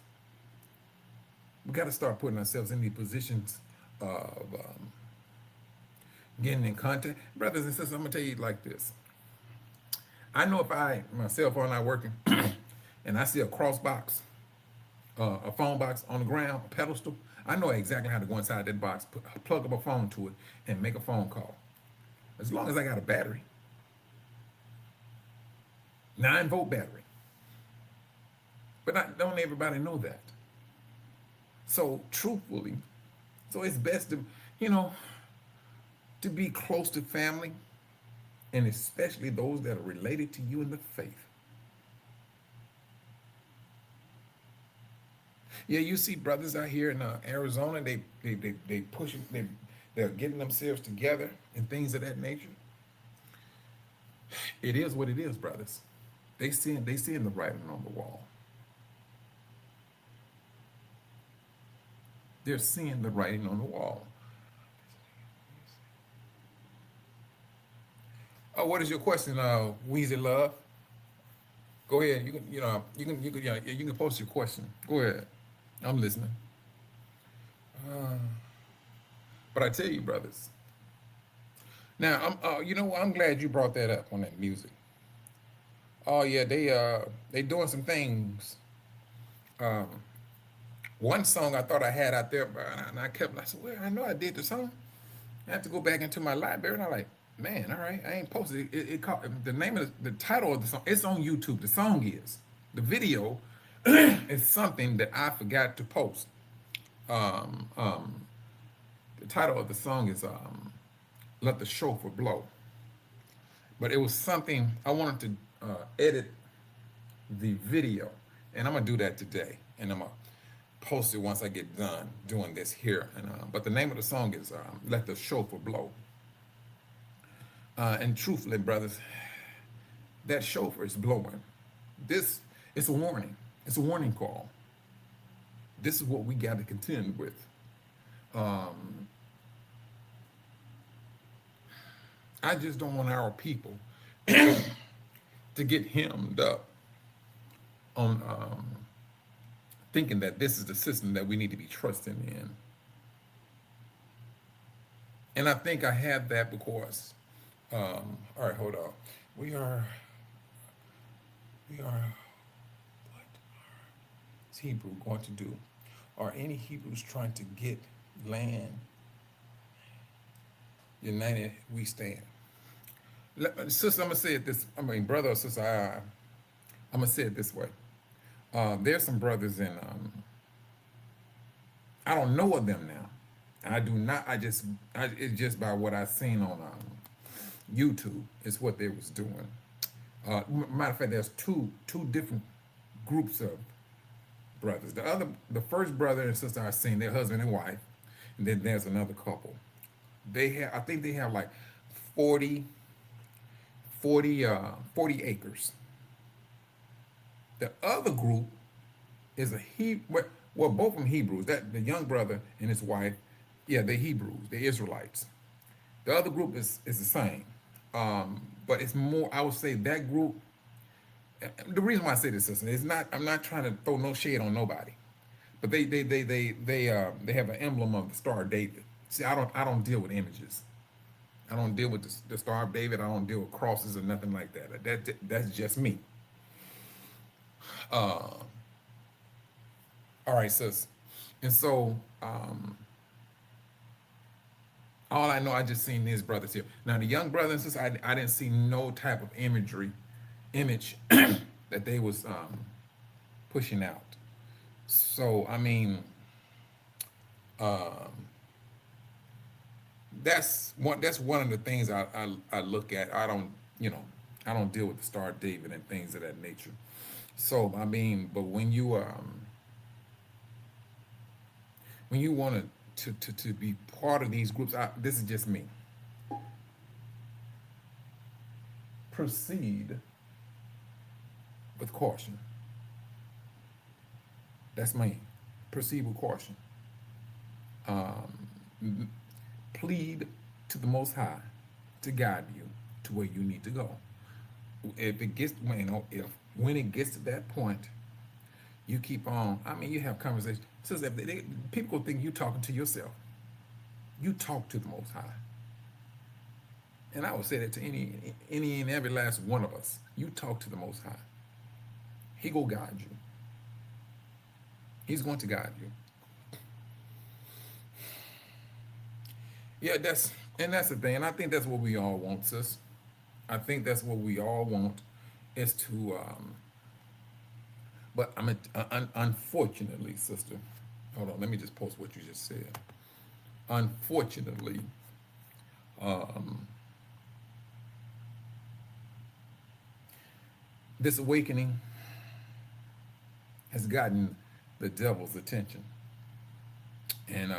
We got to start putting ourselves in these positions of getting in contact. Brothers and sisters, I'm going to tell you like this. I know if my cell phone not working, and I see a cross box, a phone box on the ground, a pedestal, I know exactly how to go inside that box, plug up a phone to it, and make a phone call. As long as I got a battery. 9-volt battery. But don't everybody know that? So truthfully, so it's best to, to be close to family, and especially those that are related to you in the faith. Yeah, you see brothers out here in Arizona, they pushing, they're getting themselves together and things of that nature. It is what it is, brothers. They seeing the writing on the wall. They're seeing the writing on the wall. Oh, what is your question, Weezy Love? Go ahead. You can post your question. Go ahead. I'm listening. But I tell you, brothers. Now, I'm glad you brought that up on that music. Oh yeah, they doing some things. One song I thought I had out there, and I said, well, I know I did the song. I have to go back into my library, and I'm like, man, all right, I ain't posted it. The name of the title of the song, it's on YouTube. The song is. The video is something that I forgot to post. The title of the song is Let the Chauffeur Blow. But it was something I wanted to edit the video, and I'm gonna do that today, and I'm gonna post it once I get done doing this here. And but the name of the song is Let the Chauffeur Blow. And truthfully, brothers, that chauffeur is blowing. It's a warning. It's a warning call. This is what we got to contend with. I just don't want our people to get hemmed up on thinking that this is the system that we need to be trusting in. And I think I have that because, all right, hold on. We are, what is Hebrew going to do? Are any Hebrews trying to get land? United we stand. Sister, I'm gonna say it brother or sister, I'm gonna say it this way. There's some brothers in, I don't know of them now. I do not, it's just by what I've seen on YouTube is what they was doing. Matter of fact, there's two different groups of brothers. The first brother and sister I seen, their husband and wife, and then there's another couple. I think they have like 40 acres. The other group is both of them Hebrews. That the young brother and his wife, yeah, they're Hebrews, they're Israelites. The other group is the same, but it's more. I would say that group. The reason why I say this, sister, is not. I'm not trying to throw no shade on nobody, but they have an emblem of the Star of David. See, I don't deal with images. I don't deal with the Star of David. I don't deal with crosses or nothing like that. That's just me. All right, sis. And so, all I know, I just seen these brothers here. Now, the young brothers and sisters, I didn't see no type of image that they was pushing out. So, I mean, that's one of the things I look at. I don't deal with the Star of David and things of that nature. So, I mean, but when you want to be part of these groups, this is just me. Proceed with caution. That's me. Proceed with caution. Plead to the Most High to guide you to where you need to go. If it gets, when it gets to that point, you keep on. I mean, you have conversations. So people think you talking to yourself. You talk to the Most High. And I would say that to any and every last one of us. You talk to the Most High. He will guide you. He's going to guide you. Yeah, that's the thing. And I think that's what we all want, sis. I think that's what we all want is to, but unfortunately, sister, hold on, let me just post what you just said. Unfortunately, this awakening has gotten the devil's attention. And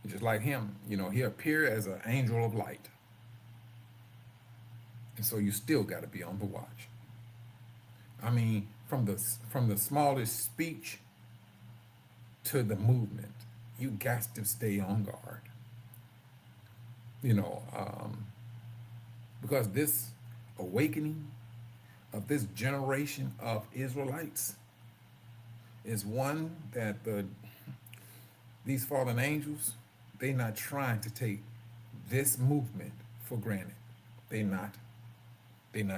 just like him, he appeared as an angel of light. And so you still got to be on the watch. I mean, from the smallest speech to the movement, you got to stay on guard. Because this awakening of this generation of Israelites is one that these fallen angels, they're not trying to take this movement for granted. They're not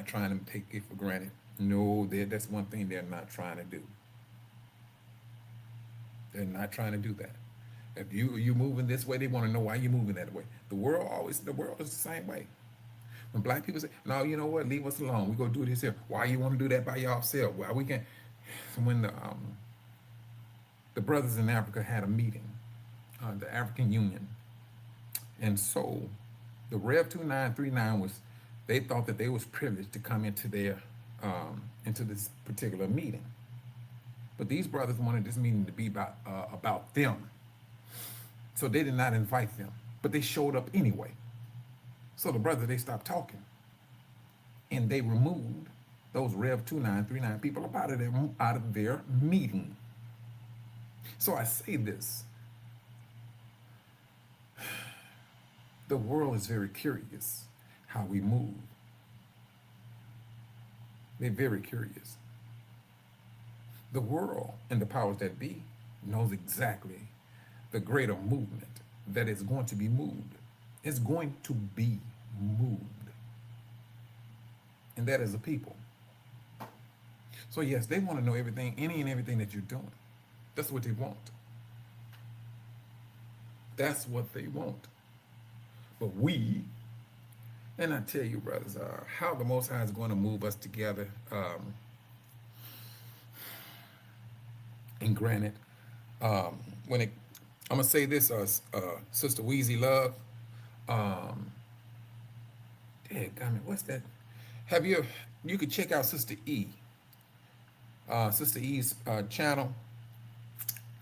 trying to take it for granted. No, that's one thing they're not trying to do. They're not trying to do that. If you moving this way, they want to know why you moving that way. The world is the same way. When black people say, no, you know what, leave us alone. We go do this here. Why you want to do that by yourself? Why we can't? When the brothers in Africa had a meeting, the African Union, and so the Rev 2939 they thought that they was privileged to come into this particular meeting. But these brothers wanted this meeting to be about them. So they did not invite them, but they showed up anyway. So the brothers, they stopped talking. And they removed those Rev 2939 people up out of their meeting. So I say this. The world is very curious how we move. They're very curious. The world and the powers that be knows exactly the greater movement that is going to be moved. It's going to be moved. And that is the people. So yes, they want to know everything, any and everything that you're doing. That's what they want. That's what they want. But and I tell you, brothers, how the Most High is going to move us together. And granted, I'm gonna say this, Sister Wheezy Love. What's that? You could check out Sister E. Sister E's channel,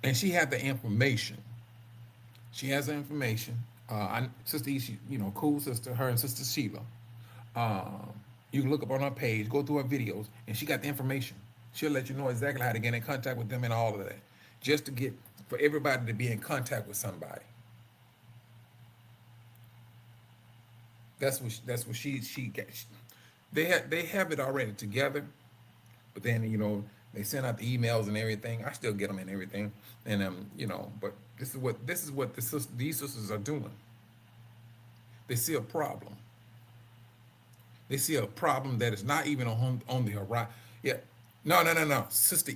and she had the information. She has the information. Sister E, she, cool sister, her and Sister Sheila. You can look up on her page, go through her videos, and she got the information. She'll let you know exactly how to get in contact with them and all of that. Just for everybody to be in contact with somebody. That's what she gets. They have it already together, but then they send out the emails and everything. I still get them and everything, and but this is what these sisters are doing. They see a problem. They see a problem that is not even on the horizon. Yeah. No. Sister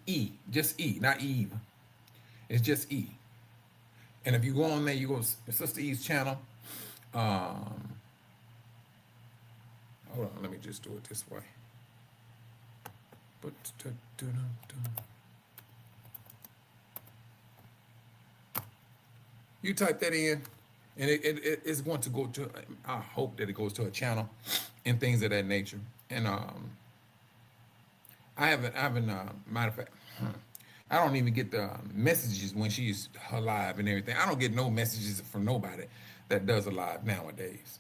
E, just E, not Eve. It's just E. And if you go on there, you go to Sister E's channel. Hold on, let me just do it this way. You type that in, and it's going to go to. I hope that it goes to a channel, and things of that nature. And I haven't. Matter of fact, I don't even get the messages when she's live and everything. I don't get no messages from nobody that does a live nowadays.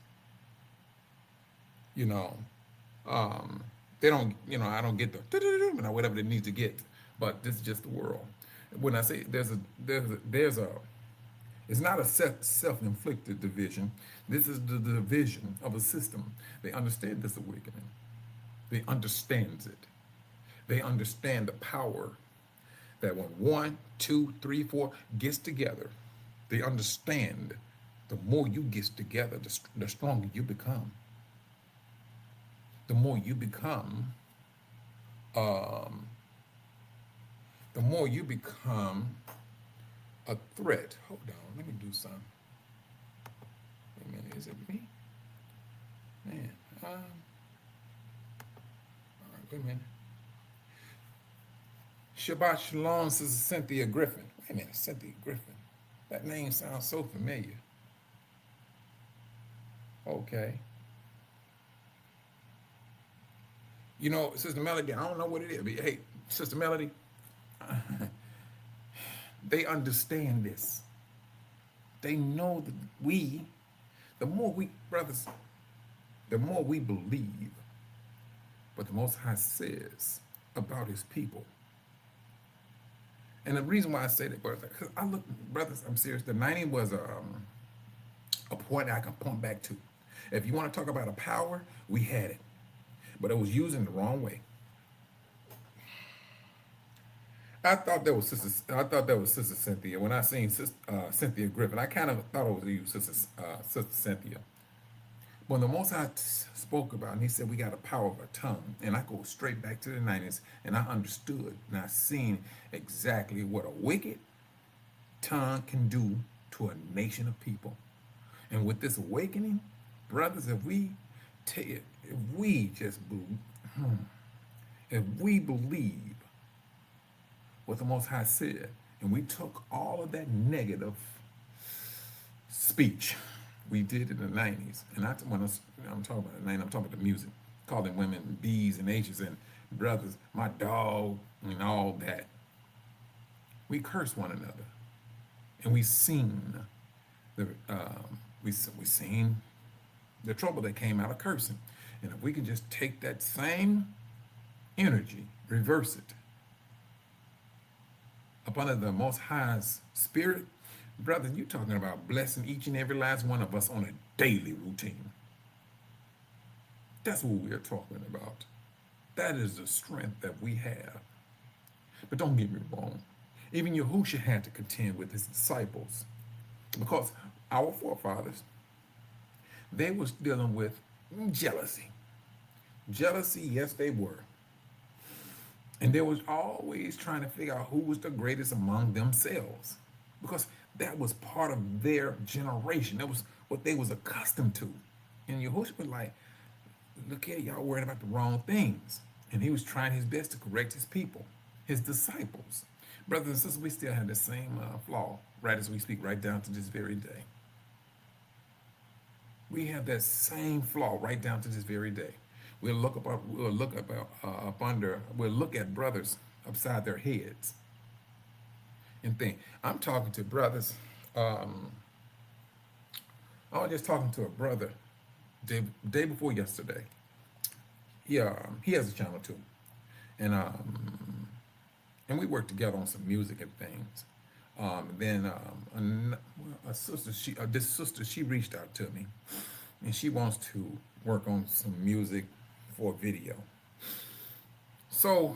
They don't. I don't get the whatever they need to get. but this is just the world. When I say there's a it's not a self-inflicted division. This is the division of a system. They understand this awakening. They understand it. They understand the power that when 1, 2, 3, 4 gets together, they understand the more you get together, the stronger you become. The more you become, the more you become a threat. Hold on, let me do something. Wait a minute, is it me? Man, all right, wait a minute. Shabbat Shalom, Sister Cynthia Griffin. Wait a minute, Cynthia Griffin. That name sounds so familiar. Okay. You know, Sister Melody, I don't know what it is, but hey, Sister Melody, they understand this. They know that the more we, brothers, the more we believe what the Most High says about his people. And the reason why I say that, brothers, because I look, brothers, I'm serious, the 90s was a point I can point back to. If you want to talk about a power, we had it, but it was used in the wrong way. I thought that was Sister Cynthia. When I seen Cynthia Griffin, I kind of thought it was you, Sister Cynthia. When the Most High spoke about it, and he said we got a power of a tongue, and I go straight back to the 90s, and I understood, and I seen exactly what a wicked tongue can do to a nation of people. And with this awakening, brothers, if we believe what the Most High said, and we took all of that negative speech we did in the 90s, and when I'm talking about the 90s, I'm talking about the music, calling women B's and H's and brothers, my dog, and all that. We curse one another, and we seen the trouble that came out of cursing. And if we can just take that same energy, reverse it up under the Most High's spirit, brother, you're talking about blessing each and every last one of us on a daily routine. That's what we're talking about. That is the strength that we have. But don't get me wrong. Even Yahushua had to contend with his disciples, because our forefathers, they was dealing with jealousy. Jealousy, yes, they were. And they was always trying to figure out who was the greatest among themselves, because that was part of their generation. That was what they was accustomed to. And Yahushua was like, look here, y'all worried about the wrong things. And he was trying his best to correct his people, his disciples. Brothers and sisters, we still have the same flaw, right as we speak, right down to this very day. We have that same flaw right down to this very day. We'll look at brothers upside their heads and think. I'm talking to brothers. I was just talking to a brother day before yesterday. He has a channel too, and we work together on some music and things. This sister, she reached out to me, and she wants to work on some music for a video. So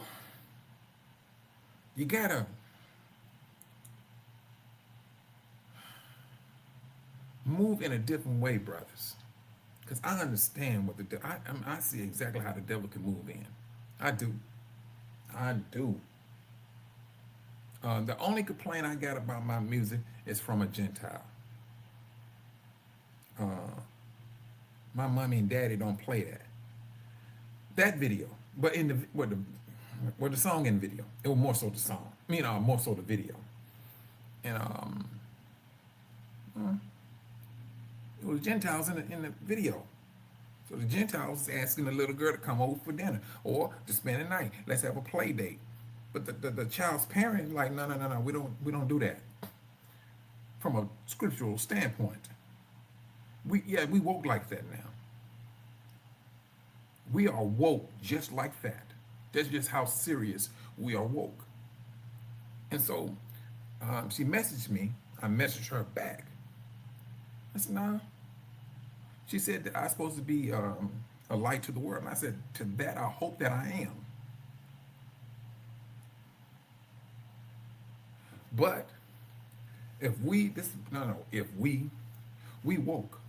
you gotta move in a different way, brothers, because I understand what I see exactly how the devil can move in. I do. The only complaint I got about my music is from a Gentile. My mommy and daddy don't play that video, but in the song in the video, it was more so the song. More so the video, and it was Gentiles in the video. So the Gentiles was asking the little girl to come over for dinner or to spend the night. Let's have a play date. But the child's parent like, no, we don't do that. From a scriptural standpoint, we woke like that now. We are woke just like that. That's just how serious we are woke. And so she messaged me. I messaged her back. I said, nah. She said that I'm supposed to be a light to the world. And I said, to that, I hope that I am. But if we woke,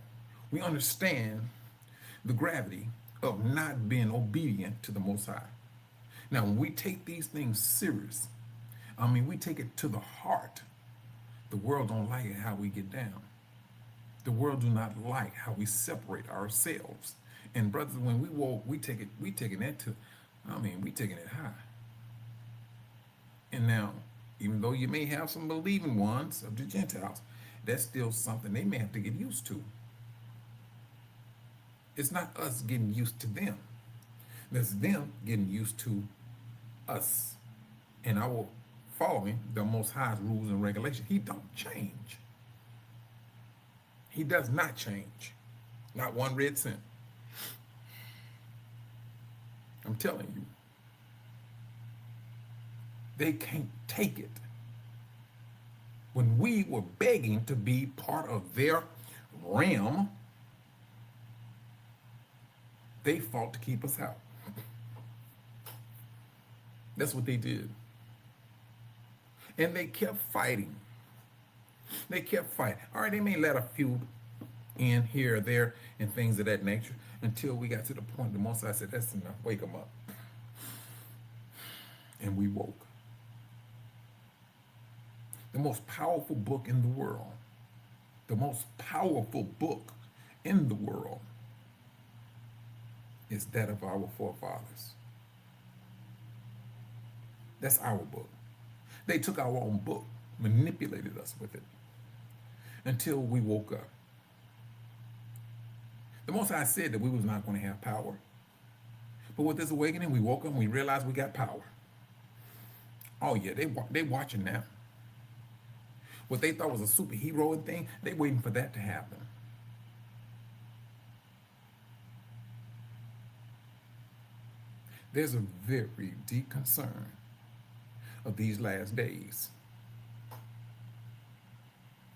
we understand the gravity of not being obedient to the Most High. Now, when we take these things serious, I mean, we take it to the heart. The world don't like it how we get down. The world do not like how we separate ourselves. And brothers, when we woke, we taking that to, we taking it high. And now, even though you may have some believing ones of the Gentiles, that's still something they may have to get used to. It's not us getting used to them. It's them getting used to us. And our following the Most High's rules and regulations. He don't change. He does not change. Not one red cent. I'm telling you. They can't take it. When we were begging to be part of their realm, they fought to keep us out. That's what they did. And they kept fighting. They kept fighting. All right, they may let a few in here or there and things of that nature until we got to the point the Most High said, that's enough, wake them up. And we woke. The most powerful book in the world, the most powerful book in the world is that of our forefathers. That's our book. They took our own book, manipulated us with it until we woke up. The Most High said that we was not going to have power. But with this awakening, we woke up and we realized we got power. Oh yeah, they watching now. What they thought was a superhero thing, they waiting for that to happen. There's a very deep concern of these last days.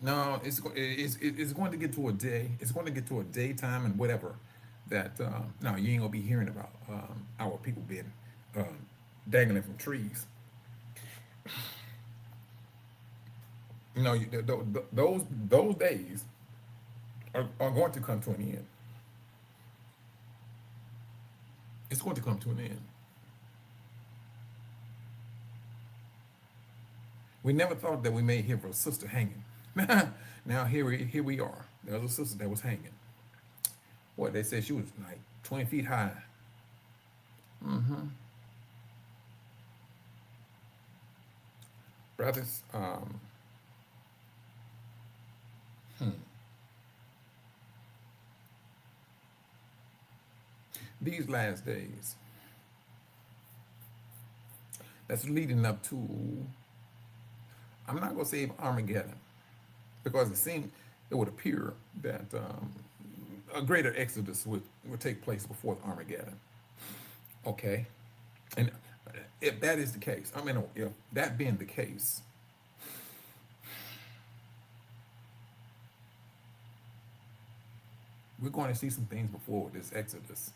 No, it's going to get to a day. It's going to get to a daytime and whatever that no, you ain't gonna be hearing about our people being dangling from trees. You know, those days are going to come to an end. It's going to come to an end. We never thought that we may hear of a sister hanging. Now here we are. There was a sister that was hanging. What, they said she was like 20 feet high. Brothers, these last days, that's leading up to, I'm not going to say Armageddon, because it would appear that a greater exodus would take place before Armageddon. Okay? And if that is the case, if that being the case, we're going to see some things before this exodus.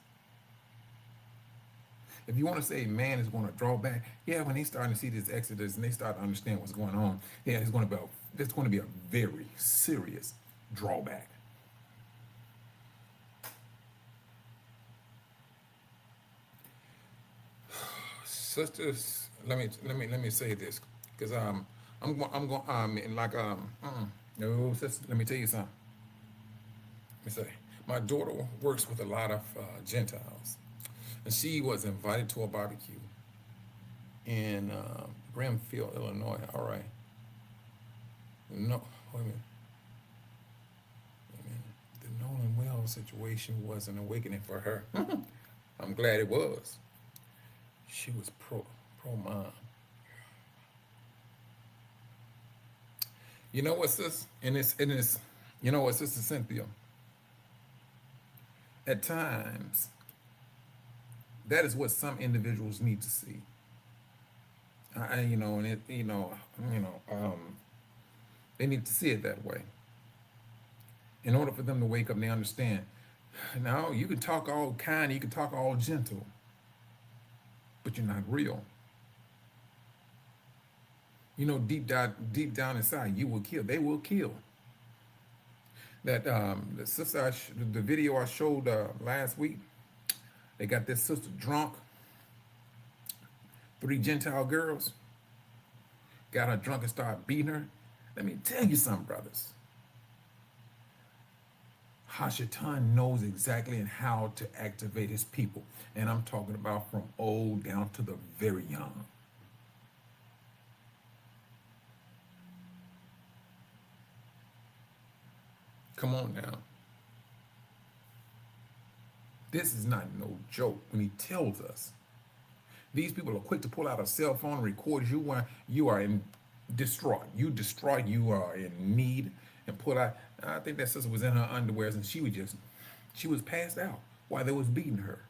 If you want to say man is going to draw back, yeah, when they starting to see this exodus and they start to understand what's going on, yeah, there's going to be a very serious drawback. Sisters, let me say this, because no, sister, let me tell you something. Let me say, my daughter works with a lot of Gentiles. And she was invited to a barbecue in Brimfield, Illinois. All right. No, wait a minute. The Nolan Wells situation was an awakening for her. I'm glad it was. She was pro-mom. You know what, sis? You know what, Sister Cynthia? At times, that is what some individuals need to see. You know, and they need to see it that way. In order for them to wake up and they understand, now you can talk all kind, you can talk all gentle, but you're not real. You know, deep down inside, you will kill. They will kill. That the sister, the video I showed last week, they got this sister drunk. 3 Gentile girls got her drunk and started beating her. Let me tell you something, brothers. Hashatan knows exactly and how to activate his people. And I'm talking about from old down to the very young. Come on now. This is not no joke when he tells us. These people are quick to pull out a cell phone and record you when you are in distraught. You are in need, and pull out. I think that sister was in her underwears and she was passed out while they was beating her.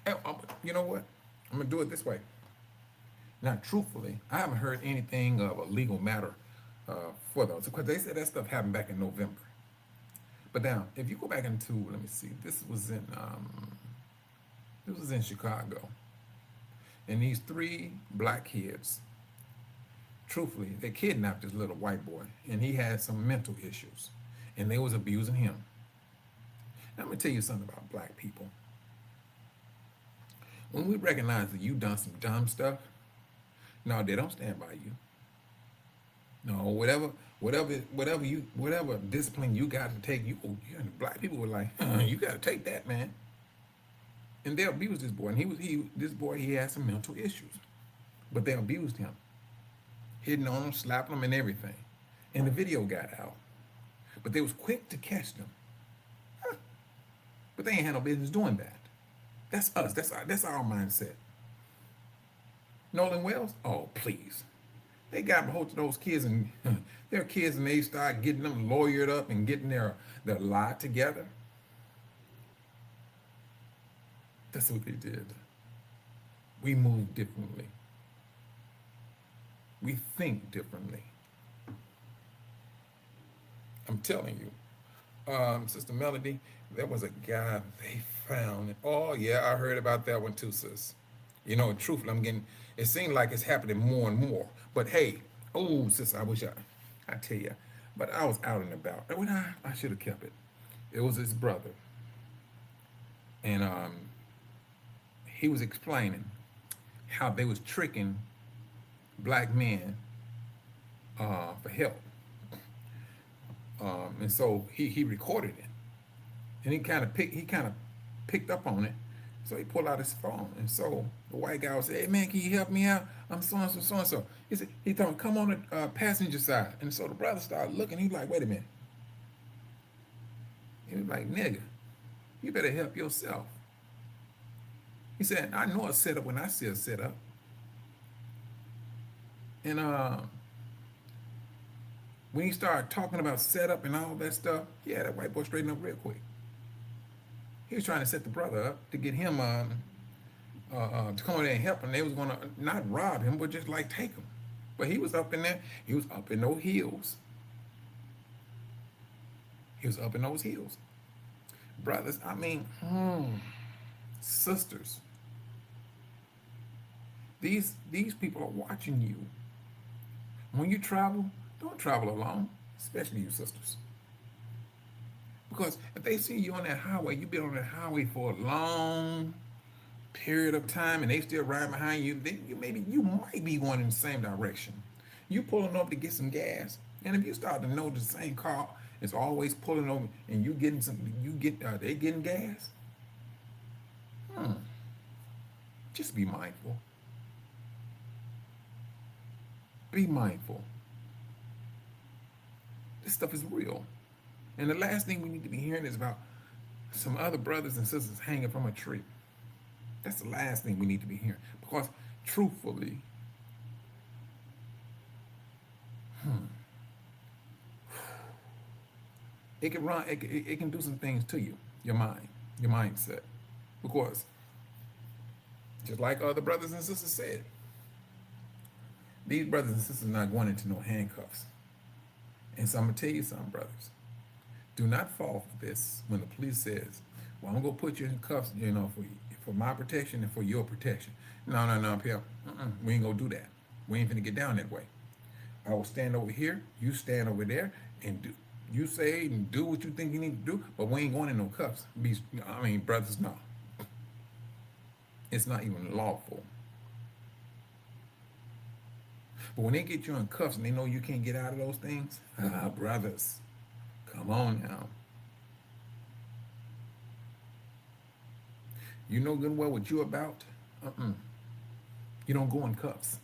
And, you know what? I'm gonna do it this way. Now, truthfully, I haven't heard anything of a legal matter for those, because they said that stuff happened back in November. But now, if you go back into, let me see, this was in Chicago, and these 3 black kids, truthfully, they kidnapped this little white boy, and he had some mental issues, and they was abusing him. Now, I'm gonna tell you something about black people. When we recognize that you done some dumb stuff, no, they don't stand by you. No, whatever discipline you got to take, black people were like, you got to take that, man. And they abused this boy, and he had some mental issues, but they abused him, hitting on him, slapping him, and everything. And the video got out, but they was quick to catch them. But they ain't had no business doing that. That's us. That's our mindset. Nolan Wells, oh please. They got a hold of those kids, and they're kids, and they start getting them lawyered up and getting their lie together. That's what they did. We move differently. We think differently. I'm telling you, Sister Melody, there was a guy they found. Oh yeah, I heard about that one too, sis. You know, truthfully, it seems like it's happening more and more. But hey, oh, sis, I wish I tell you, but I was out and about. When I should have kept it. It was his brother. And he was explaining how they was tricking black men for help. And so he recorded it. And he kind of picked up on it. So he pulled out his phone, and so the white guy would say, "Hey man, can you help me out? I'm so and so, so and so." He told him, "Come on the passenger side." And so the brother started looking. He was like, "Wait a minute." He was like, "Nigga, you better help yourself." He said, "I know a setup when I see a setup." And when he started talking about setup and all that stuff, yeah, that white boy straightened up real quick. He was trying to set the brother up to get him to come over there and help him. They was going to not rob him, but just like take him. But he was up in there. He was up in those hills. He was up in those hills. Brothers, sisters. These people are watching you. When you travel, don't travel alone, especially you sisters. Because if they see you on that highway, you've been on that highway for a long period of time, and they still ride behind you, then you might be going in the same direction. You pulling over to get some gas, and if you start to know the same car is always pulling over, and they getting gas. Just be mindful. Be mindful. This stuff is real. And the last thing we need to be hearing is about some other brothers and sisters hanging from a tree. That's the last thing we need to be hearing. Because truthfully, it can do some things to you, your mind, your mindset. Because Just like other brothers and sisters said, these brothers and sisters are not going into no handcuffs. And so I'm gonna tell you something, brothers. Do not fall for this when the police says, "Well, I'm gonna put you in cuffs, for my protection and for your protection." No, Pip. We ain't gonna do that. We ain't gonna get down that way. I will stand over here. You stand over there, and do you say and do what you think you need to do. But we ain't going in no cuffs. Brothers, no. It's not even lawful. But when they get you in cuffs and they know you can't get out of those things, brothers, come on now. You know good and well what you about? You don't go in cuffs.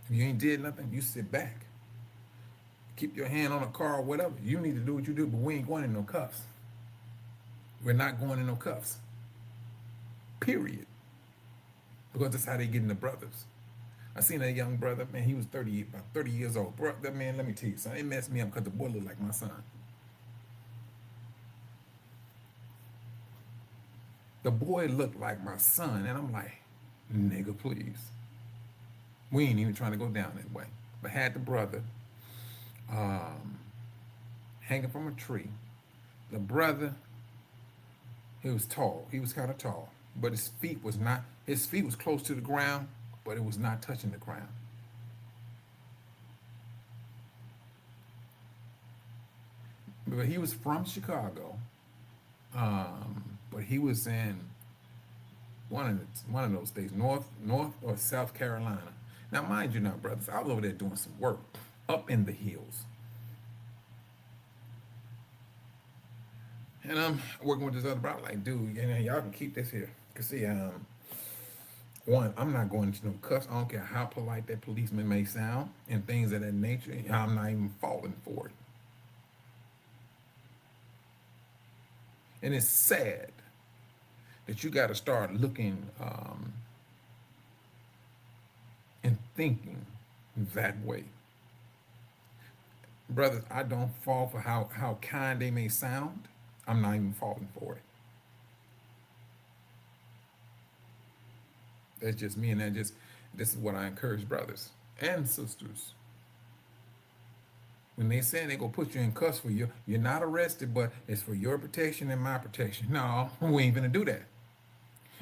If you ain't did nothing, you sit back. Keep your hand on a car or whatever. You need to do what you do, but we ain't going in no cuffs. We're not going in no cuffs. Period. Because that's how they get in the brothers. I seen that young brother, man, he was about 30 years old. Bro, that man, let me tell you something. It messed me up because the boy looked like my son. The boy looked like my son, and I'm like, nigga, please. We ain't even trying to go down that way. But had the brother hanging from a tree. The brother, he was tall. He was kind of tall. But his feet was close to the ground, but it was not touching the ground. But he was from Chicago. But he was in one of those states, North or South Carolina. Now, mind you, brothers, I was over there doing some work up in the hills, and I'm working with this other brother. Like, dude, y'all can keep this here. Cause see, one, I'm not going into no cuffs. I don't care how polite that policeman may sound and things of that nature. I'm not even falling for it. And it's sad that you got to start looking and thinking that way. Brothers, I don't fall for how kind they may sound. I'm not even falling for it. That's just me, and this is what I encourage brothers and sisters. When they say they're going to put you in cuffs for you, you're not arrested, but it's for your protection and my protection. No, we ain't going to do that.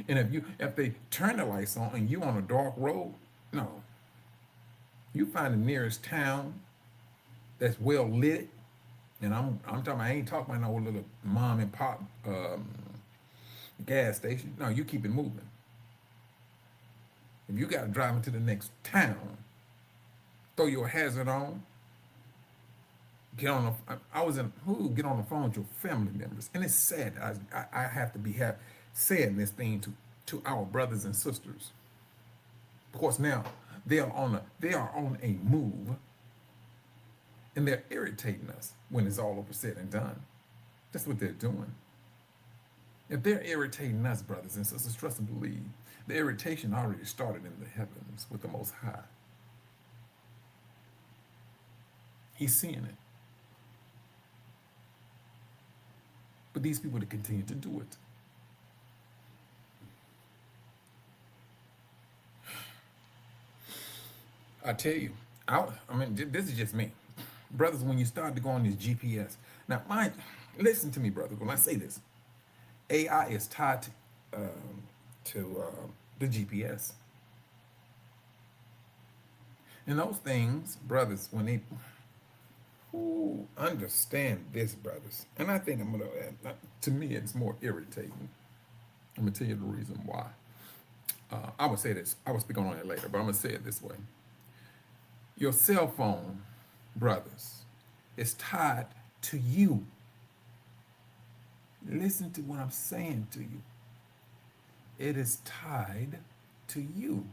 And if they turn the lights on and you on a dark road, no. You find the nearest town that's well lit, and I'm talking, I ain't talking about no little mom and pop gas station. No, you keep it moving. If you got to drive into the next town, throw your hazard on, get on the phone with your family members. And it's sad I have to be saying this thing to our brothers and sisters, because now they are on a move, and they're irritating us when it's all over said and done. That's what they're doing. If they're irritating us, brothers and sisters, trust and believe, the irritation already started in the heavens with the Most High. He's seeing it. But these people to continue to do it. I tell you, this is just me. Brothers, when you start to go on this GPS, now listen to me, brother, when I say this, AI is tied to the GPS. And those things, brothers, when they understand this, brothers, and I think to me, it's more irritating. I'm going to tell you the reason why. I would say this. I will speak on it later, but I'm going to say it this way. Your cell phone, brothers, is tied to you. Listen to what I'm saying to you. It is tied to you.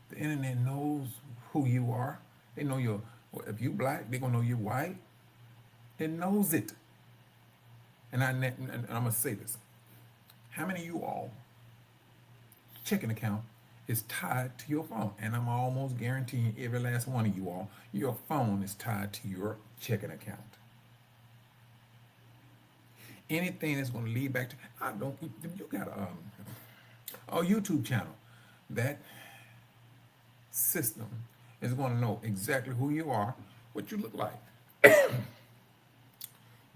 The internet knows who you are. They know if you black, they're going to know you're white. It knows it. And I'm going to say this. How many of you all checking account is tied to your phone? And I'm almost guaranteeing every last one of you all, your phone is tied to your checking account. Anything that's going to lead back to, you got or YouTube channel, that system is going to know exactly who you are, what you look like.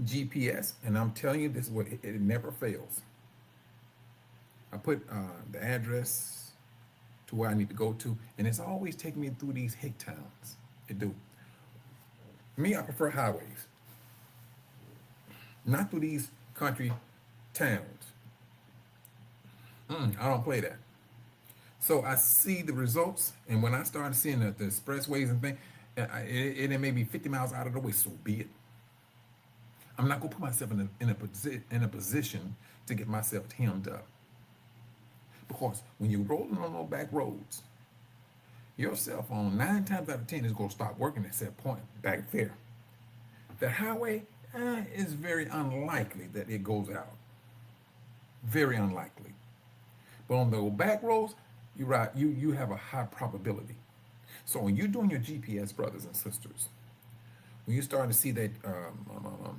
GPS, and I'm telling you, this is what it never fails. I put the address to where I need to go to, and it's always taking me through these hick towns. It do. Me, I prefer highways, not through these country towns. I don't play that. So I see the results, and when I started seeing the expressways and things, it may be 50 miles out of the way, so be it. I'm not gonna put myself in a position to get myself hemmed up. Because when you're rolling on those back roads, your cell phone 9 times out of 10 is gonna start working at that point back there. The highway is very unlikely that it goes out. Very unlikely. But on the back roads, you're right, you have a high probability. So when you're doing your GPS, brothers and sisters, when you're starting to see that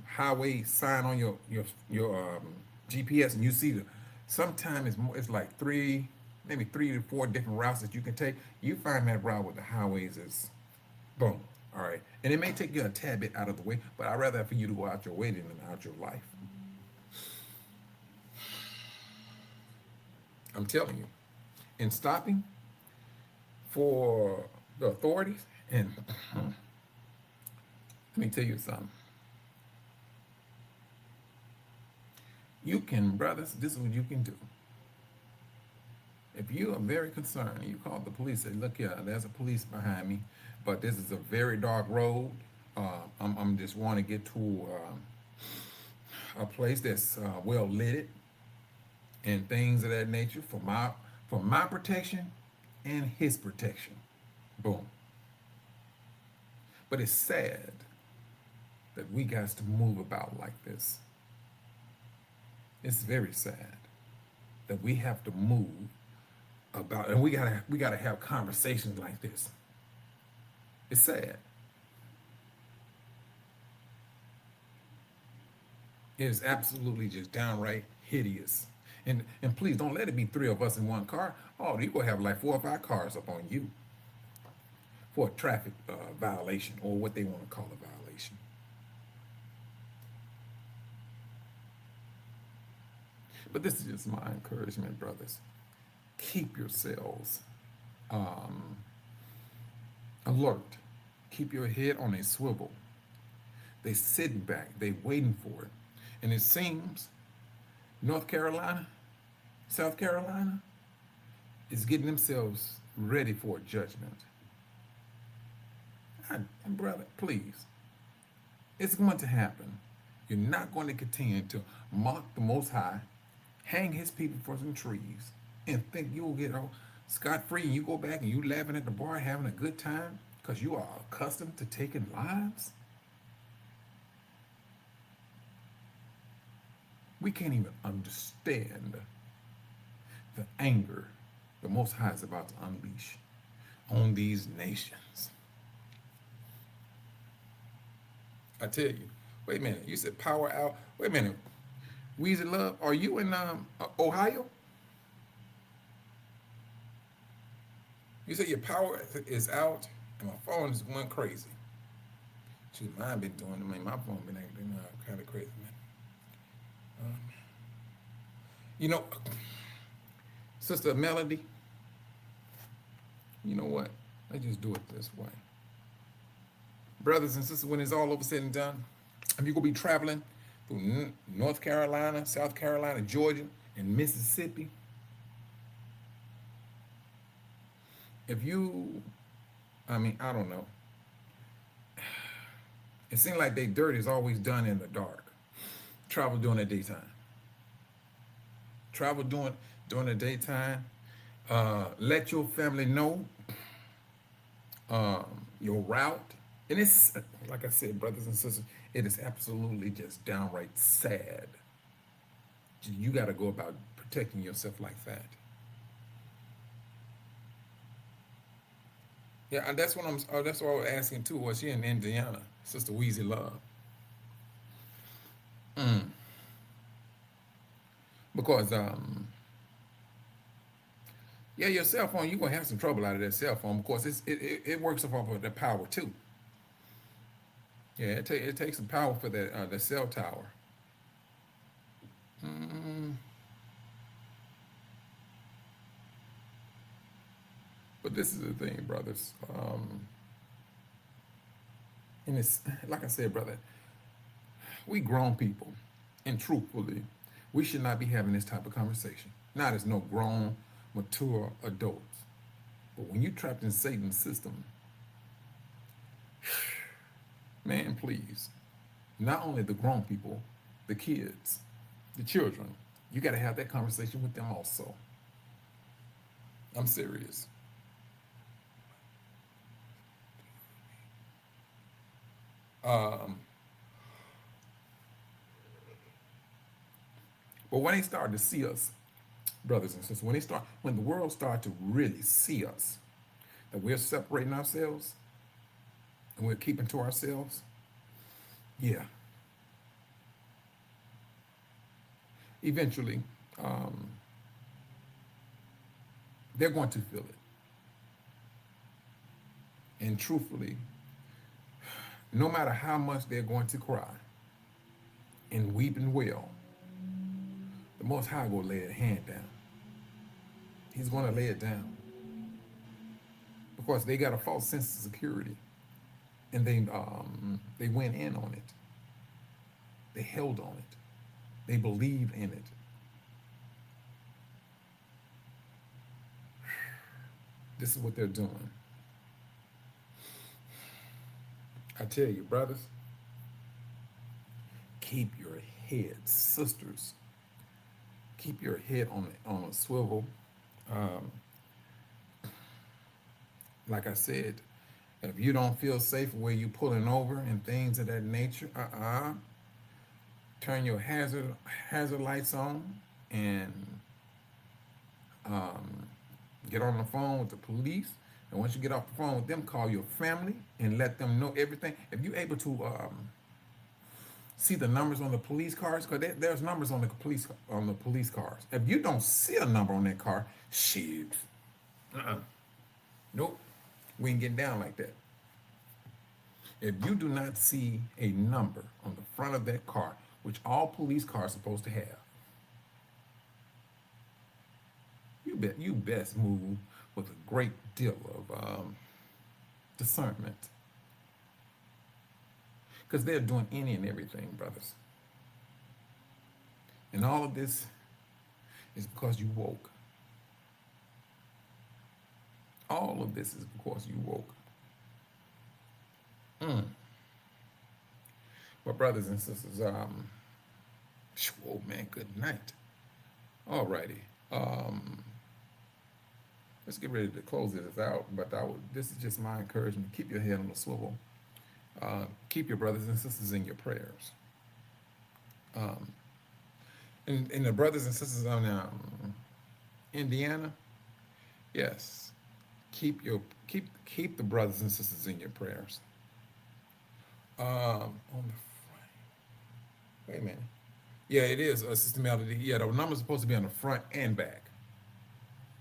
highway sign on your GPS, and you see sometimes it's like maybe 3 to 4 different routes that you can take. You find that route with the highways is boom, all right. And it may take you a tad bit out of the way, but I'd rather for you to go out your way than out your life. I'm telling you, in stopping for the authorities, and let me tell you something. You can, brothers, this is what you can do. If you are very concerned, you call the police, say, look here, there's a police behind me, but this is a very dark road. I'm just want to get to a place that's well lit and things of that nature for my protection and his protection. Boom. But it's sad that we got to move about like this. It's very sad that we have to move about, and we gotta have conversations like this. It's sad. It is absolutely just downright hideous. And please don't let it be 3 of us in one car. Oh, you're gonna have like 4 or 5 cars up on you for a traffic violation, or what they want to call a violation. But this is just my encouragement, brothers. Keep yourselves alert. Keep your head on a swivel. They sitting back, they waiting for it. And it seems North Carolina, South Carolina is getting themselves ready for a judgment. And brother, please, it's going to happen. You're not going to continue to mock the Most High, hang his people for some trees, and think you'll get scot-free, and you go back and you laughing at the bar having a good time because you are accustomed to taking lives. We can't even understand the anger the Most High is about to unleash on these nations. I tell you, wait a minute, you said power out. Wait a minute, Weezy Love, are you in Ohio? You said your power is out, and my phone is going crazy. Shoot, mine been doing, my phone been acting kind of crazy, man. You know, Sister Melody, you know what? Let's just do it this way. Brothers and sisters, when it's all over said and done, if you're going to be traveling through North Carolina, South Carolina, Georgia, and Mississippi, if you, I don't know. It seems like they dirt is always done in the dark. Travel during the daytime. Travel during the daytime. Let your family know your route. And it's, like I said, brothers and sisters, it is absolutely just downright sad. You got to go about protecting yourself like that. Yeah, and that's what that's what I was asking too. Was she in Indiana, Sister Weezy Love? Because Yeah, your cell phone, you're gonna have some trouble out of that cell phone. Of course, it works off of the power too. Yeah, it takes some power for the cell tower. But this is the thing, brothers. And it's like I said, brother, we grown people, and truthfully, we should not be having this type of conversation. Not as no grown, mature adults. But when you're trapped in Satan's system, man, please, not only the grown people, the kids, the children, you got to have that conversation with them also. I'm serious. But when they start to see us, brothers and sisters, when the world start to really see us, that we're separating ourselves and we're keeping to ourselves, yeah, eventually, they're going to feel it. And truthfully, no matter how much they're going to cry and weep and wail, the Most High will lay a hand down. He's going to lay it down because they got a false sense of security, and they went in on it. They held on it. They believe in it. This is what they're doing. I tell you, brothers, keep your heads, sisters. Keep your head on a swivel. Like I said, if you don't feel safe where you pulling over and things of that nature, turn your hazard lights on and get on the phone with the police. And once you get off the phone with them, call your family and let them know everything. If you're able to see the numbers on the police cars, because there's numbers on the police cars. If you don't see a number on that car, shit, nope, we ain't getting down like that. If you do not see a number on the front of that car, which all police cars are supposed to have, you best move with a great deal of discernment. Because they're doing any and everything, brothers. And all of this is because you woke. All of this is because you woke. But brothers and sisters, whoa, man, good night. Alrighty. Let's get ready to close this out. But this is just my encouragement. Keep your head on the swivel. Keep your brothers and sisters in your prayers. And the brothers and sisters on Indiana, yes, keep the brothers and sisters in your prayers. On the front. Wait a minute. Yeah, it is Sister Melody. Yeah, the number's supposed to be on the front and back.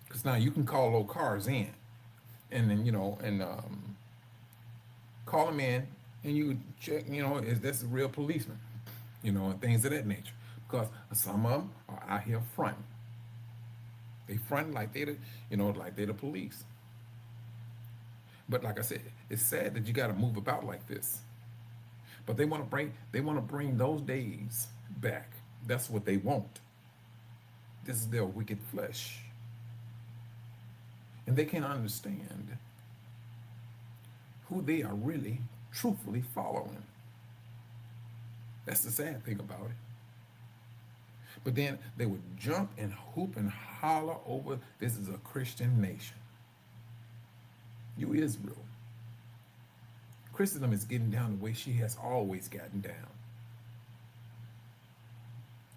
Because now you can call those cars in, and then call them in, and you check, is this a real policeman, and things of that nature. Because some of them are out here fronting. They front like they the police. But like I said, it's sad that you got to move about like this. But they want to bring those days back. That's what they want. This is their wicked flesh. And they can't understand who they are really, truthfully following. That's the sad thing about it. But then they would jump and hoop and holler over, this is a Christian nation. You Israel. Christendom is getting down the way she has always gotten down.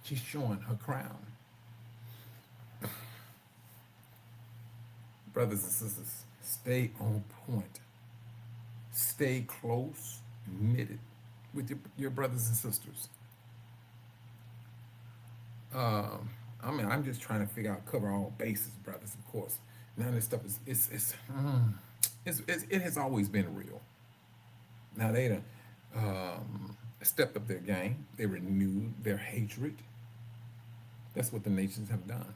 She's showing her crown. Brothers and sisters, stay on point. Stay close, knitted with your brothers and sisters. I'm just trying to cover all bases, brothers, of course. Now this stuff is it has always been real. Now they done stepped up their game. They renewed their hatred. That's what the nations have done.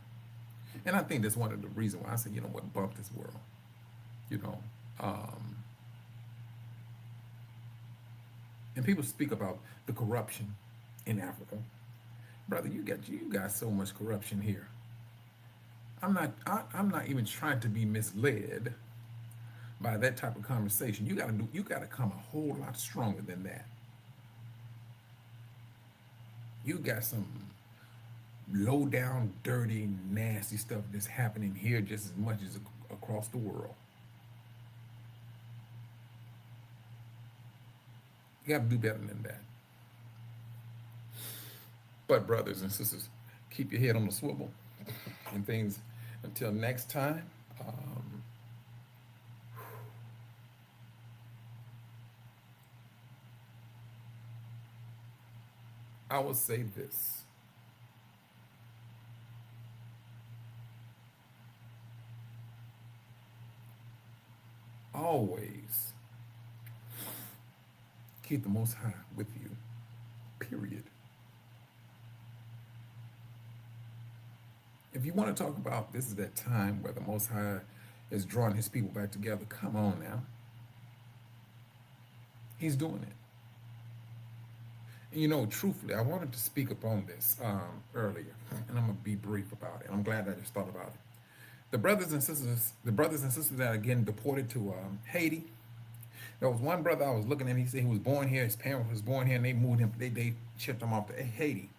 And I think that's one of the reasons why I say, you know what, bump this world. You know, and people speak about the corruption in Africa. Brother, you got so much corruption here. I'm not even trying to be misled by that type of conversation. You gotta come a whole lot stronger than that. You got some low down, dirty, nasty stuff that's happening here just as much as across the world. You got to do better than that. But brothers and sisters, keep your head on the swivel and things until next time. I will say this. Always keep the Most High with you, period. If you want to talk about this is that time where the Most High is drawing his people back together, come on now. He's doing it. And you know, truthfully, I wanted to speak upon this earlier, and I'm going to be brief about it. I'm glad I just thought about it. The brothers and sisters that are getting deported to Haiti. There was one brother I was looking at. He said he was born here. His parents was born here, and they moved him. They shipped him off to Haiti.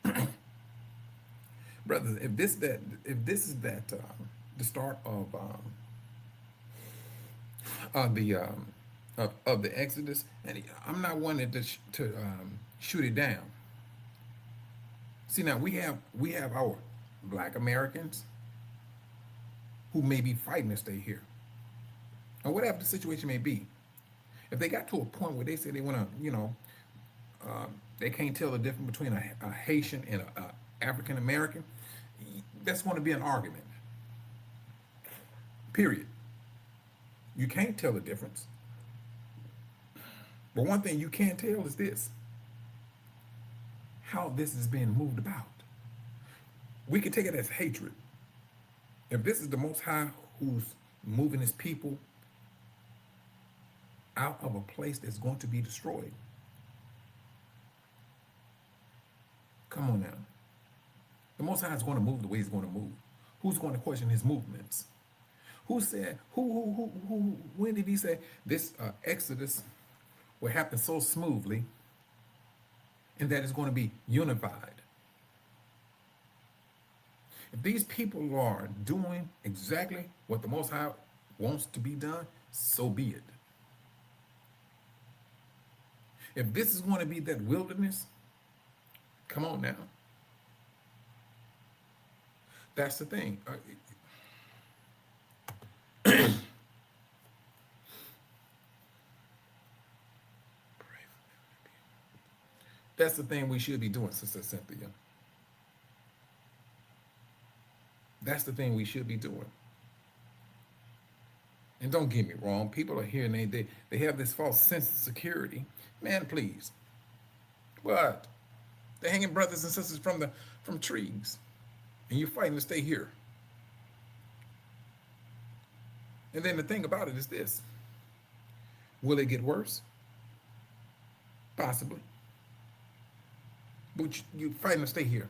Brothers, if this is that the start of the Exodus, and I'm not one to shoot it down. See, now we have our Black Americans who may be fighting to stay here, or whatever the situation may be. If they got to a point where they say they want to, you know, they can't tell the difference between a Haitian and a African American, that's going to be an argument. Period. You can't tell the difference. But one thing you can tell is this: how this is being moved about. We can take it as hatred. If this is the Most High who's moving his people out of a place that's going to be destroyed, come on now. The Most High is going to move the way he's going to move. Who's going to question his movements? Who said, when did he say this Exodus will happen so smoothly and that it's going to be unified? If these people are doing exactly what the Most High wants to be done, so be it. If this is going to be that wilderness, come on now. That's the thing. That's the thing we should be doing, Sister Cynthia. That's the thing we should be doing. And don't get me wrong, people are here and they have this false sense of security. Man, please. What? They're hanging brothers and sisters from trees. And you're fighting to stay here. And then the thing about it is this. Will it get worse? Possibly. But you're fighting to stay here.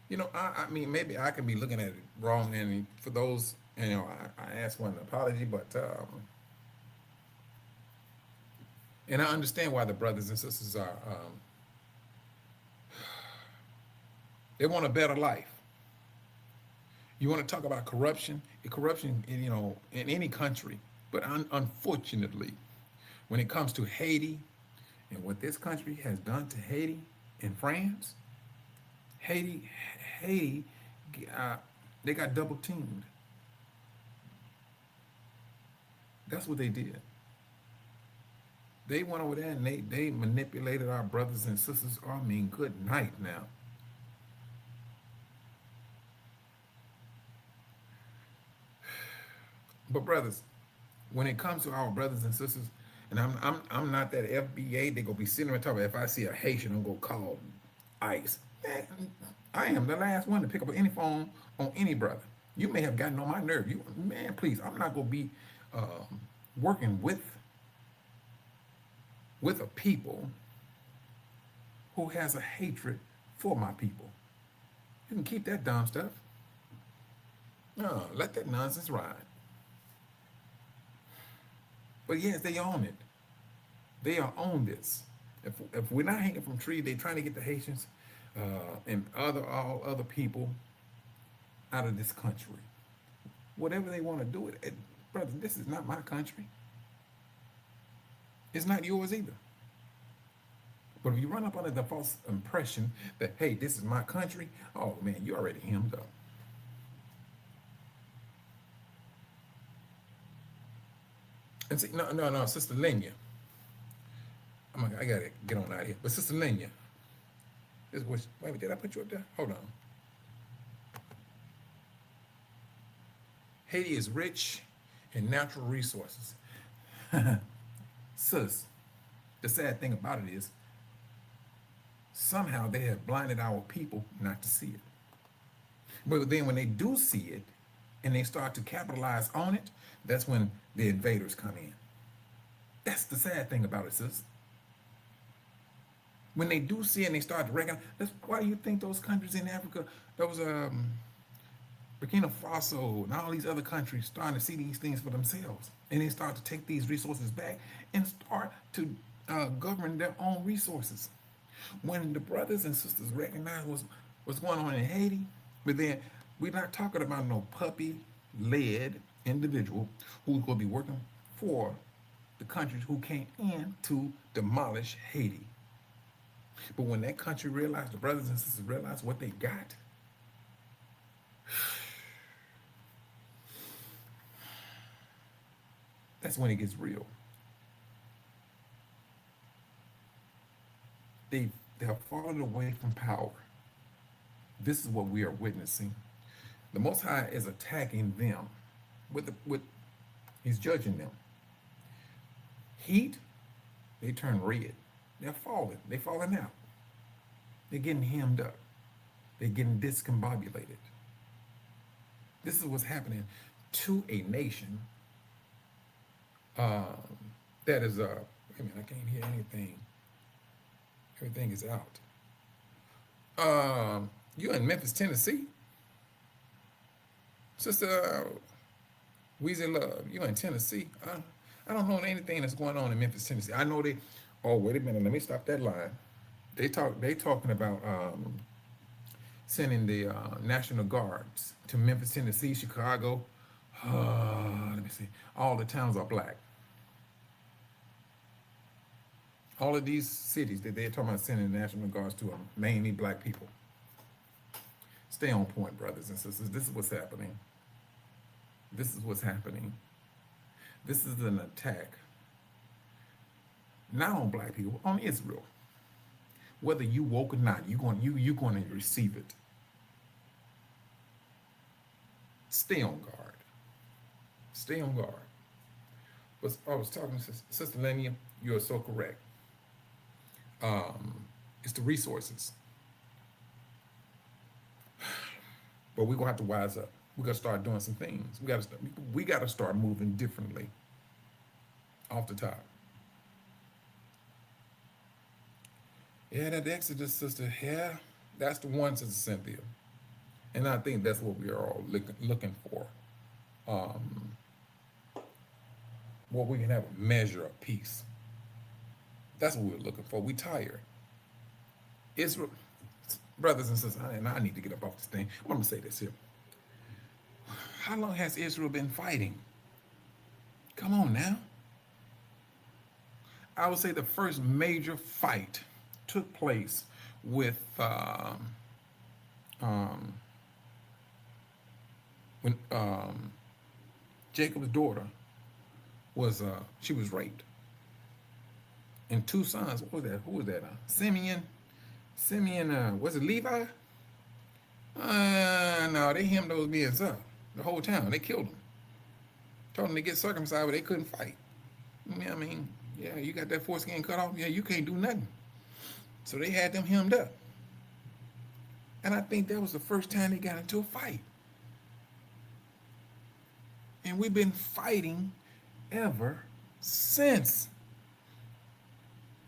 You know, I mean, maybe I could be looking at it wrong, and for those, you know, I ask one an apology, but and I understand why the brothers and sisters are they want a better life. You want to talk about corruption? Corruption, you know, in any country, but unfortunately, when it comes to Haiti and what this country has done to Haiti and France, Haiti, they got double teamed. That's what they did. They went over there and they manipulated our brothers and sisters. Oh, I mean, good night now. But brothers, when it comes to our brothers and sisters, and I'm not that FBA. They gonna be sitting on top of. If I see a Haitian, I'm gonna call ICE. Man, I am the last one to pick up any phone on any brother. You may have gotten on my nerve. You man, please. I'm not gonna be working with a people who has a hatred for my people. You can keep that dumb stuff. No, let that nonsense ride. But yes, they own it. They are on this. If we're not hanging from trees, they're trying to get the Haitians and all other people out of this country. Whatever they want to do it, brother, this is not my country. It's not yours either. But if you run up under the false impression that, hey, this is my country, oh man, you already hemmed up. And see, no, Sister Lenya. I gotta get on out of here. But Sister Lenya, this was, wait, did I put you up there? Hold on. Haiti is rich in natural resources. Sis, the sad thing about it is, somehow they have blinded our people not to see it. But then when they do see it, and they start to capitalize on it, that's when the invaders come in. That's the sad thing about it, sis. When they do see it and they start to recognize, that's why you think those countries in Africa, those Burkina Faso and all these other countries starting to see these things for themselves. And they start to take these resources back and start to govern their own resources. When the brothers and sisters recognize what's going on in Haiti, but then we're not talking about no puppy-led individual who's going to be working for the countries who came in to demolish Haiti. But when that country realized, the brothers and sisters realized what they got, that's when it gets real. They have fallen away from power. This is what we are witnessing. The Most High is attacking them he's judging them. Heat, they turn red. They're falling. They're falling out. They're getting hemmed up. They're getting discombobulated. This is what's happening to a nation that is, wait a minute, I can't hear anything. Everything is out. You're in Memphis, Tennessee? Sister Weezy Love, you're in Tennessee. I don't know anything that's going on in Memphis, Tennessee. I know they, oh, wait a minute, let me stop that line. They talking about sending the National Guards to Memphis, Tennessee, Chicago. Let me see. All the towns are black. All of these cities that they're talking about sending the National Guards to are mainly black people. Stay on point, brothers and sisters. This is what's happening. This is what's happening. This is an attack, not on black people, on Israel. Whether you woke or not, you're going to receive it. Stay on guard. Stay on guard. But I was talking to Sister Lenya, you are so correct. It's the resources. But we're gonna have to wise up. We're gonna start doing some things. We gotta start moving differently off the top. Yeah, that Exodus, sister, yeah, that's the one, Sister Cynthia. And I think that's what we are all looking for. Where we can have a measure of peace. That's what we're looking for. We tired. Israel, brothers and sisters, and I need to get up off this thing. I'm gonna say this here. How long has Israel been fighting? Come on now. I would say the first major fight took place with when Jacob's daughter was she was raped, and two sons. What was that? Who was that? Simeon. Was it Levi? No, they hemmed those men up. The whole town. They killed them. Told them to get circumcised, but they couldn't fight. I mean, yeah, you got that foreskin cut off. Yeah, you can't do nothing. So they had them hemmed up. And I think that was the first time they got into a fight. And we've been fighting ever since.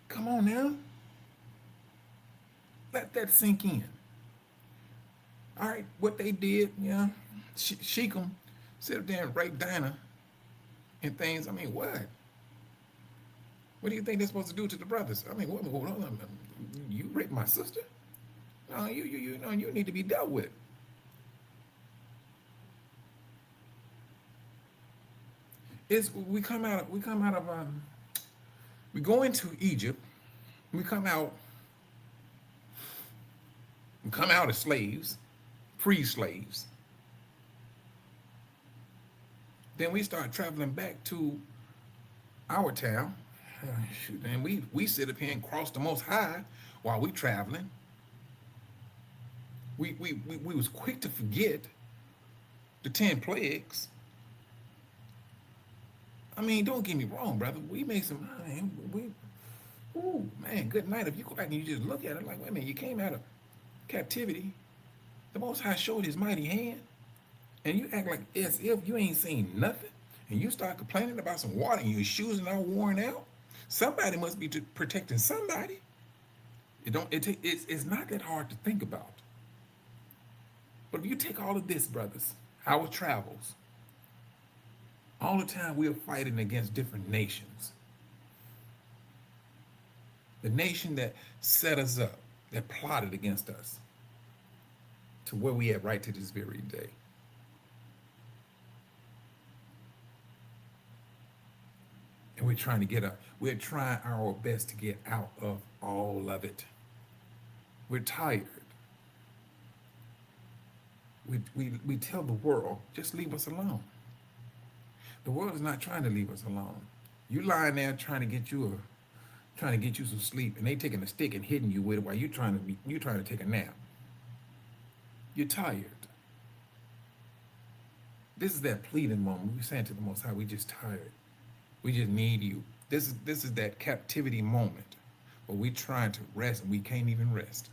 Come on now. Let that sink in. All right, what they did, yeah, sheik them, sit up there and rape Dinah and things. I mean, what? What do you think they're supposed to do to the brothers? I mean, what? Hold on, you raped my sister? No, you know, you need to be dealt with. We go into Egypt, we come out as slaves, free slaves. Then we start traveling back to our town, and we sit up here and cross the Most High while we traveling. We was quick to forget the 10 plagues. I mean, don't get me wrong, brother. We made some, man, good night. If you go back and you just look at it like, wait a minute, you came out of captivity. The Most High showed his mighty hand, and you act like as if you ain't seen nothing, and you start complaining about some water and your shoes are all worn out. Somebody must be protecting somebody. It's not that hard to think about. But if you take all of this, brothers, our travels, all the time we are fighting against different nations. The nation that set us up, that plotted against us, to where we at right to this very day. And we're trying our best to get out of all of it. We're tired. We tell the world, just leave us alone. The world is not trying to leave us alone. You lying there trying to get you some sleep, and they taking a stick and hitting you with it while you trying to take a nap. You're tired. This is that pleading moment. We're saying to the Most High, we just tired. We just need you. This is that captivity moment where we trying to rest and we can't even rest.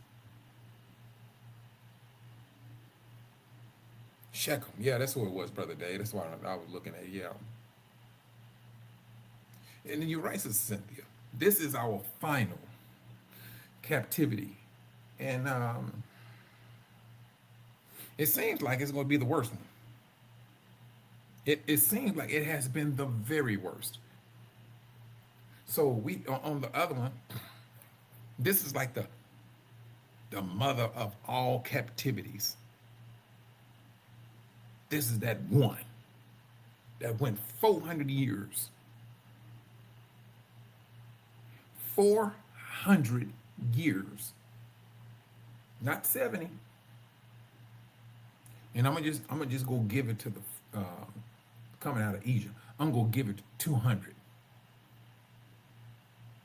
Shechem. Yeah, that's what it was, Brother Dave. That's what I was looking at. Yeah. And then you're right, Sister Cynthia. This is our final captivity. And it seems like it's going to be the worst one. It seems like it has been the very worst. So we on the other one, this is like the mother of all captivities. This is that one that went 400 years. 400 years. Not 70. And I'm gonna just go give it to the coming out of Egypt. I'm gonna give it 200.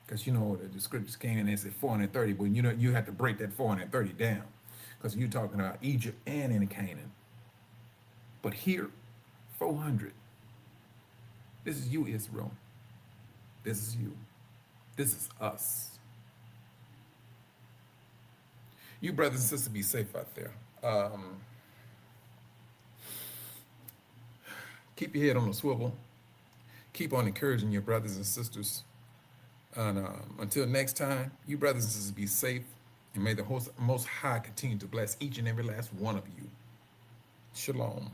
Because you know the scriptures came in and said 430, but you know you have to break that 430 down. Because you're talking about Egypt and in Canaan. But here, 400. This is you, Israel. This is you. This is us. You brothers and sisters, be safe out there. Keep your head on a swivel. Keep on encouraging your brothers and sisters. And until next time, you brothers and sisters be safe. And may the Most High continue to bless each and every last one of you. Shalom.